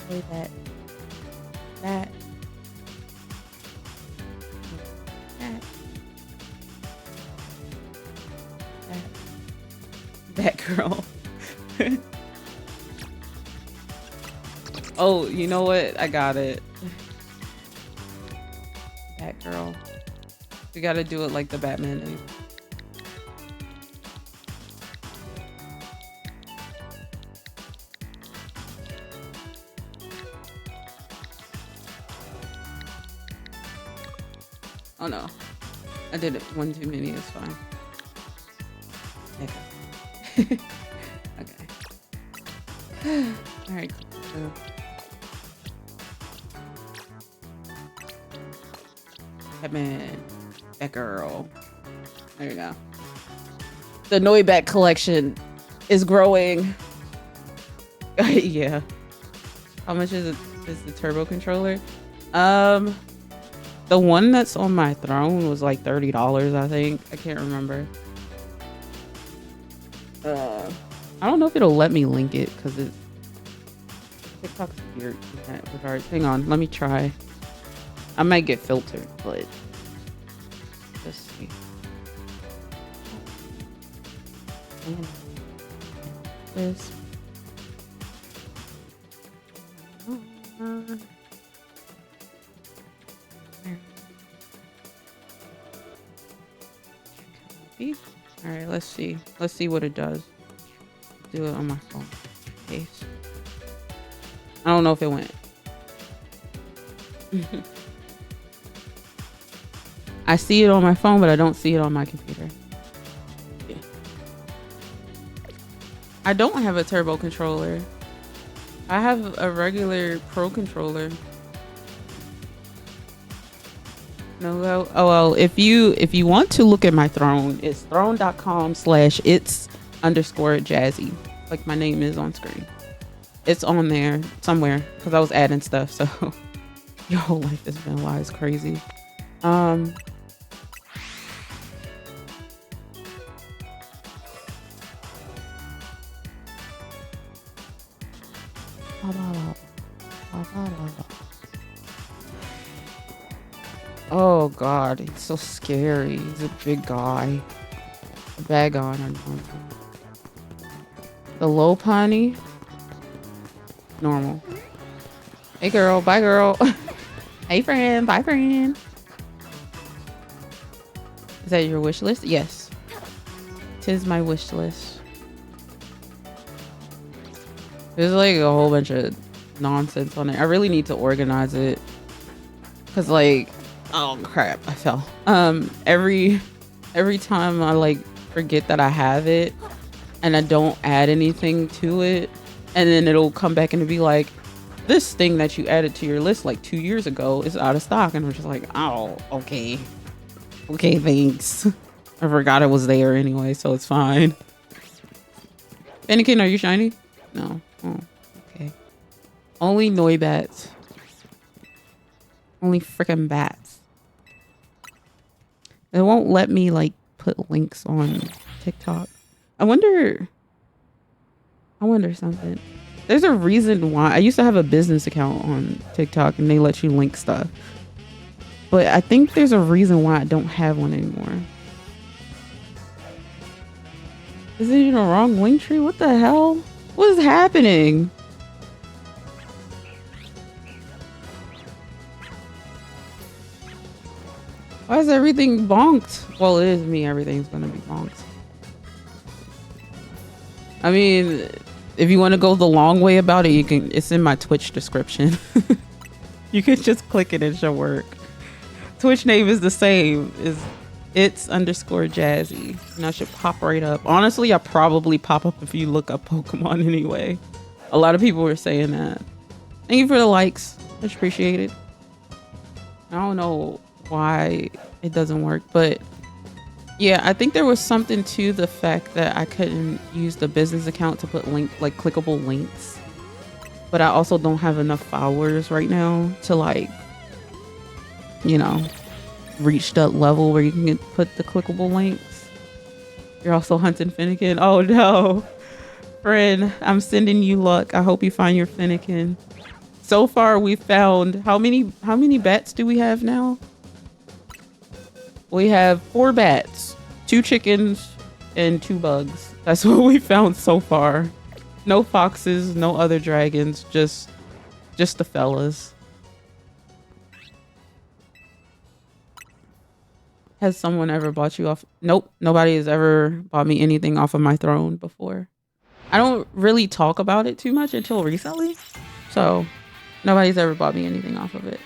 Noibat. That. That girl. Oh, you know what? I got it. That girl. We gotta do it like the Batman name. Oh no. I did it one too many, it's fine. Okay. Okay. Alright, cool. Batman. That girl. There you go. The Noibat collection is growing. Yeah. How much is the turbo controller? The one that's on my throne was like $30, I think. I can't remember. I don't know if it'll let me link it because TikTok's weird in that regard. Hang on, let me try. I might get filtered, but let's see. This. All right, let's see. Let's see what it does. Do it on my phone. Case. I don't know if it went. I see it on my phone, but I don't see it on my computer. Yeah. I don't have a turbo controller. I have a regular pro controller. No, oh well, if you want to look at my throne, it's throne.com/its_jazzy. Like my name is on screen. It's on there somewhere because I was adding stuff, so your whole life has been wise crazy. Oh god, he's so scary. He's a big guy. A bag on. The low pony. Normal. Hey girl, bye girl. Hey friend, bye friend. Is that your wish list? Yes. 'Tis my wish list. There's like a whole bunch of nonsense on it. I really need to organize it. Cause like, oh crap, I fell. Every time I like forget that I have it and I don't add anything to it, and then it'll come back and be like, this thing that you added to your list like 2 years ago is out of stock. And I'm just like, oh, okay. Okay, thanks. I forgot it was there anyway, so it's fine. FENNEKIN, are you shiny? No. Oh, okay. Only Noibats. Only freaking bats. It won't let me like put links on TikTok. I wonder something. There's a reason why I used to have a business account on TikTok and they let you link stuff. But I think there's a reason why I don't have one anymore. Is it in the wrong link tree? What the hell? What is happening? Why is everything bonked? Well, it is me. Everything's gonna be bonked. I mean, if you want to go the long way about it, you can. It's in my Twitch description. You can just click it. It should work. Twitch name is the same. It's_Jazzy. And I should pop right up. Honestly, I probably pop up if you look up Pokemon anyway. A lot of people were saying that. Thank you for the likes. Much appreciated. I don't know why it doesn't work, but yeah, I think there was something to the fact that I couldn't use the business account to put clickable links. But I also don't have enough followers right now to like, you know, reach that level where you can put the clickable links. You're also hunting FENNEKIN. Oh no, friend, I'm sending you luck. I hope you find your FENNEKIN. So far, we found how many bats do we have now? We have 4 bats, 2 chickens, and 2 bugs. That's what we found so far. No foxes, no other dragons, just the fellas. Has someone ever bought you off? Nope, nobody has ever bought me anything off of my throne before. I don't really talk about it too much until recently, so nobody's ever bought me anything off of it.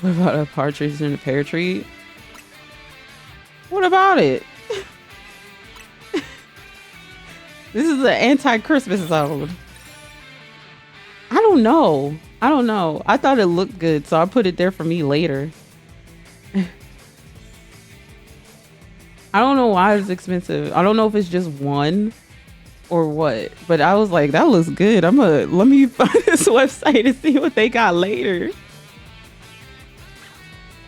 What about a partridge in a pear tree? What about it? This is an anti-Christmas zone. I don't know. I thought it looked good, so I put it there for me later. I don't know why it's expensive. I don't know if it's just one or what, but I was like, that looks good. Let me find this website and see what they got later.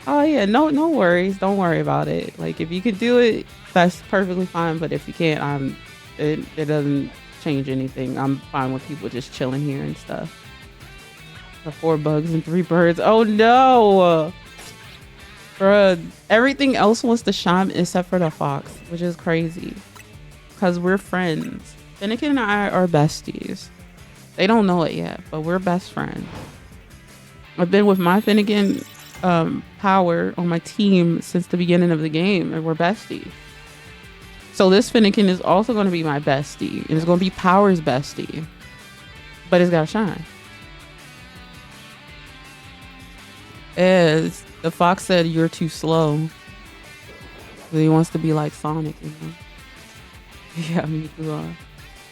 Oh yeah, no worries. Don't worry about it. Like if you can do it, that's perfectly fine. But if you can't, it doesn't change anything. I'm fine with people just chilling here and stuff. The 4 bugs and 3 birds. Oh no, bruh. Everything else wants to shine except for the fox, which is crazy. Cause we're friends. FENNEKIN and I are besties. They don't know it yet, but we're best friends. I've been with my FENNEKIN power on my team since the beginning of the game, and we're besties. So this FENNEKIN is also going to be my bestie, and it's going to be Power's bestie, but it's got to shine. As the fox said, you're too slow. He wants to be like Sonic, you know? Yeah, me too.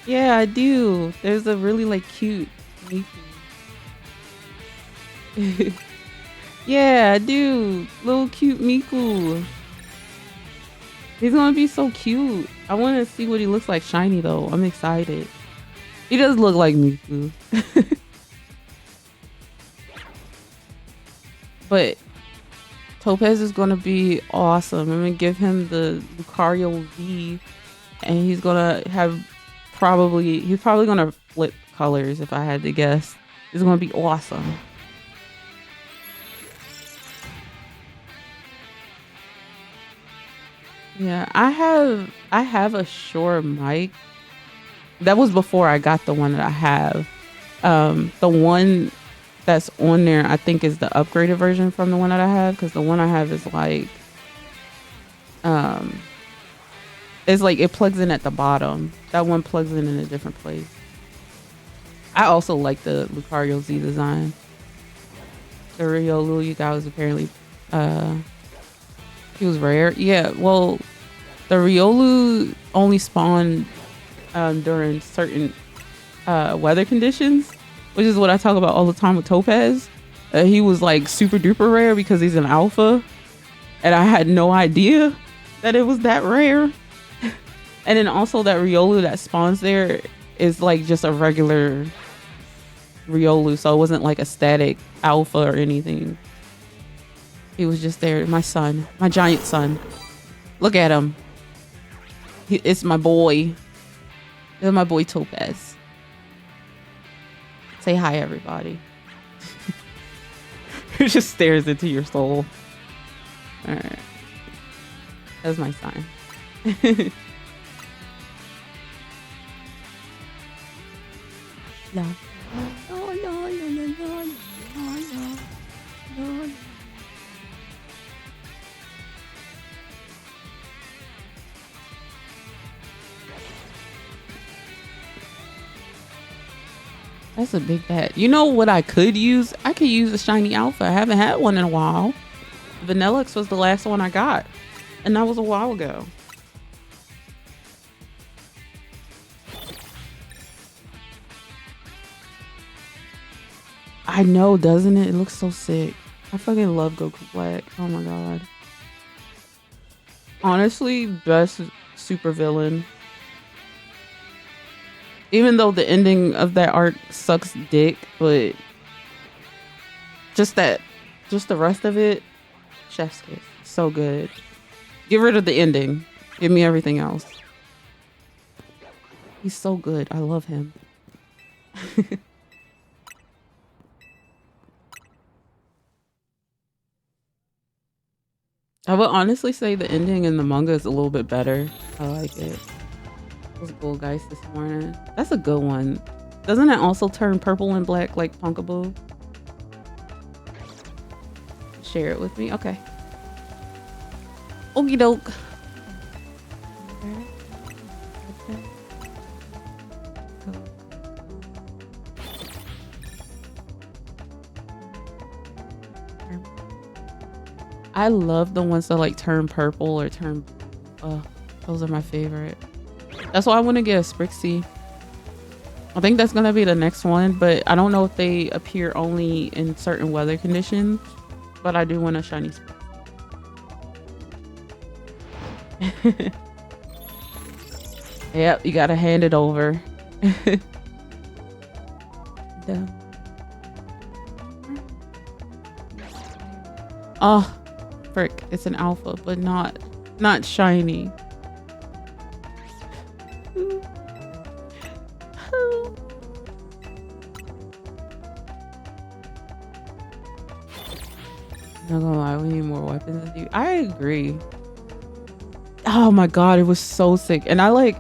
Yeah, I do. There's a really like cute Miku. Yeah, I do. Little cute Miku. He's gonna be so cute. I want to see what he looks like shiny though. I'm excited. He does look like Miku. But Topaz is gonna be awesome. I'm gonna give him the Lucario V, and he's probably gonna flip colors if I had to guess. It's gonna be awesome. Yeah, I have a Shure mic. That was before I got the one that I have. The one that's on there, I think, is the upgraded version from the one that I have, because the one I have is like, it's like it plugs in at the bottom. That one plugs in a different place. I also like the Lucario Z design. The Rio Lulu guy was apparently He was rare. Yeah, well, the Riolu only spawned during certain weather conditions, which is what I talk about all the time with Topaz. He was like super duper rare because he's an alpha, and I had no idea that it was that rare. And then also that Riolu that spawns there is like just a regular Riolu, so it wasn't like a static alpha or anything. He was just there. My son, my giant son. Look at him. It's my boy. It's my boy Topaz. Say hi, everybody. He just stares into your soul. All right. That's my sign. No. No, no, no, no, no, no, no, no. That's a big bet. You know what I could use? I could use a shiny alpha. I haven't had one in a while. Vanillix was the last one I got, and that was a while ago. I know, doesn't it? It looks so sick. I fucking love Goku Black. Oh my god. Honestly, best super villain. Even though the ending of that arc sucks dick, but just the rest of it, chef's kiss. So good. Get rid of the ending. Give me everything else. He's so good. I love him. I would honestly say the ending in the manga is a little bit better. I like it. Those gold guys this morning. That's a good one. Doesn't it also turn purple and black like Punkaboo? Share it with me? Okay. Okie doke. I love the ones that like turn purple or turn those are my favorite. That's why I want to get a Sprixie. I think that's gonna be the next one, but I don't know if they appear only in certain weather conditions. But I do want a shiny Sprixie. Yep, you gotta hand it over. Oh, frick! It's an alpha, but not shiny. Not gonna lie, we need more weapons than you. I agree. Oh my god, it was so sick. And I love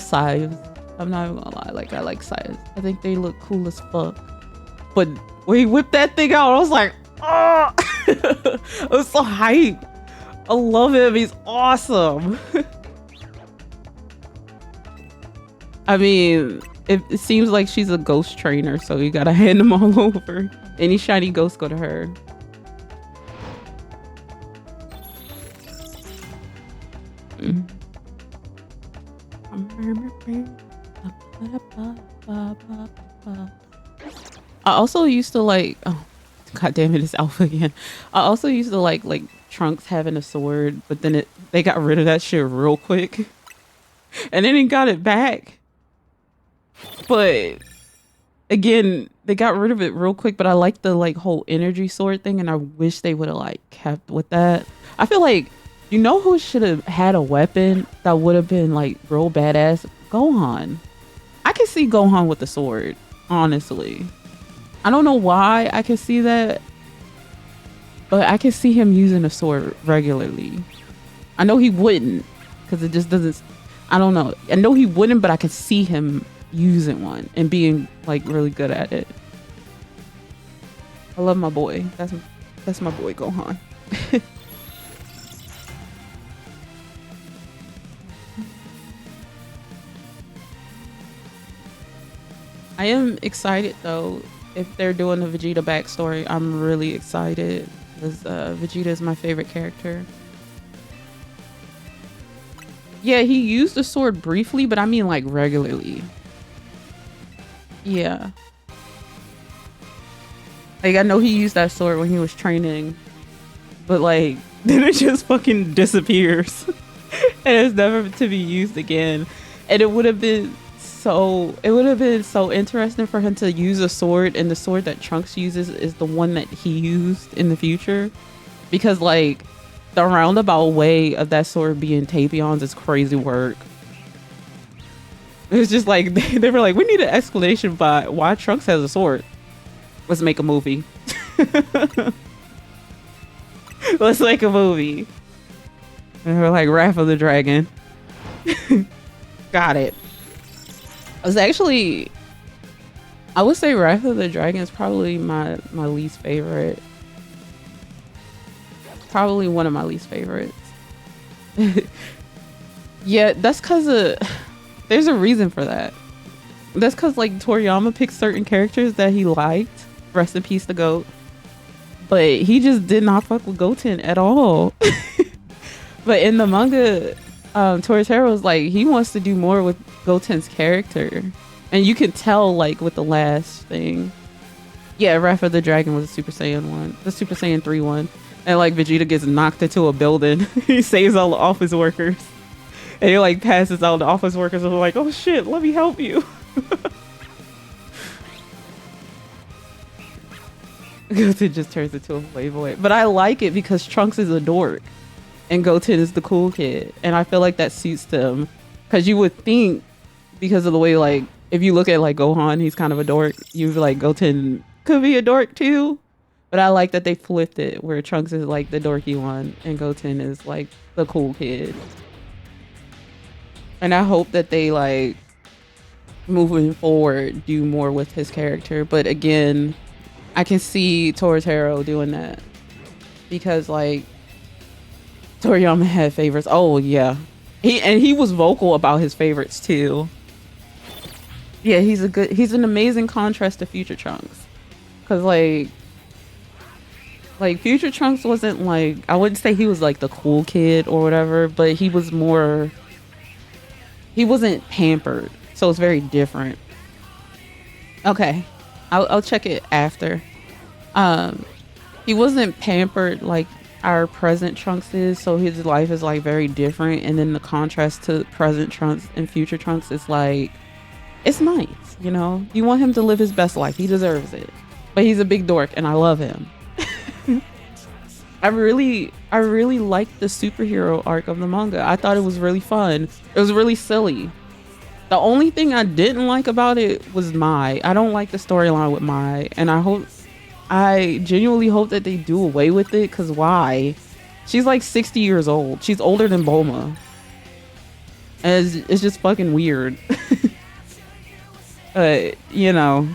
scythes. I'm not even gonna lie, I like scythes. I think they look cool as fuck. But when he whipped that thing out, I was like, oh! I was so hyped. I love him. He's awesome. I mean, it seems like she's a ghost trainer, so you gotta hand them all over. Any shiny ghosts go to her. I also used to like, oh god damn it, it's alpha again. I also used to like Trunks having a sword, but then they got rid of that shit real quick. And then he got it back. But again, they got rid of it real quick, but I like the whole energy sword thing, and I wish they would have kept with that. I feel like, you know who should have had a weapon that would have been real badass? Gohan. I can see Gohan with the sword, honestly. I don't know why I can see that, but I can see him using a sword regularly. I know he wouldn't, because it just doesn't, I don't know. I know he wouldn't, but I could see him using one and being really good at it. I love my boy. That's my boy Gohan. I am excited though. If they're doing the Vegeta backstory, I'm really excited. Because Vegeta is my favorite character. Yeah, he used the sword briefly, but I mean like regularly. Yeah. Like I know he used that sword when he was training, but like then it just fucking disappears. And it's never to be used again. And it would have been so interesting for him to use a sword, and the sword that Trunks uses is the one that he used in the future. Because like the roundabout way of that sword being Tapion's is crazy work. It's just like they were like, we need an explanation by why Trunks has a sword. Let's make a movie. Let's make a movie. And we're like, Wrath of the Dragon. Got it. I would say Wrath of the Dragon is probably my least favorite. Probably one of my least favorites. Yeah, that's because there's a reason for that. That's because like Toriyama picked certain characters that he liked. Rest in peace, the GOAT. But he just did not fuck with Goten at all. But in the manga, Toriyama was like, he wants to do more with Goten's character. And you can tell like with the last thing. Yeah, Wrath of the Dragon was a Super Saiyan one. The Super Saiyan 3 one. And like Vegeta gets knocked into a building. He saves all the office workers. And he like passes out the office workers and are like, oh shit, let me help you. Goten just turns into a playboy. But I like it because Trunks is a dork. And Goten is the cool kid. And I feel like that suits them. Because you would think, because of the way, like, if you look at, like, Gohan, he's kind of a dork. You'd be like, Goten could be a dork, too. But I like that they flipped it, where Trunks is, like, the dorky one. And Goten is, like, the cool kid. And I hope that they, like, moving forward, do more with his character. But, again, I can see Toriyama doing that. Because, like, Toriyama had favorites. Oh yeah, he was vocal about his favorites too. Yeah, he's an amazing contrast to Future Trunks, cause like Future Trunks wasn't like, I wouldn't say he was like the cool kid or whatever, but he wasn't pampered, so it's very different. Okay, I'll check it after. He wasn't pampered like our present Trunks is, so his life is like very different, and then the contrast to present Trunks and future Trunks is like, it's nice, you know, you want him to live his best life, he deserves it, but he's a big dork and I love him. I really liked the superhero arc of the manga. I thought it was really fun. It was really silly. The only thing I didn't like about it was Mai. I don't like the storyline with Mai, and I genuinely hope that they do away with it, because why? She's like 60 years old. She's older than Bulma. And it's just fucking weird. You know,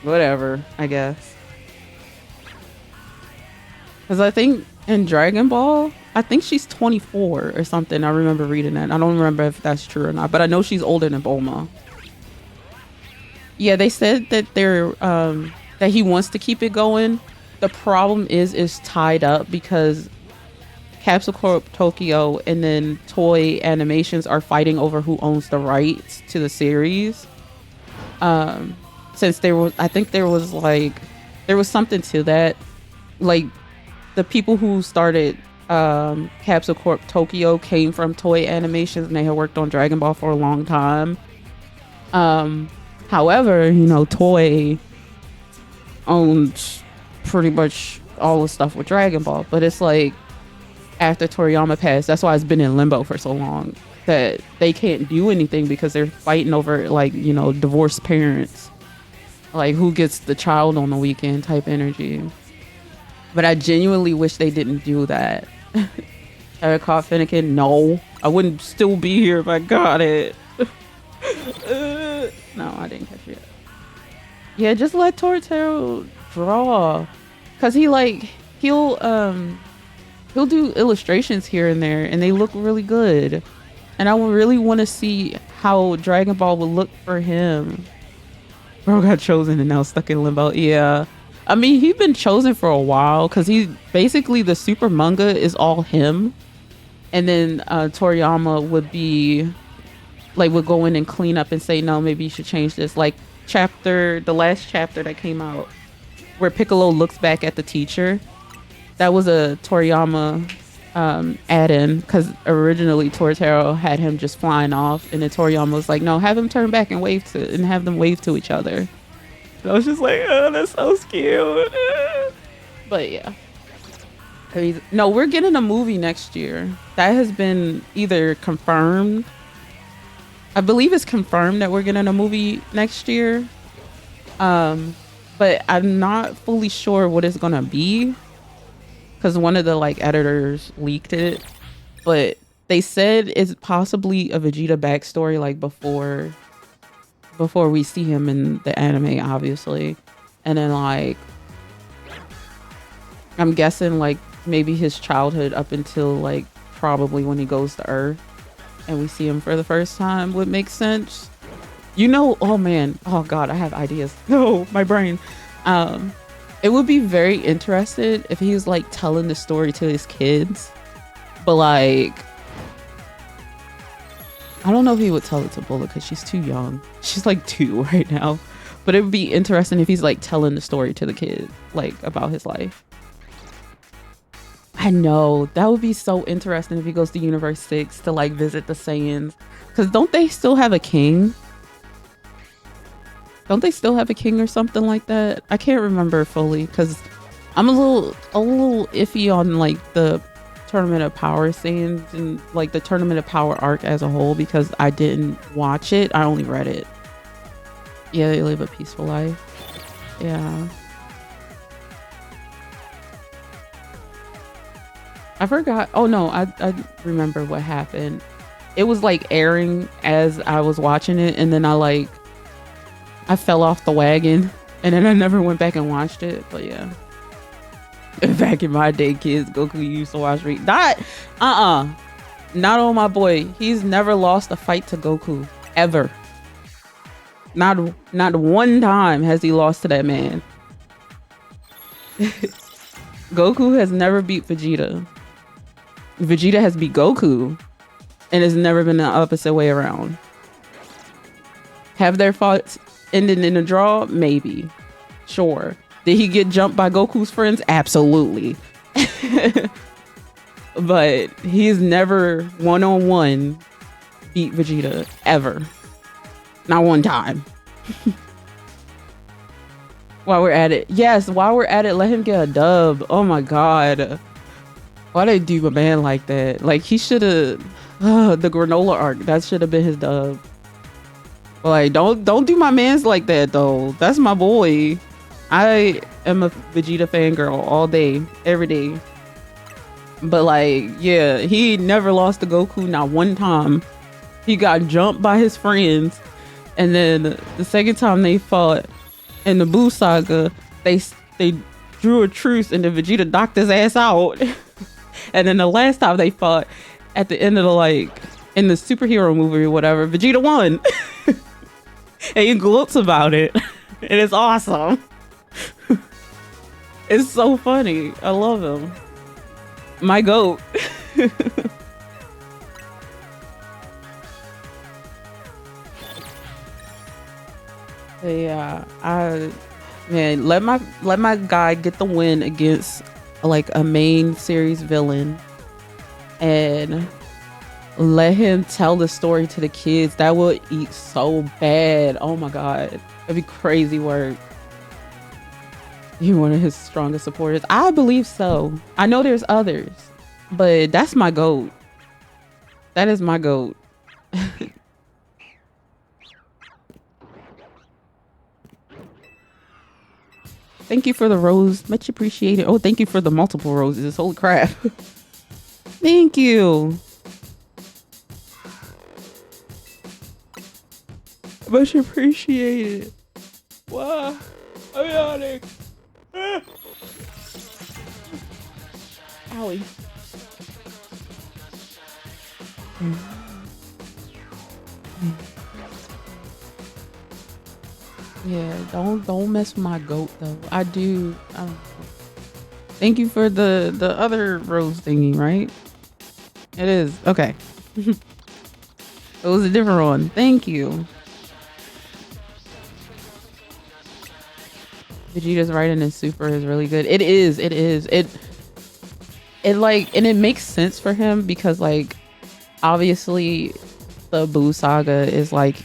whatever, I guess. Because I think in Dragon Ball, I think she's 24 or something. I remember reading that. I don't remember if that's true or not, but I know she's older than Bulma. Yeah, they said that that he wants to keep it going. The problem is it's tied up because Capsule Corp Tokyo and then Toei Animations are fighting over who owns the rights to the series. Since I think there was something to that. Like, the people who started Capsule Corp Tokyo came from Toei Animations, and they had worked on Dragon Ball for a long time. However, you know, Toei owned pretty much all the stuff with Dragon Ball, but it's like after Toriyama passed, that's why it's been in limbo for so long, that they can't do anything because they're fighting over, like, you know, divorced parents, like who gets the child on the weekend type energy. But I genuinely wish they didn't do that. Have I caught FENNEKIN? No, I wouldn't still be here if I got it. No, I didn't catch it. Yeah, just let Toriyama draw, cause he'll do illustrations here and there, and they look really good. And I would really want to see how Dragon Ball would look for him. Bro got chosen and now stuck in limbo. Yeah, I mean, he's been chosen for a while because he's basically the super manga is all him, and then Toriyama would be like would go in and clean up and say, no, maybe you should change this. Like the last chapter that came out, where Piccolo looks back at the teacher, that was a Toriyama add-in because originally Tortero had him just flying off, and then Toriyama was like, no, have him turn back and have them wave to each other. And I was just like, oh, that's so cute. But yeah. No, we're getting a movie next year. That has been either confirmed. I believe it's confirmed that we're getting a movie next year. But I'm not fully sure what it's gonna be because one of the like editors leaked it. But they said it's possibly a Vegeta backstory, like before we see him in the anime, obviously, and then like I'm guessing like maybe his childhood up until like probably when he goes to Earth and we see him for the first time would make sense. You know, oh man, oh god, I have ideas. No, my brain. It would be very interesting if he was like telling the story to his kids, but like I don't know if he would tell it to Bullet because she's too young. She's like 2 right now. But it would be interesting if he's like telling the story to the kids, like about his life. I know that would be so interesting if he goes to Universe 6 to like visit the Saiyans. Because don't they still have a king? Don't they still have a king or something like that? I can't remember fully because I'm a little iffy on like the Tournament of Power scenes and like the Tournament of Power arc as a whole because I didn't watch it. I only read it. Yeah, they live a peaceful life. Yeah. I forgot. Oh no, I remember what happened. It was like airing as I was watching it, and then I fell off the wagon, and then I never went back and watched it. But yeah, back in my day, kids, Goku used to watch me. Not on my boy. He's never lost a fight to Goku ever. Not one time has he lost to that man. Goku has never beat Vegeta. Vegeta has beat Goku, and it's never been the opposite way around. Have their fights ended in a draw? Maybe. Sure. Did he get jumped by Goku's friends? Absolutely. But he's never one-on-one beat Vegeta ever. Not one time. While we're at it. Yes, while we're at it, let him get a dub. Oh my god. Why they do a man like that? Like he should have the granola arc. That should have been his dub. Like don't do my mans like that though. That's my boy. I am a Vegeta fangirl all day, every day. But like, yeah, he never lost to Goku, not one time. He got jumped by his friends, and then the second time they fought in the Buu saga, they drew a truce, and then Vegeta knocked his ass out. And then the last time they fought, at the end of in the superhero movie or whatever, Vegeta won. And he gloats about it. And it's awesome. It's so funny. I love him. My goat. Yeah, man, let my guy get the win against like a main series villain, and let him tell the story to the kids. That would eat so bad. Oh my god, that'd be crazy work. You're one of his strongest supporters. I believe so. I know there's others, but that's my goat. That is my goat. Thank you for the rose. Much appreciated. Oh, thank you for the multiple roses. Holy crap. Thank you. Much appreciated. Wow. I'm yawning. Owie. Yeah, don't mess with my goat though. I do. Thank you for the other rose thingy, right? It is. Okay. It was a different one. Thank you. Vegeta's writing in Super is really good. It is. It is. It like, and it makes sense for him because like obviously the Boo saga is like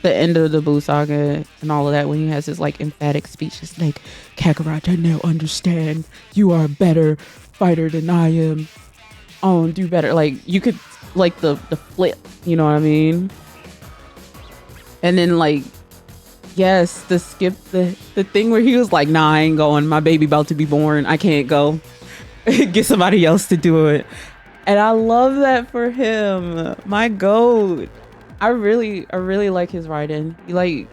the end of the Boo saga and all of that when he has his like emphatic speech. It's like, Kakarot, I now understand. You are a better fighter than I am. Oh, do better. Like you could like the flip, you know what I mean? And then like yes, the thing where he was like, nah, I ain't going. My baby about to be born. I can't go. Get somebody else to do it. And I love that for him. My goat. I really like his writing. Like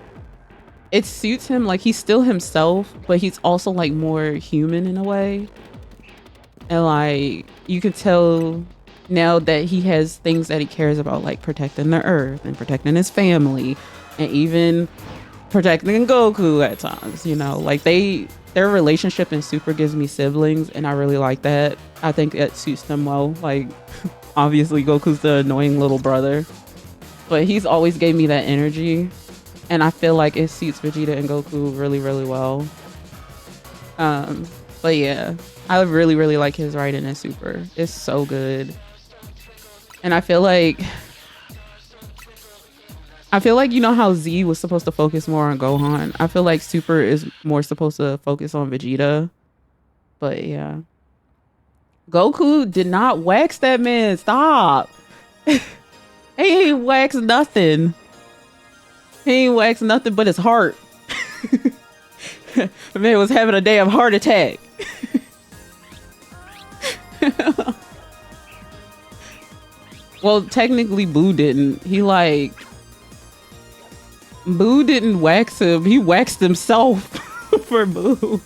it suits him. Like he's still himself, but he's also like more human in a way. And like you could tell now that he has things that he cares about, like protecting the earth and protecting his family and even protecting Goku at times, you know, like their relationship in Super gives me siblings and I really like that. I think that suits them well. Like obviously Goku's the annoying little brother, but he's always gave me that energy and I feel like it suits Vegeta and Goku really well. But yeah, I really like his writing in Super. It's so good. And I feel like you know how Z was supposed to focus more on Gohan. I feel like Super is more supposed to focus on Vegeta. But yeah. Goku did not wax that man. Stop. He ain't wax nothing. He ain't wax nothing but his heart. The man was having a damn heart attack. Well, technically Boo didn't. Boo didn't wax him. He waxed himself for Boo.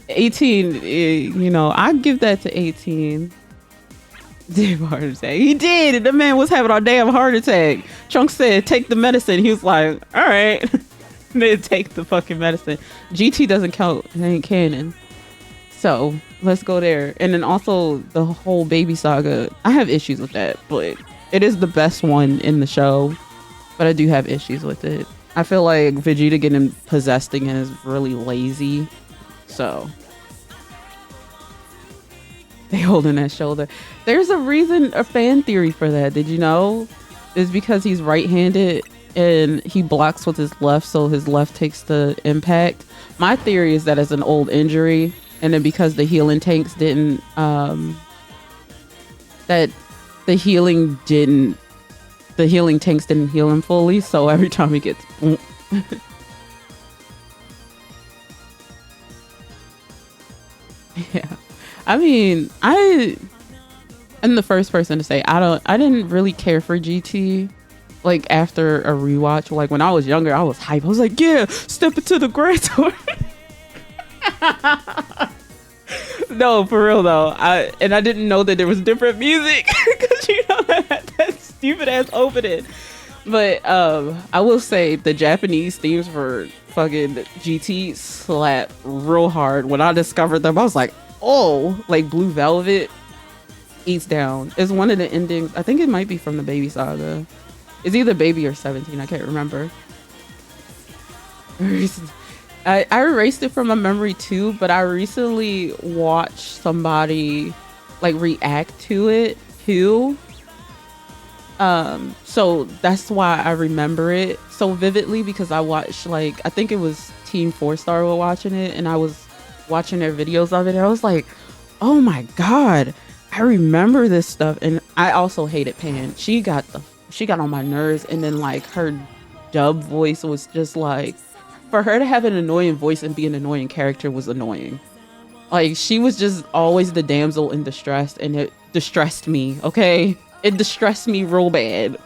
18, you know, I give that to 18. Damn heart attack. He did. The man was having a damn heart attack. Trunks said, take the medicine. He was like, all right. Then take the fucking medicine. GT doesn't count. It ain't canon. So let's go there. And then also the whole baby saga. I have issues with that, but it is the best one in the show. But I do have issues with it. I feel like Vegeta getting possessed again is really lazy. So they holding that shoulder. There's a fan theory for that. Did you know? It's because he's right-handed and he blocks with his left, so his left takes the impact. My theory is that it's an old injury, and then because the healing tanks didn't, that the healing tanks didn't heal him fully, so every time he gets yeah. I mean, I'm the first person to say I didn't really care for GT like after a rewatch. Like when I was younger, I was hype. I was like, yeah, step into the Grand Tour. No, for real though. I didn't know that there was different music because you know that stupid ass opening. But I will say the Japanese themes for fucking GT slap real hard. When I discovered them, I was like, oh, like Blue Velvet, Eats Down. It's one of the endings. I think it might be from the Baby Saga. It's either Baby or 17. I can't remember. I erased it from my memory too, but I recently watched somebody like react to it too. So that's why I remember it so vividly, because I watched, like, I think it was Team 4-Star were watching it and I was watching their videos of it and I was like, oh my god, I remember this stuff. And I also hated Pan. She got on my nerves, and then like her dub voice was just like, for her to have an annoying voice and be an annoying character was annoying. Like she was just always the damsel in distress, and it distressed me, okay? It distressed me real bad.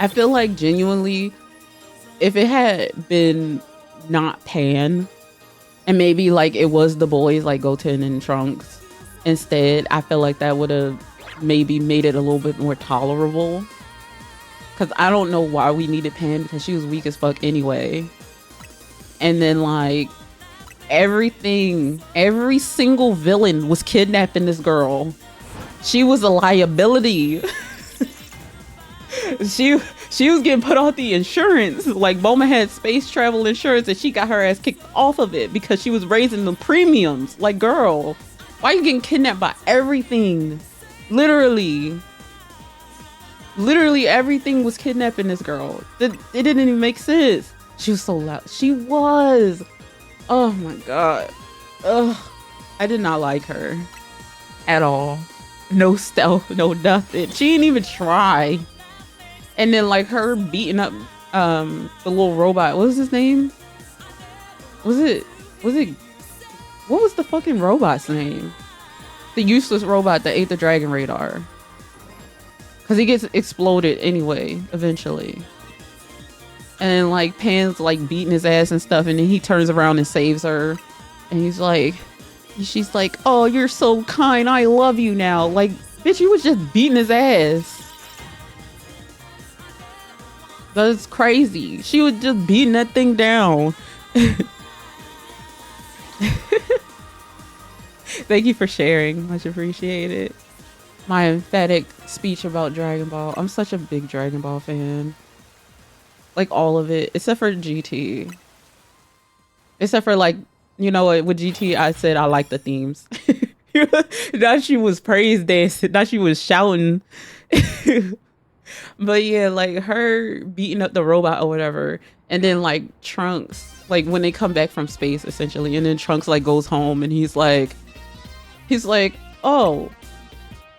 I feel like genuinely, if it had been not Pan, and maybe like it was the boys like Goten and Trunks instead, I feel like that would have maybe made it a little bit more tolerable. Cause I don't know why we needed Pan because she was weak as fuck anyway. And then like every single villain was kidnapping this girl. She was a liability. she was getting put off the insurance. Like Bulma had space travel insurance and she got her ass kicked off of it because she was raising the premiums. Like, girl, why are you getting kidnapped by everything? Literally everything was kidnapping this girl. It didn't even make sense. She was so loud. She was. Oh my god. Ugh. I did not like her at all. No stealth, no nothing. She didn't even try. And then like her beating up the little robot. What was his name? Was it what was the fucking robot's name? The useless robot that ate the dragon radar. Cause he gets exploded anyway, eventually. And like Pan's like beating his ass and stuff, and then he turns around and saves her. And she's like, oh, you're so kind, I love you now. Like, bitch, you was just beating his ass. That's crazy. She was just beating that thing down. Thank you for sharing. Much appreciated. My emphatic speech about Dragon Ball. I'm such a big Dragon Ball fan. Like all of it, except for GT. Except for like, you know what, with GT, I said I like the themes. Now she was praise dancing. Now she was shouting. But yeah, like her beating up the robot or whatever. And then like Trunks, like when they come back from space essentially. And then Trunks like goes home and he's like, oh,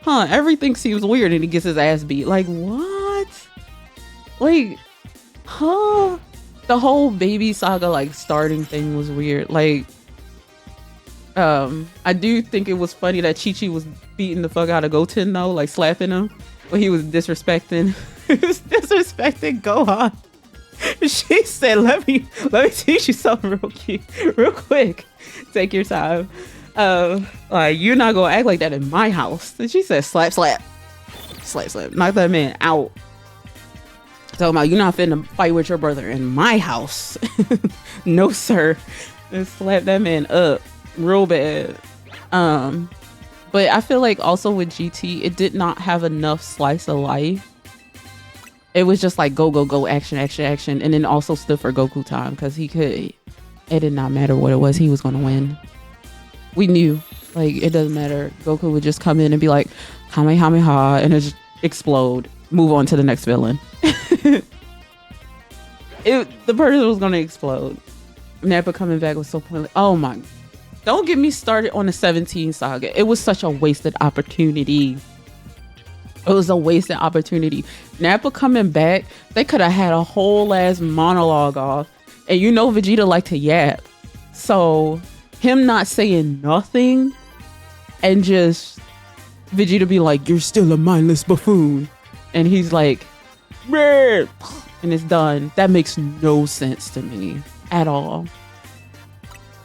huh, everything seems weird. And he gets his ass beat. Like, what? Like, huh? The whole baby saga like starting thing was weird. Like, I do think it was funny that Chi-Chi was beating the fuck out of Goten though, like slapping him when he was disrespecting Gohan. She said, let me teach you something real quick. Take your time. Like, you're not gonna act like that in my house. And she said, slap, knock that man out. Talking about you're not finna fight with your brother in my house. No, sir. And slap that man up real bad. But I feel like also with GT, it did not have enough slice of life. It was just like go, action. And then also stood for Goku time because he could. It did not matter what it was. He was going to win. We knew. Like, it doesn't matter. Goku would just come in and be like, Kamehameha, and it just explode. Move on to the next villain. The person was going to explode. Nappa coming back was so pointless. Oh my. Don't get me started on the 17 saga. It was such a wasted opportunity. It was a wasted opportunity. Nappa coming back, they could have had a whole ass monologue off. And you know Vegeta liked to yap. So him not saying nothing and just Vegeta be like, you're still a mindless buffoon. And he's like, Brr! And it's done. That makes no sense to me at all.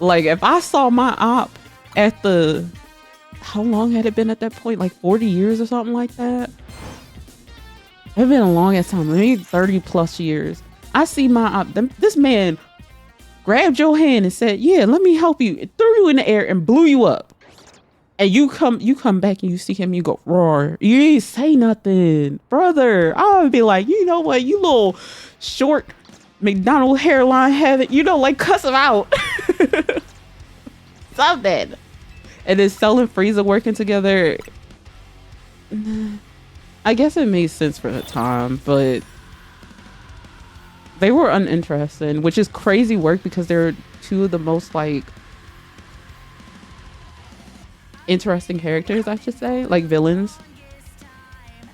Like, if I saw my op at how long had it been at that point? Like 40 years or something like that? It's been a long ass time, maybe 30 plus years. I see my op, this man grabbed your hand and said, yeah, let me help you. It threw you in the air and blew you up. And you come back and you see him, you go, roar. You ain't say nothing. Brother, I would be like, you know what, you little short McDonald hairline having, like cuss him out. Something. And then Cell and Frieza working together. I guess it made sense for the time, but they were uninteresting, which is crazy work because they're two of the most like interesting characters, I should say, like villains.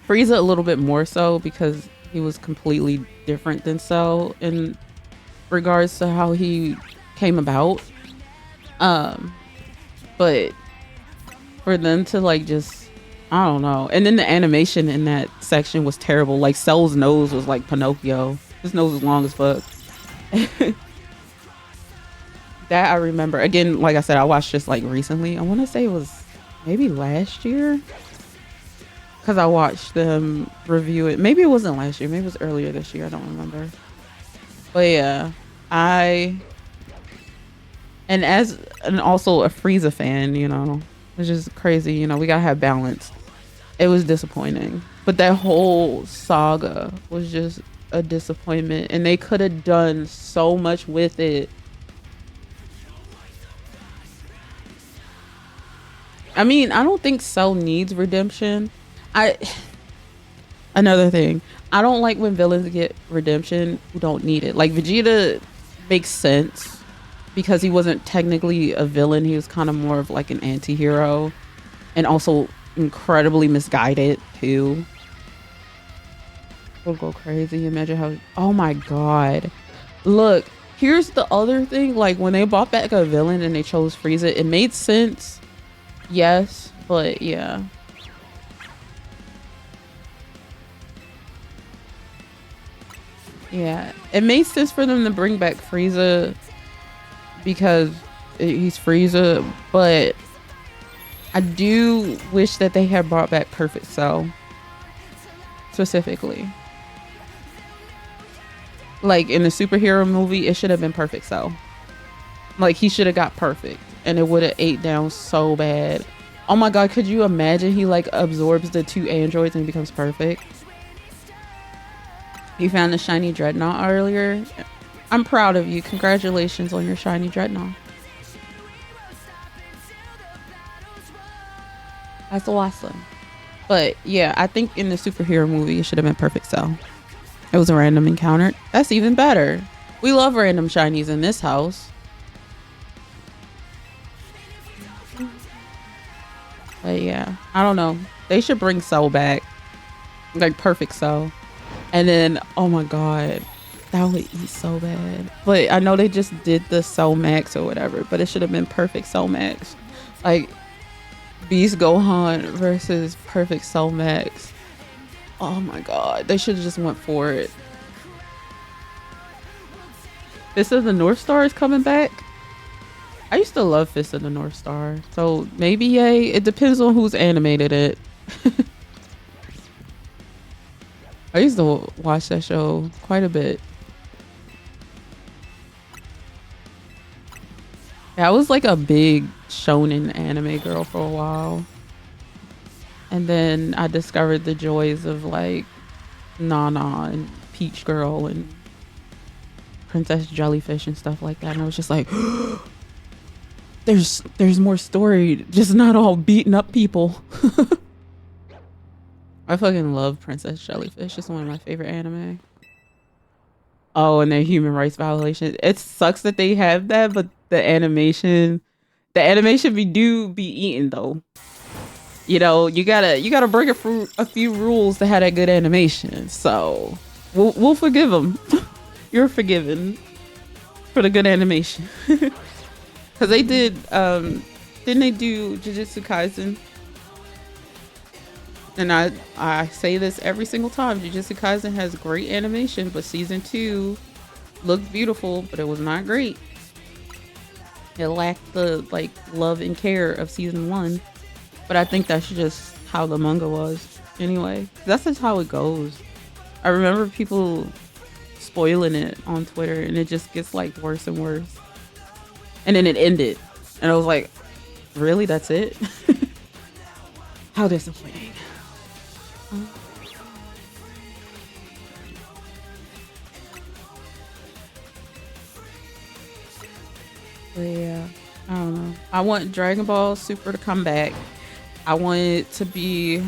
Frieza a little bit more so because he was completely different than Cell in regards to how he came about. But for them to like just, I don't know. And then the animation in that section was terrible. Like Cell's nose was like Pinocchio. His nose was long as fuck. That I remember. Again, like I said, I watched this like recently. I want to say it was maybe last year. because I watched them review it. Maybe it wasn't last year. Maybe it was earlier this year. I don't remember. But yeah, I and also a Frieza fan, you know, which is crazy. You know, we gotta have balance. It was disappointing, but that whole saga was just a disappointment, and they could have done so much with it. I mean, I don't think Cell needs redemption. I Another thing, I don't like when villains get redemption who don't need it. Like Vegeta makes sense because he wasn't technically a villain. He was kind of more of like an anti-hero and also incredibly misguided too. We'll go crazy. Imagine how, oh my God. Look, here's the other thing. Like when they brought back a villain and they chose Frieza, it made sense. Yes, but yeah. Yeah, it made sense for them to bring back Frieza because he's Frieza, but I do wish that they had brought back Perfect Cell specifically. Like in the superhero movie, it should have been Perfect Cell. Like he should have got perfect and it would have ate down so bad. Oh my God, could you imagine he like absorbs the two androids and becomes perfect? You found the shiny dreadnought earlier. I'm proud of you. Congratulations on your shiny dreadnought. That's awesome. But yeah, I think in the superhero movie, it should have been Perfect Cell. It was a random encounter. That's even better. We love random shinies in this house. But yeah, I don't know. They should bring Cell back. Like Perfect Cell. And then, oh my God, that would eat so bad. But I know they just did the Cell Max or whatever, but it should have been Perfect Cell Max. Like Beast Gohan versus Perfect Cell Max. Oh my God, they should have just went for it. Fist of the North Star is coming back. I used to love Fist of the North Star. So maybe yay. It depends on who's animated it. I used to watch that show quite a bit. Yeah, I was like a big shonen anime girl for a while. And then I discovered the joys of like Nana and Peach Girl and Princess Jellyfish and stuff like that. And I was just like, there's more story, just not all beating up people. I fucking love Princess Jellyfish. It's one of my favorite anime. Oh, and their human rights violations. It sucks that they have that, but the animation be eaten though. You know, you gotta break a few rules to have that good animation. So we'll forgive them. You're forgiven for the good animation. Cause they did, didn't they do Jujutsu Kaisen? And I say this every single time. Jujutsu Kaisen has great animation, but season 2 looked beautiful, but it was not great. It lacked the like love and care of season 1. But I think that's just how the manga was. Anyway, that's just how it goes. I remember people spoiling it on Twitter, and it just gets like worse and worse. And then it ended, and I was like, really? That's it? How disappointing. But yeah, I don't know. I want Dragon Ball Super to come back. I want it to be,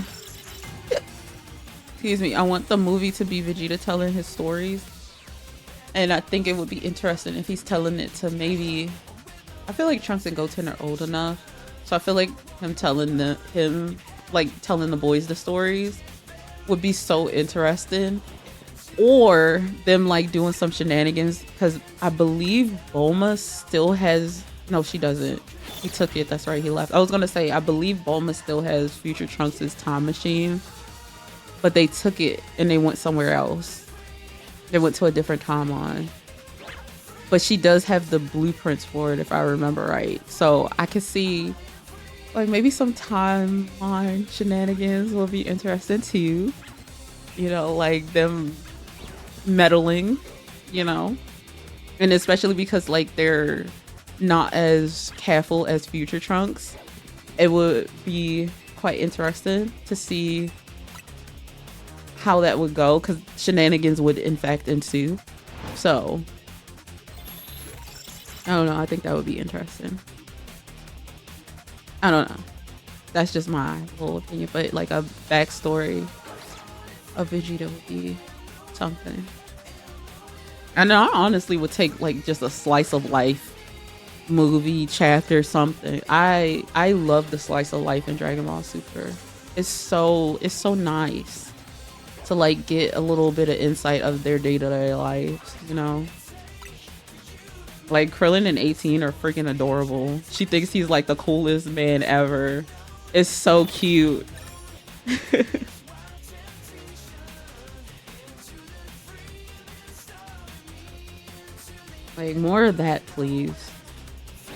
excuse me, I want the movie to be Vegeta telling his stories. And I think it would be interesting if he's telling it to maybe, I feel like Trunks and Goten are old enough. So I feel like him telling the boys the stories would be so interesting. Or them like doing some shenanigans, because I believe Bulma still has, no, she doesn't. He took it. That's right. He left. I was gonna say I believe Bulma still has Future Trunks' time machine, but they took it and they went somewhere else. They went to a different timeline. But she does have the blueprints for it, if I remember right. So I could see Like maybe some timeline shenanigans will be interesting too. You know, like them meddling, you know, and especially because like they're not as careful as future Trunks. It would be quite interesting to see how that would go because shenanigans would in fact ensue. So I don't know. I think that would be interesting. I don't know. That's just my whole opinion, but like a backstory of Vegeta would be something. And I honestly would take like just a slice of life movie chapter something. I love the slice of life in Dragon Ball Super. It's so nice to like get a little bit of insight of their day-to-day lives, you know? Like Krillin and 18 are freaking adorable. She thinks he's like the coolest man ever. It's so cute. Like more of that, please.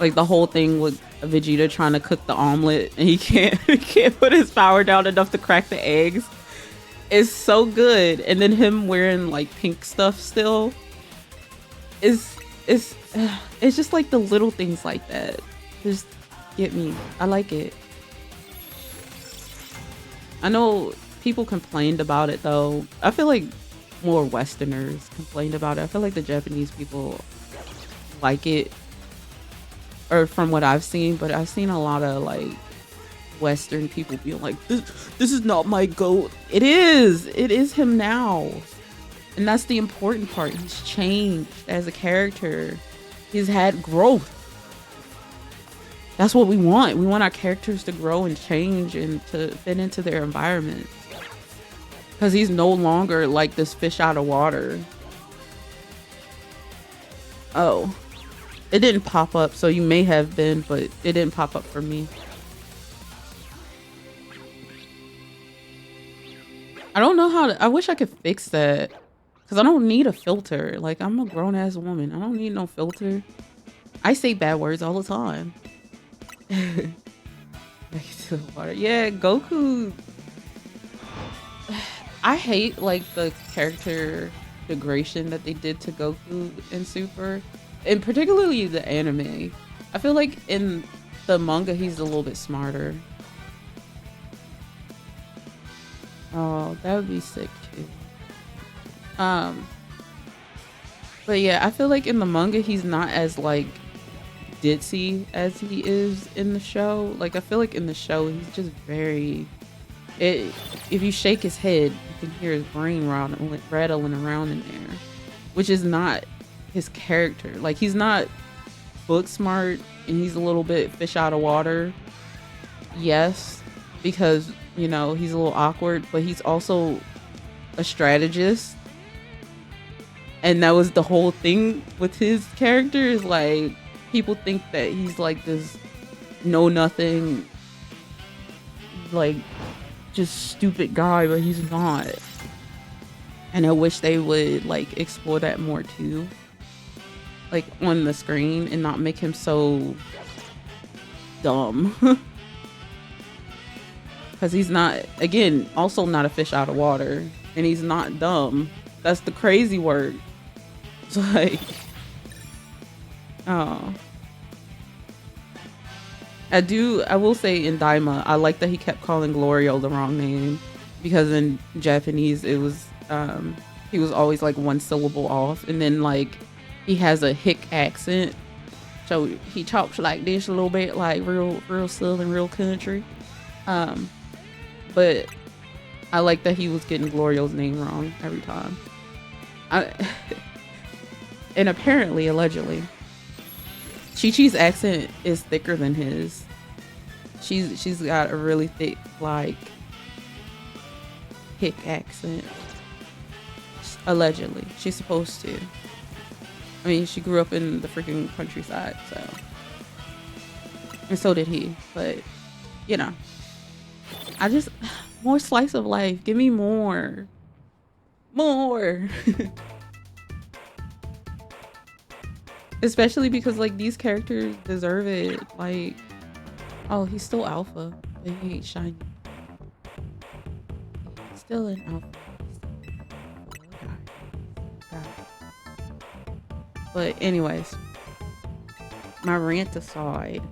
Like the whole thing with Vegeta trying to cook the omelet and he can't he can't put his power down enough to crack the eggs. It's so good. And then him wearing like pink stuff still is it's just like the little things like that just get me. I like it. I know people complained about it though. I feel like more Westerners complained about it. I feel like the Japanese people like it, or from what I've seen, but I've seen a lot of like Western people being like, this is not my goat. It is him now. And that's the important part. He's changed as a character. He's had growth. That's what we want. We want our characters to grow and change and to fit into their environment. Because he's no longer like this fish out of water. Oh. It didn't pop up, so you may have been, but it didn't pop up for me. I don't know how to, I wish I could fix that. Because I don't need a filter. Like, I'm a grown-ass woman. I don't need no filter. I say bad words all the time. Yeah, Goku. I hate, like, the character degradation that they did to Goku in Super. And particularly the anime. I feel like in the manga, he's a little bit smarter. Oh, that would be sick too. But yeah, I feel like in the manga he's not as like ditzy as he is in the show. Like I feel like in the show he's just very. If you shake his head, you can hear his brain rattling around in there, which is not his character. Like he's not book smart, and he's a little bit fish out of water. Yes, because you know he's a little awkward, but he's also a strategist. And that was the whole thing with his character is like people think that he's like this know nothing, like just stupid guy, but he's not. And I wish they would like explore that more too, like on the screen, and not make him so dumb. Because he's not, again, also not a fish out of water, and he's not dumb. That's the crazy word. It's like, oh. I will say in Daima, I like that he kept calling Glorio the wrong name, because in Japanese it was, he was always like one syllable off, and then like he has a hick accent, so he talks like this a little bit, like real southern, real country. But I like that he was getting Glorio's name wrong every time. And apparently, allegedly, Chi-Chi's accent is thicker than his. She's got a really thick, like, hick accent. Allegedly. She's supposed to. I mean, she grew up in the freaking countryside, so. And so did he. But, you know. I just, more slice of life. Give me more. More. Especially because, like, these characters deserve it. Like, Oh, he's still alpha, but he ain't shiny. He's still in alpha. Got But anyways, my rant aside,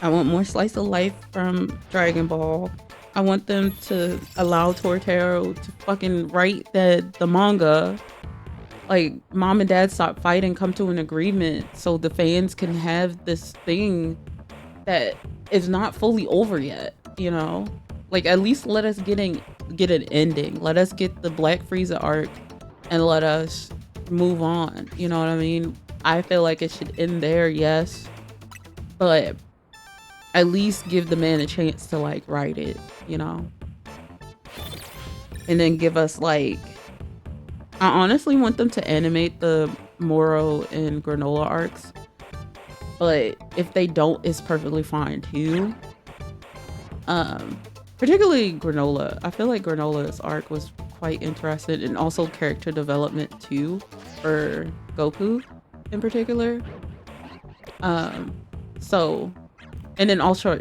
I want more slice of life from Dragon Ball. I want them to allow Tortero to fucking write the manga. Like, mom and dad stop fighting, come to an agreement so the fans can have this thing that is not fully over yet, you know? Like, at least let us get an ending. Let us get the Black Frieza arc and let us move on. You know what I mean? I feel like it should end there, yes. But at least give the man a chance to like write it, you know? And then give us like, I honestly want them to animate the Moro and Granola arcs. But if they don't, it's perfectly fine too. Particularly Granola. I feel like Granola's arc was quite interesting, and also character development too for Goku in particular. So, and then Ultra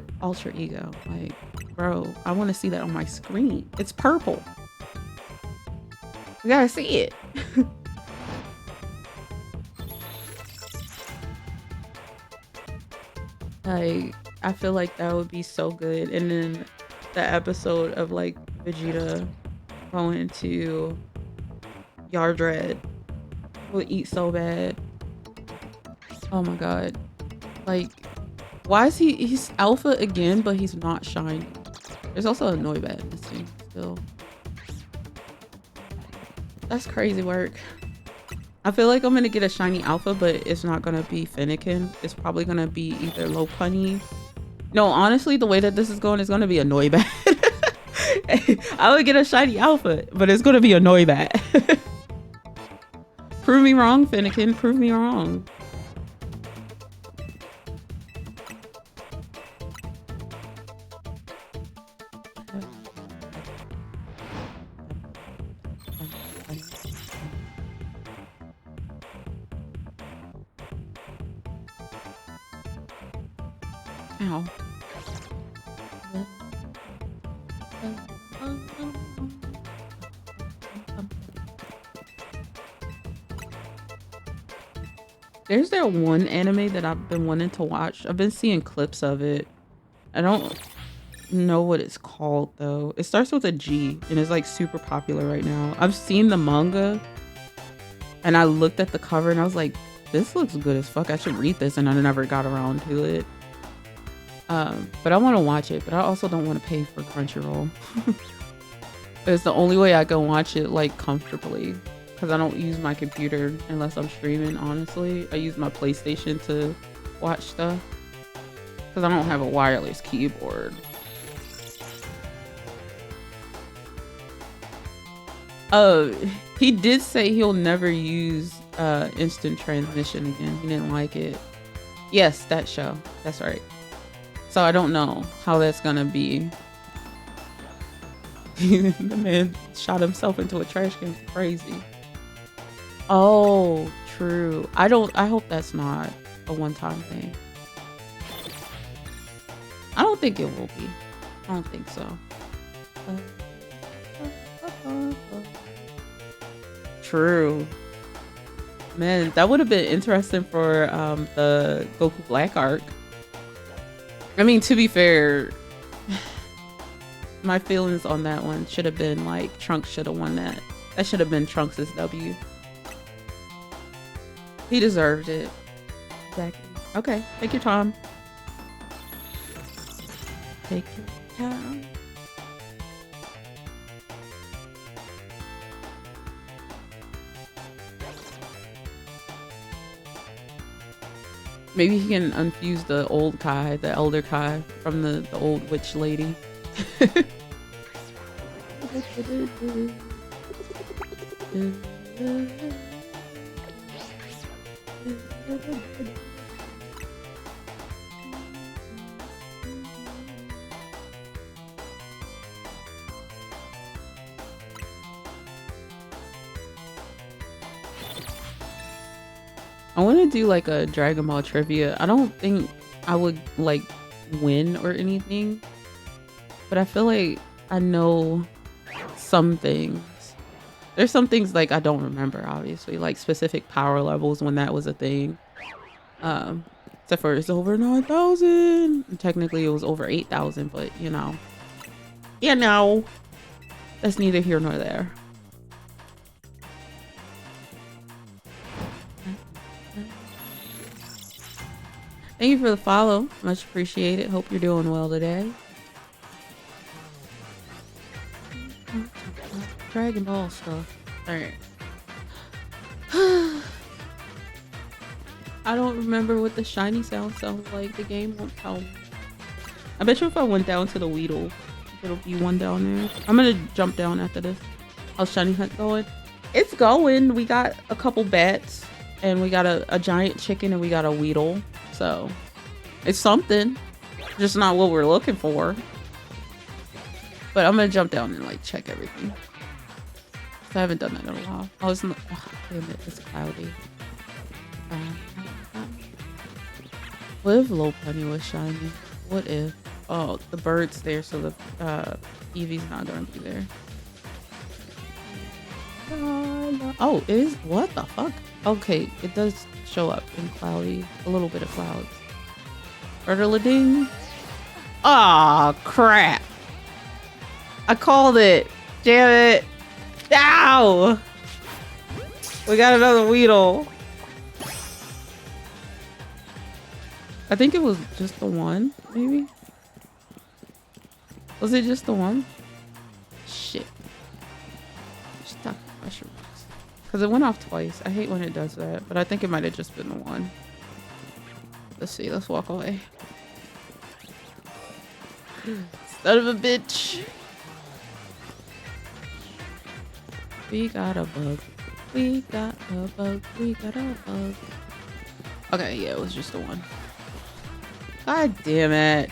Ego. Like, bro, I want to see that on my screen. It's purple. We gotta see it. Like, I feel like that would be so good. And then the episode of like Vegeta going to Yardred would eat so bad. Oh my god. Like, why is he's alpha again, but he's not shiny? There's also a Noibat in this thing still. That's crazy work. I feel like I'm gonna get a shiny alpha, but it's not gonna be Fennekin. It's probably gonna be either Lopunny. No, honestly, the way that this is going is gonna be a Noibat. I would get a shiny alpha, but it's gonna be a Noibat. Prove me wrong, Fennekin. Prove me wrong. Ow. There's that one anime that I've been wanting to watch. I've been seeing clips of it. I don't know what it's called though. It starts with a G and it's like super popular right now. I've seen the manga and I looked at the cover and I was like, this looks good as fuck. I should read this, and I never got around to it. But I want to watch it, but I also don't want to pay for Crunchyroll. It's the only way I can watch it like comfortably, because I don't use my computer unless I'm streaming. Honestly, I use my PlayStation to watch stuff because I don't have a wireless keyboard. He did say he'll never use instant transmission again. He didn't like it. Yes, that show. That's right. So I don't know how that's gonna be. The man shot himself into a trash can. Crazy. Oh, true. I hope that's not a one-time thing. I don't think it will be. I don't think so. True. Man, that would have been interesting for the Goku Black arc. I mean, to be fair, my feelings on that one should have been like Trunks should have won that. That should have been Trunks' W. He deserved it. Exactly. Okay, take your time. Take your time. Maybe he can unfuse the old Kai, the elder Kai, from the old witch lady. I want to do like a Dragon Ball trivia. I don't think I would like win or anything, but I feel like I know some things. There's some things like I don't remember, obviously, like specific power levels when that was a thing. Um, Except for it's over 9,000. Technically, it was over 8,000, but you know, that's neither here nor there. Thank you for the follow. Much appreciated. Hope you're doing well today. Dragon Ball stuff. Alright. I don't remember what the shiny sound sounds like. The game won't tell me. I bet you if I went down to the Weedle, it'll be one down there. I'm gonna jump down after this. How's Shiny Hunt going? It's going. We got a couple bats, and we got a giant chicken, and we got a Weedle. So it's something. Just not what we're looking for. But I'm gonna jump down and like check everything. I haven't done that in a while. Oh, it's not. Oh, damn it, it's cloudy. What if Lopunny was shiny? What if? Oh, the bird's there, so the Eevee's not gonna be there. Oh, it is? What the fuck? Okay, it does show up in cloudy. A little bit of clouds. Bird-a-la-ding. Aw, crap. I called it. Damn it. Ow! We got another Weedle. I think it was just the one, maybe? Was it just the one? Shit. Stop mushrooms. Because it went off twice. I hate when it does that, but I think it might have just been the one. Let's see, let's walk away. Son of a bitch. We got a bug. We got a bug. We got a bug. Okay, yeah, it was just the one. God damn it.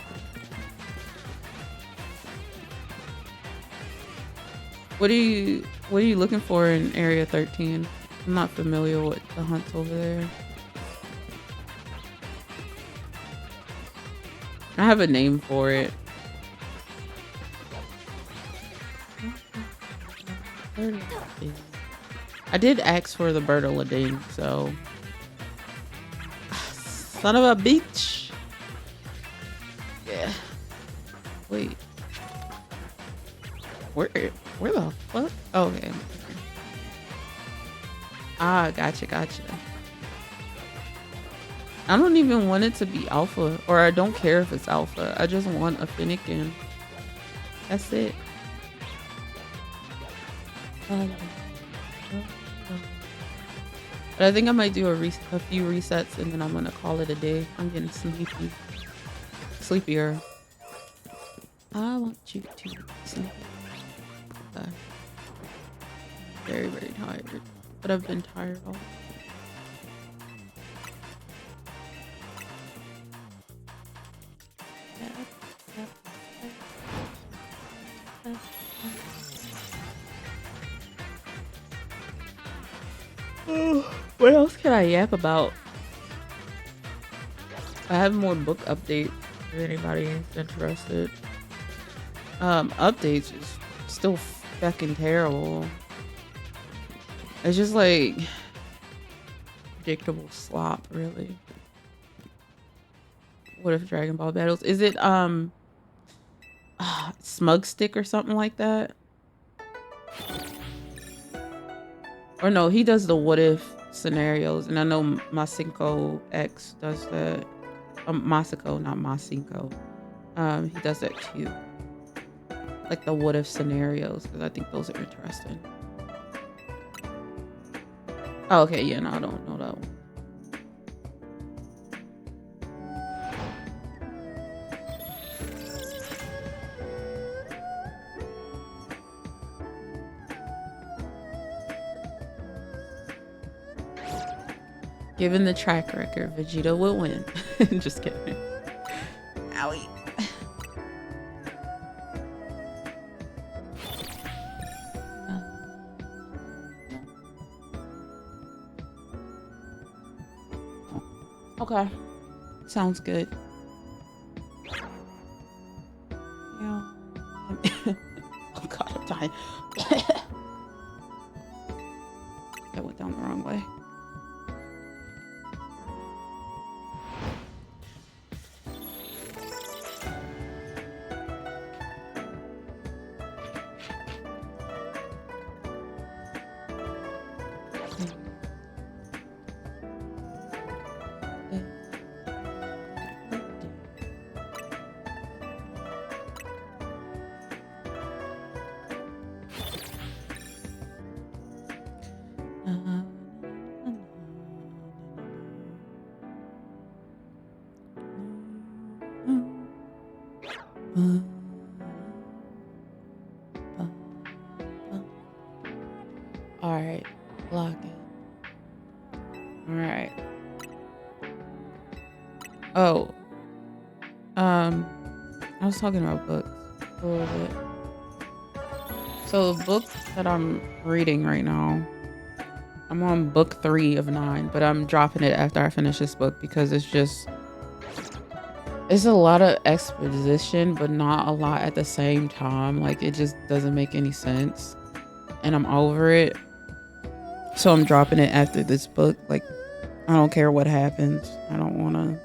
What are you looking for in Area 13? I'm not familiar with the hunts over there. I have a name for it. I did ask for the bird-a-la-ding, so son of a bitch. Yeah. Wait. Where the fuck? Oh, okay. Ah, gotcha. I don't even want it to be alpha, or I don't care if it's alpha. I just want a FENNEKIN. That's it. But I think I might do a few resets and then I'm gonna call it a day. I'm getting sleepier. I want you to sleep. Okay. Very, very tired, but I've been tired all. What else can I yap about? I have more book updates if anybody is interested. Updates is still fucking terrible. It's just like predictable slop, really. What if Dragon Ball battles? Is it Smug Stick or something like that? Or no, he does the what if scenarios, and I know Masinko X does that. Masako, not Masinko. He does that too. Like the what if scenarios, because I think those are interesting. Oh, okay, yeah, no, I don't know that one. Given the track record, Vegeta will win. Just kidding. Owie. Okay. Sounds good. Oh god, I'm dying. That went down the wrong way. All right, lock it. All right. Oh, I was talking about books a little bit. So the book that I'm reading right now, I'm on book 3 of 9, but I'm dropping it after I finish this book because it's a lot of exposition, but not a lot at the same time. Like, it just doesn't make any sense, and I'm over it. So I'm dropping it after this book. Like, I don't care what happens. I don't want to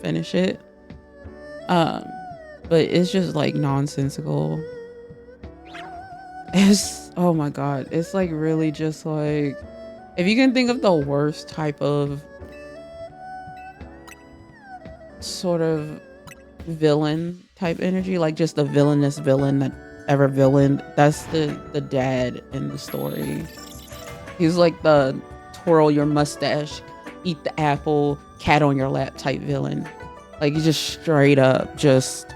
finish it. But it's just like nonsensical. It's, oh my god, it's like really just like, if you can think of the worst type of sort of villain type energy, like just the villainous villain that ever villained, that's the dad in the story. He's like the twirl your mustache, eat the apple, cat on your lap type villain. Like, he just straight up just,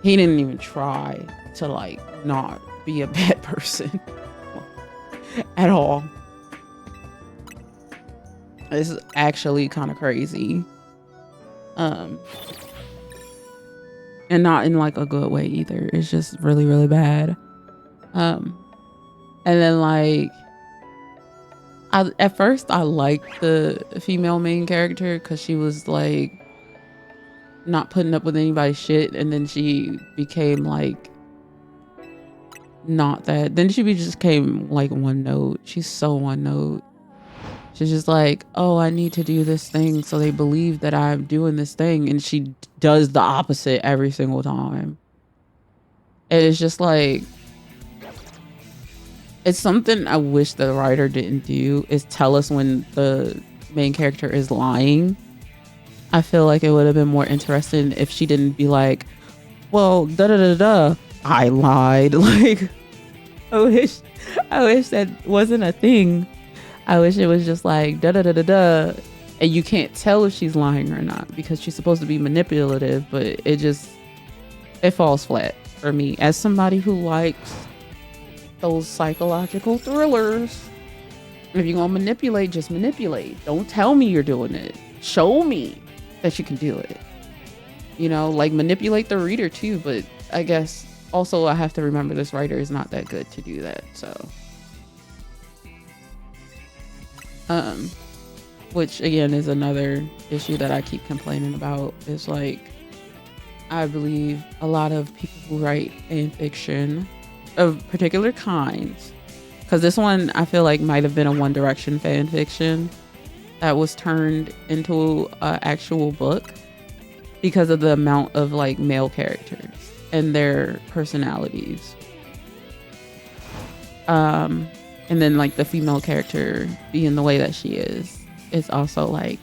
he didn't even try to like not be a bad person at all. It's actually kind of crazy. And not in like a good way either. It's just really, really bad. And then like, at first I liked the female main character because she was like not putting up with anybody's shit, and then she became like not that. Then she just came like one note. She's so one note. She's just like, oh, I need to do this thing so they believe that I'm doing this thing, and she does the opposite every single time. And it's just like, it's something I wish the writer didn't do, is tell us when the main character is lying. I feel like it would have been more interesting if she didn't be like, well, da-da-da-da, I lied. Like, I wish that wasn't a thing. I wish it was just like, da-da-da-da-da, and you can't tell if she's lying or not because she's supposed to be manipulative, but it falls flat for me. As somebody who likes those psychological thrillers, if you're gonna manipulate, just manipulate. Don't tell me you're doing it. Show me that you can do it. You know, like, manipulate the reader too, but I guess also I have to remember this writer is not that good to do that, so. Which again is another issue that I keep complaining about, is like, I believe a lot of people who write fan fiction of particular kinds, because this one I feel like might have been a One Direction fan fiction that was turned into an actual book because of the amount of like male characters and their personalities. And then like the female character being the way that she is also like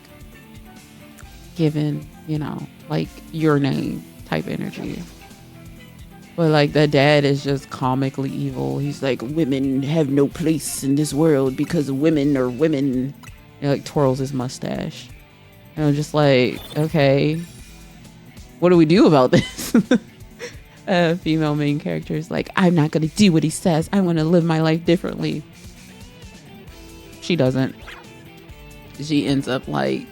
given, you know, like your name type energy. But like the dad is just comically evil. He's like, women have no place in this world because women are women. He like twirls his mustache. And I'm just like, okay, what do we do about this? Female main character is like, I'm not gonna do what he says. I want to live my life differently. She doesn't. She ends up like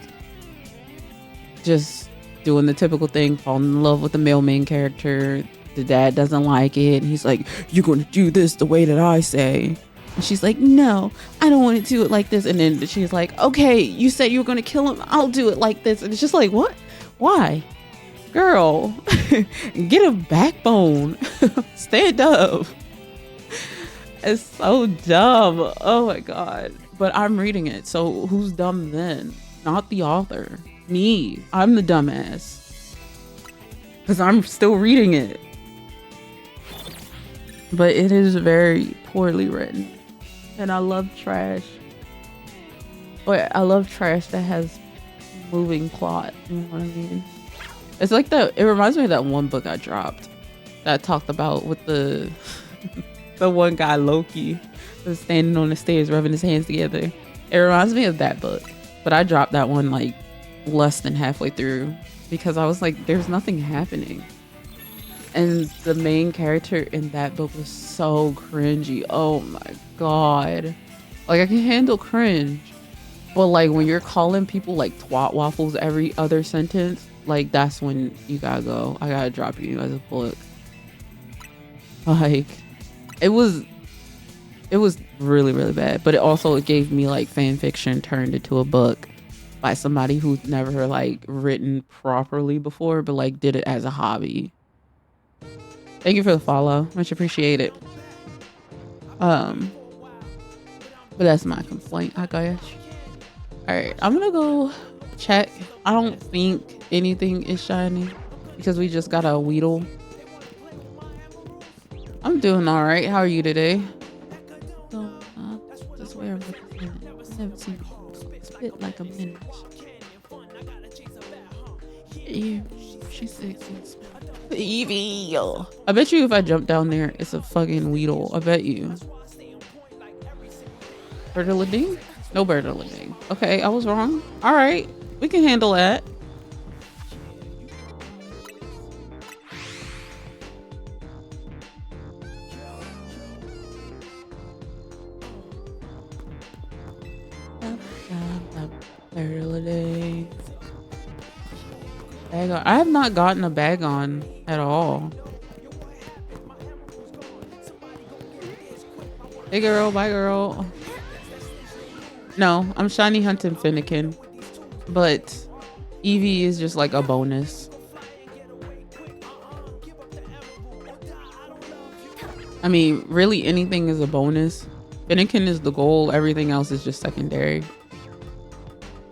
just doing the typical thing, falling in love with the male main character. The dad doesn't like it. He's like, you're going to do this the way that I say. And she's like, no, I don't want to do it like this. And then she's like, okay, you said you were going to kill him. I'll do it like this. And it's just like, what? Why? Girl, get a backbone. Stand up. It's so dumb. Oh my god. But I'm reading it. So who's dumb then? Not the author. Me. I'm the dumbass. Because I'm still reading it. But it is very poorly written. And I love trash. But I love trash that has moving plot. You know what I mean? It's like it reminds me of that one book I dropped that I talked about with the the one guy Loki was standing on the stairs rubbing his hands together. It reminds me of that book, but I dropped that one like less than halfway through because I was like, there's nothing happening. And the main character in that book was so cringy. Oh my god. Like I can handle cringe, but like when you're calling people like twat waffles every other sentence, like that's when you gotta go. I gotta drop you as a book. Like it was really, really bad. But it gave me like fan fiction turned into a book by somebody who's never like written properly before, but like did it as a hobby. Thank you for the follow. Much appreciated. But that's my complaint, I guess. Alright, I'm gonna go check. I don't think anything is shiny because we just got a Weedle. I'm doing alright. How are you today? So, just where I'm looking. I've never seen spit like a minute. Yeah, she's sexy. Evie. I bet you if I jump down there, it's a fucking Weedle. I bet you. Bertolini? No Bertolini. Okay, I was wrong. All right, we can handle that. Bag-on. I have not gotten a Bag-on at all. Hey girl, bye girl. No, I'm shiny hunting Fennekin, but Eevee is just like a bonus. I mean, really anything is a bonus. Fennekin is the goal, everything else is just secondary.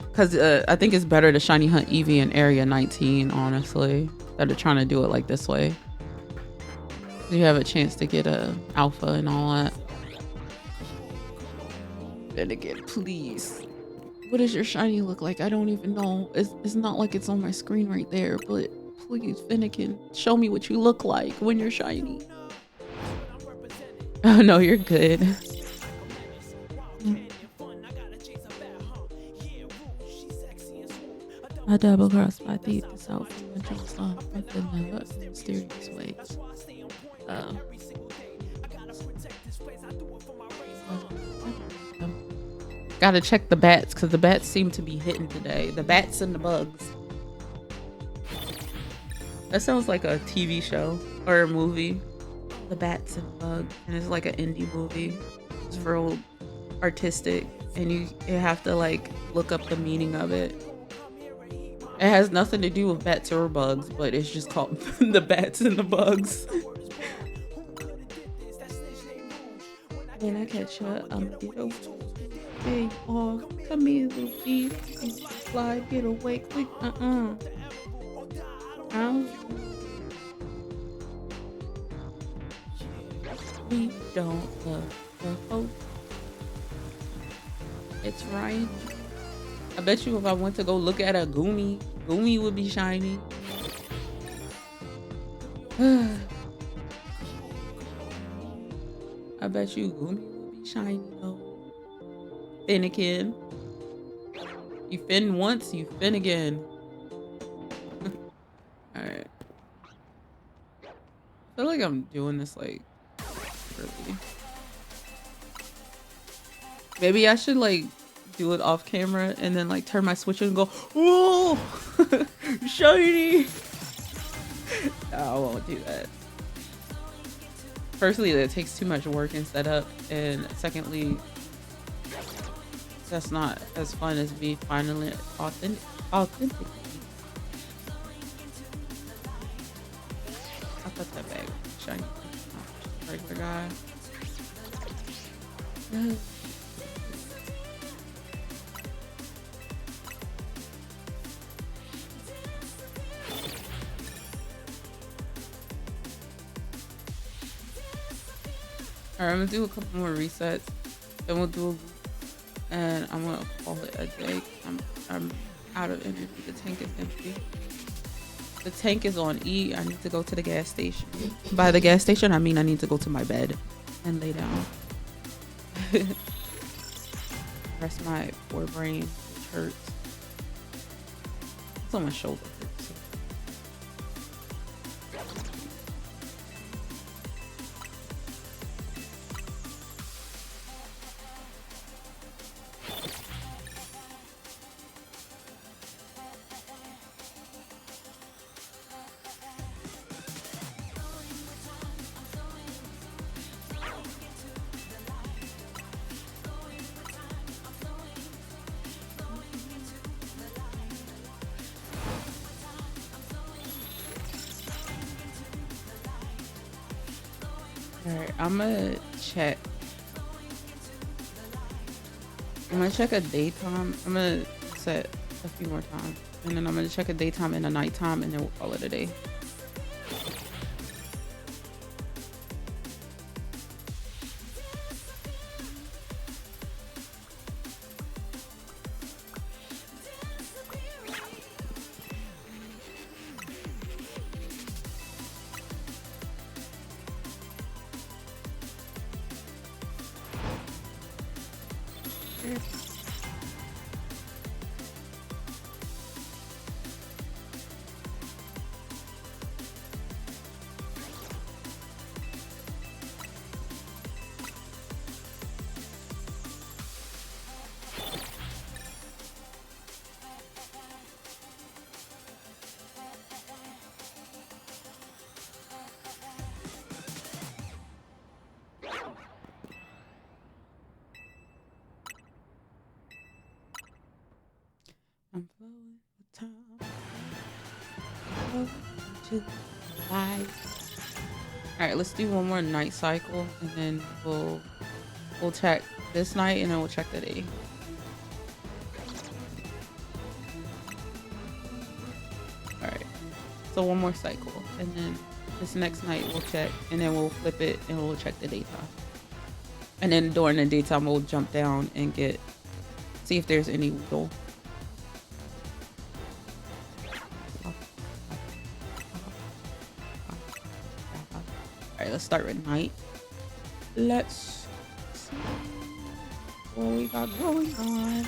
Because I think it's better to shiny hunt Eevee in Area 19, honestly, that are trying to do it like this way. You have a chance to get a alpha and all that. Then again, please. What does your shiny look like? I don't even know. It's not like it's on my screen right there, but please, Fennekin, show me what you look like when you're shiny. Oh no, you're good. I double crossed my teeth this out from the jumps on within the mysterious ways. Gotta check the bats because the bats seem to be hitting today. The bats and the bugs. That sounds like a TV show or a movie. The bats and bugs, and it's like an indie movie. It's real artistic, and you have to like look up the meaning of it. It has nothing to do with bats or bugs, but it's just called The Bats and the Bugs. When I catch her, I'm gonna get away. Hey, oh, come here, little thief. Fly, get away quick. We don't love the hope. It's Ryan. I bet you if I went to go look at a Goomy would be shiny. I bet you Goomy would be shiny though. Fennekin. You fin once, you fin again. Alright. I feel like I'm doing this like early. Maybe I should like do it off camera and then like turn my switch and go, whoa, shiny. No, I won't do that. Firstly, that takes too much work and setup, and secondly, that's not as fun as me finally authentic. regular guy. Alright, I'm gonna do a couple more resets. Then we'll do and I'm gonna call it a day. I'm out of energy. The tank is empty. The tank is on E. I need to go to the gas station. By the gas station, I mean I need to go to my bed and lay down. Rest my forebrain, which hurts. It's on my shoulder hurts. Alright, I'm gonna check. I'm gonna check a daytime. I'm gonna set a few more times. And then I'm gonna check a daytime and a nighttime and then we'll call it a day. I'm flowing with time. Flowing to life. Alright, let's do one more night cycle and then we'll check this night and then we'll check the day. Alright. So one more cycle and then this next night we'll check and then we'll flip it and we'll check the daytime. And then during the daytime we'll jump down and see if there's any wiggle. Let's start with night. Let's see what we got going on.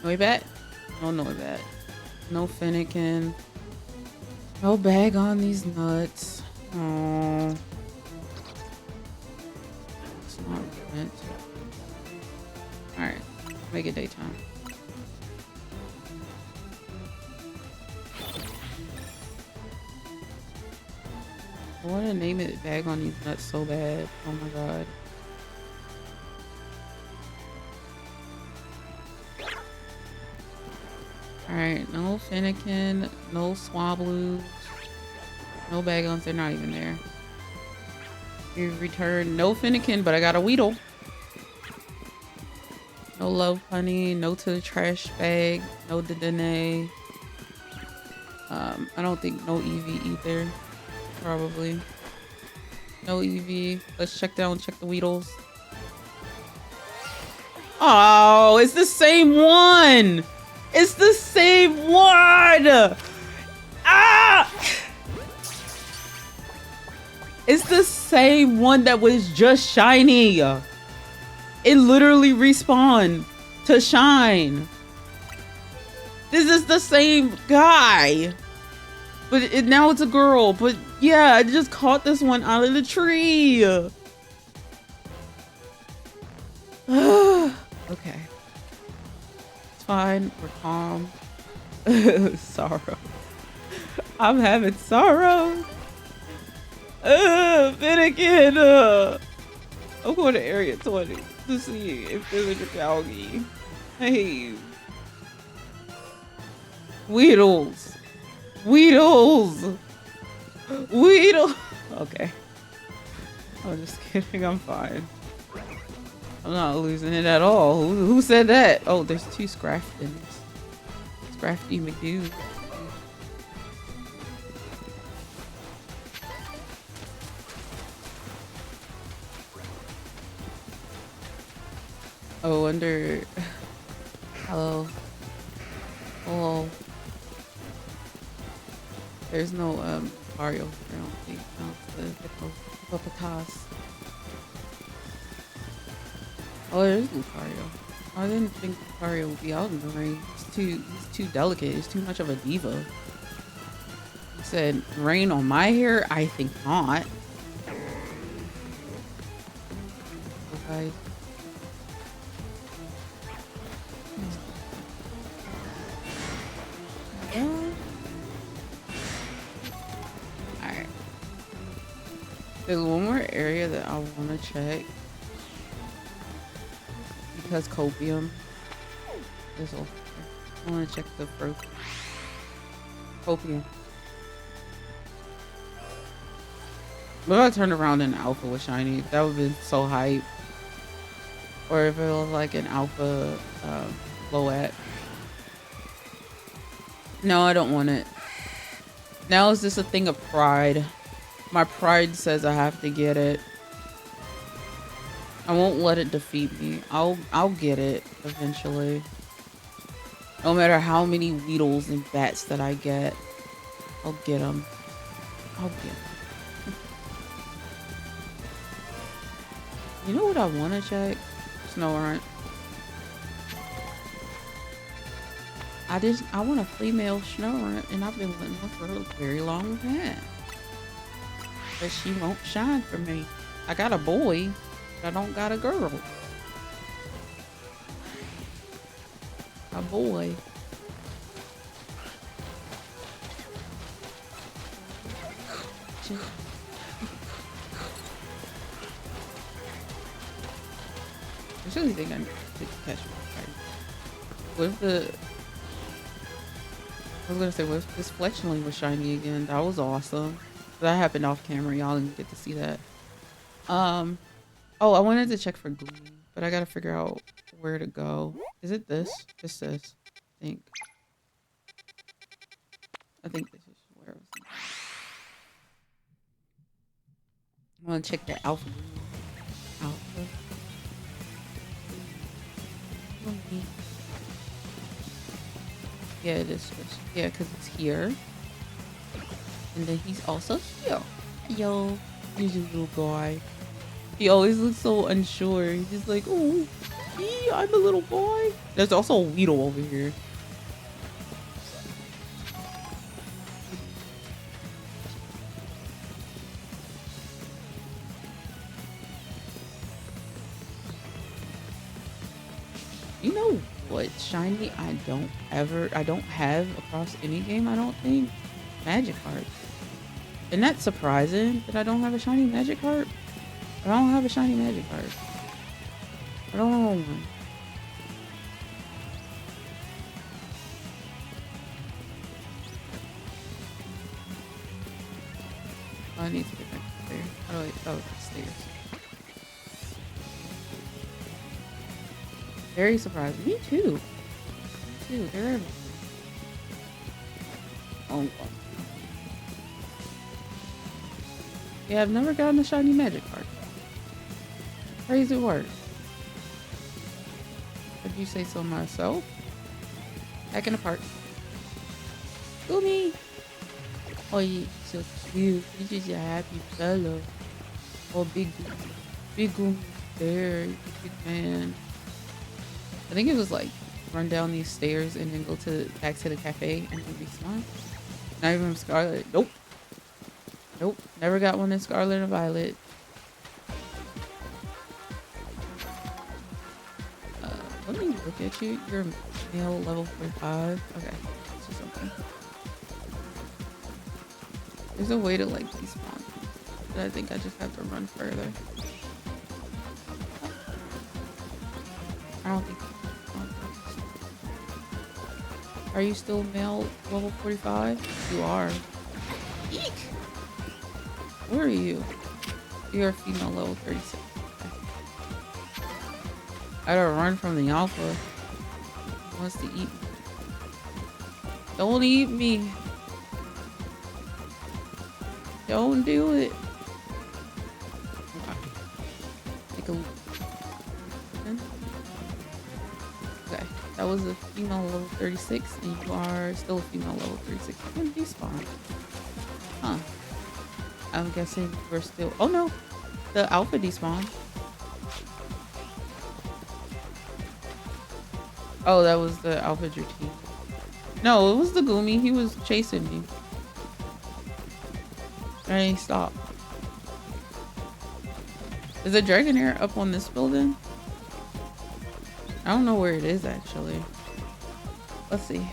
No bet? No bet. No FENNEKIN. No bag on these nuts. Oh. It's not meant. Alright. Make it daytime. I want to name it bag on these nuts so bad. Oh my god. Alright, no FENNEKIN, no swabloos, no bag-ons, they're not even there. You return no FENNEKIN, but I got a Weedle. No love honey, no to the trash bag, no Dene. I don't think no EV either. Probably. No EV. Let's check the Weedles. Oh, it's the same one! It's the same one! Ah! It's the same one that was just shiny. It literally respawned to shine. This is the same guy. But now it's a girl. But yeah, I just caught this one out of the tree. Okay. It's fine. We're calm. Sorrow. I'm having sorrow. FENNEKIN. I'm going to area 20 to see if there's a Dracalgi. Hey. Weedles. Weedles. Weedle. Okay. I'm just kidding. I'm fine. I'm not losing it at all. Who said that? Oh, there's two Scraftons. Scrafty McDoo. Oh, under. Hello. Hello. There's no Mario. I don't think. No, it's the hippopotamus. Oh, there's Lucario. I didn't think Lucario would be out in the rain. He's too delicate. He's too much of a diva. He said, rain on my hair? I think not. Okay. Alright. There's one more area that I want to check. Because copium. This will. I want to check the first. Copium. What if I turned around in alpha with shiny? That would have been so hype. Or if it was like an alpha Loat. No, I don't want it. Now is this a thing of pride? My pride says I have to get it. I won't let it defeat me. I'll get it eventually. No matter how many Weedles and bats that I get, I'll get them. I'll get them. You know what I want to check? Snorunt. I want a female Snorunt, and I've been wanting her for a very long time. But she won't shine for me. I got a boy, but I don't got a girl. A boy. I really think I need to catch my. What if the... I was gonna say, what if this Fletchling was shiny again? That was awesome. That happened off camera. Y'all didn't get to see that. Oh, I wanted to check for Gleam, but I gotta figure out where to go. Is it this? Just this. I think this is where it was. I want to check the alpha. Alpha. Yeah, it is. Yeah, because it's here. And then he's also here. Yo, he's a little guy. He always looks so unsure. He's just like, oh, I'm a little boy. There's also a Weedle over here. You know what shiny I don't have across any game, I don't think? Magikarp. Isn't that surprising that I don't have a shiny Magikarp? I don't have a shiny Magikarp. I don't know one. Oh, I need to get back up there. Oh wait, oh, the stairs. Very surprised. Me too. Me too. They're everywhere. Oh. Yeah, I've never gotten a shiny Magikarp. Crazy work. Did you say so myself? Back in the park. Goomy! Oh, you're so cute. You're just a happy fellow. Oh, big Goomy there. Big man. I think it was like run down these stairs and then go back to the cafe and then be smart. Not even Scarlet. Nope. Nope. Never got one in Scarlet and Violet. Let me look at you. You're male level 45. Okay. Let's do something. There's a way to like despawn. But I think I just have to run further. I don't think Are you still male level 45? You are. Eek! Where are you? You're a female level 36. Okay. I gotta run from the alpha. He wants to eat me. Don't eat me. Don't do it. Okay. Take a look. Okay. That was a female level 36, and you are still a female level 36. When did you despawn? Huh. I'm guessing we're still. Oh no! The alpha despawned. Oh, that was the alpha routine. No, it was the Goomy. He was chasing me. And he stopped. Is a Dragonair up on this building? I don't know where it is actually. Let's see.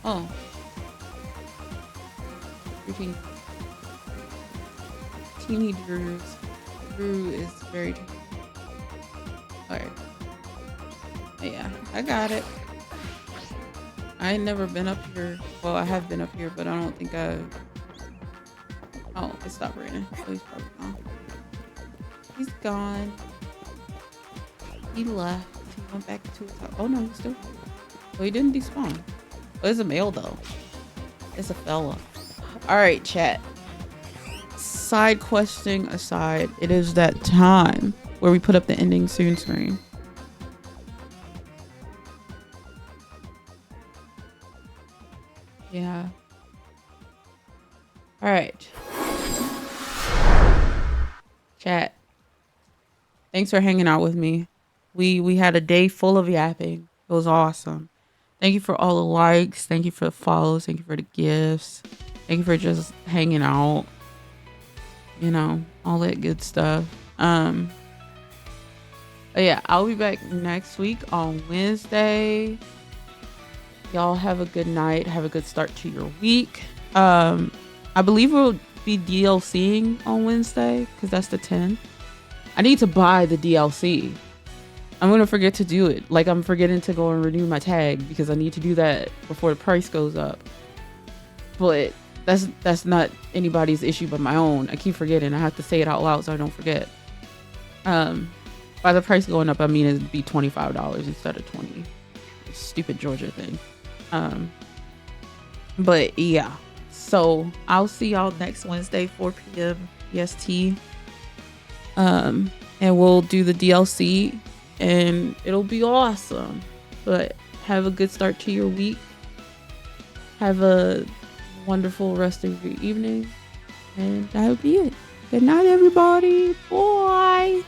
Oh. Routine. Teeny Drews. Drew is very teeny. Alright. Yeah, I got it. I ain't never been up here. Well, I have been up here, but I don't think I've... Oh, it stopped raining. So he's probably gone. He's gone. He left. He went back to his house. Oh no, he's still... Well, he didn't despawn. Oh, it's a male though. It's a fella. Alright, chat. Side questing aside, it is that time where we put up the ending soon screen. Yeah. All right. Chat. Thanks for hanging out with me. We had a day full of yapping. It was awesome. Thank you for all the likes. Thank you for the follows. Thank you for the gifts. Thank you for just hanging out. You know, all that good stuff. But yeah, I'll be back next week on Wednesday. Y'all have a good night. Have a good start to your week. I believe we'll be DLCing on Wednesday because that's the 10th. I need to buy the DLC. I'm gonna forget to do it. Like I'm forgetting to go and renew my tag because I need to do that before the price goes up. But that's not anybody's issue but my own. I keep forgetting. I have to say it out loud so I don't forget. By the price going up, I mean it'd be $25 instead of $20. Stupid Georgia thing. But yeah. So I'll see y'all next Wednesday, 4 p.m. EST. And we'll do the DLC and it'll be awesome. But have a good start to your week. Have a wonderful rest of your evening. And that'll be it. Good night, everybody. Bye.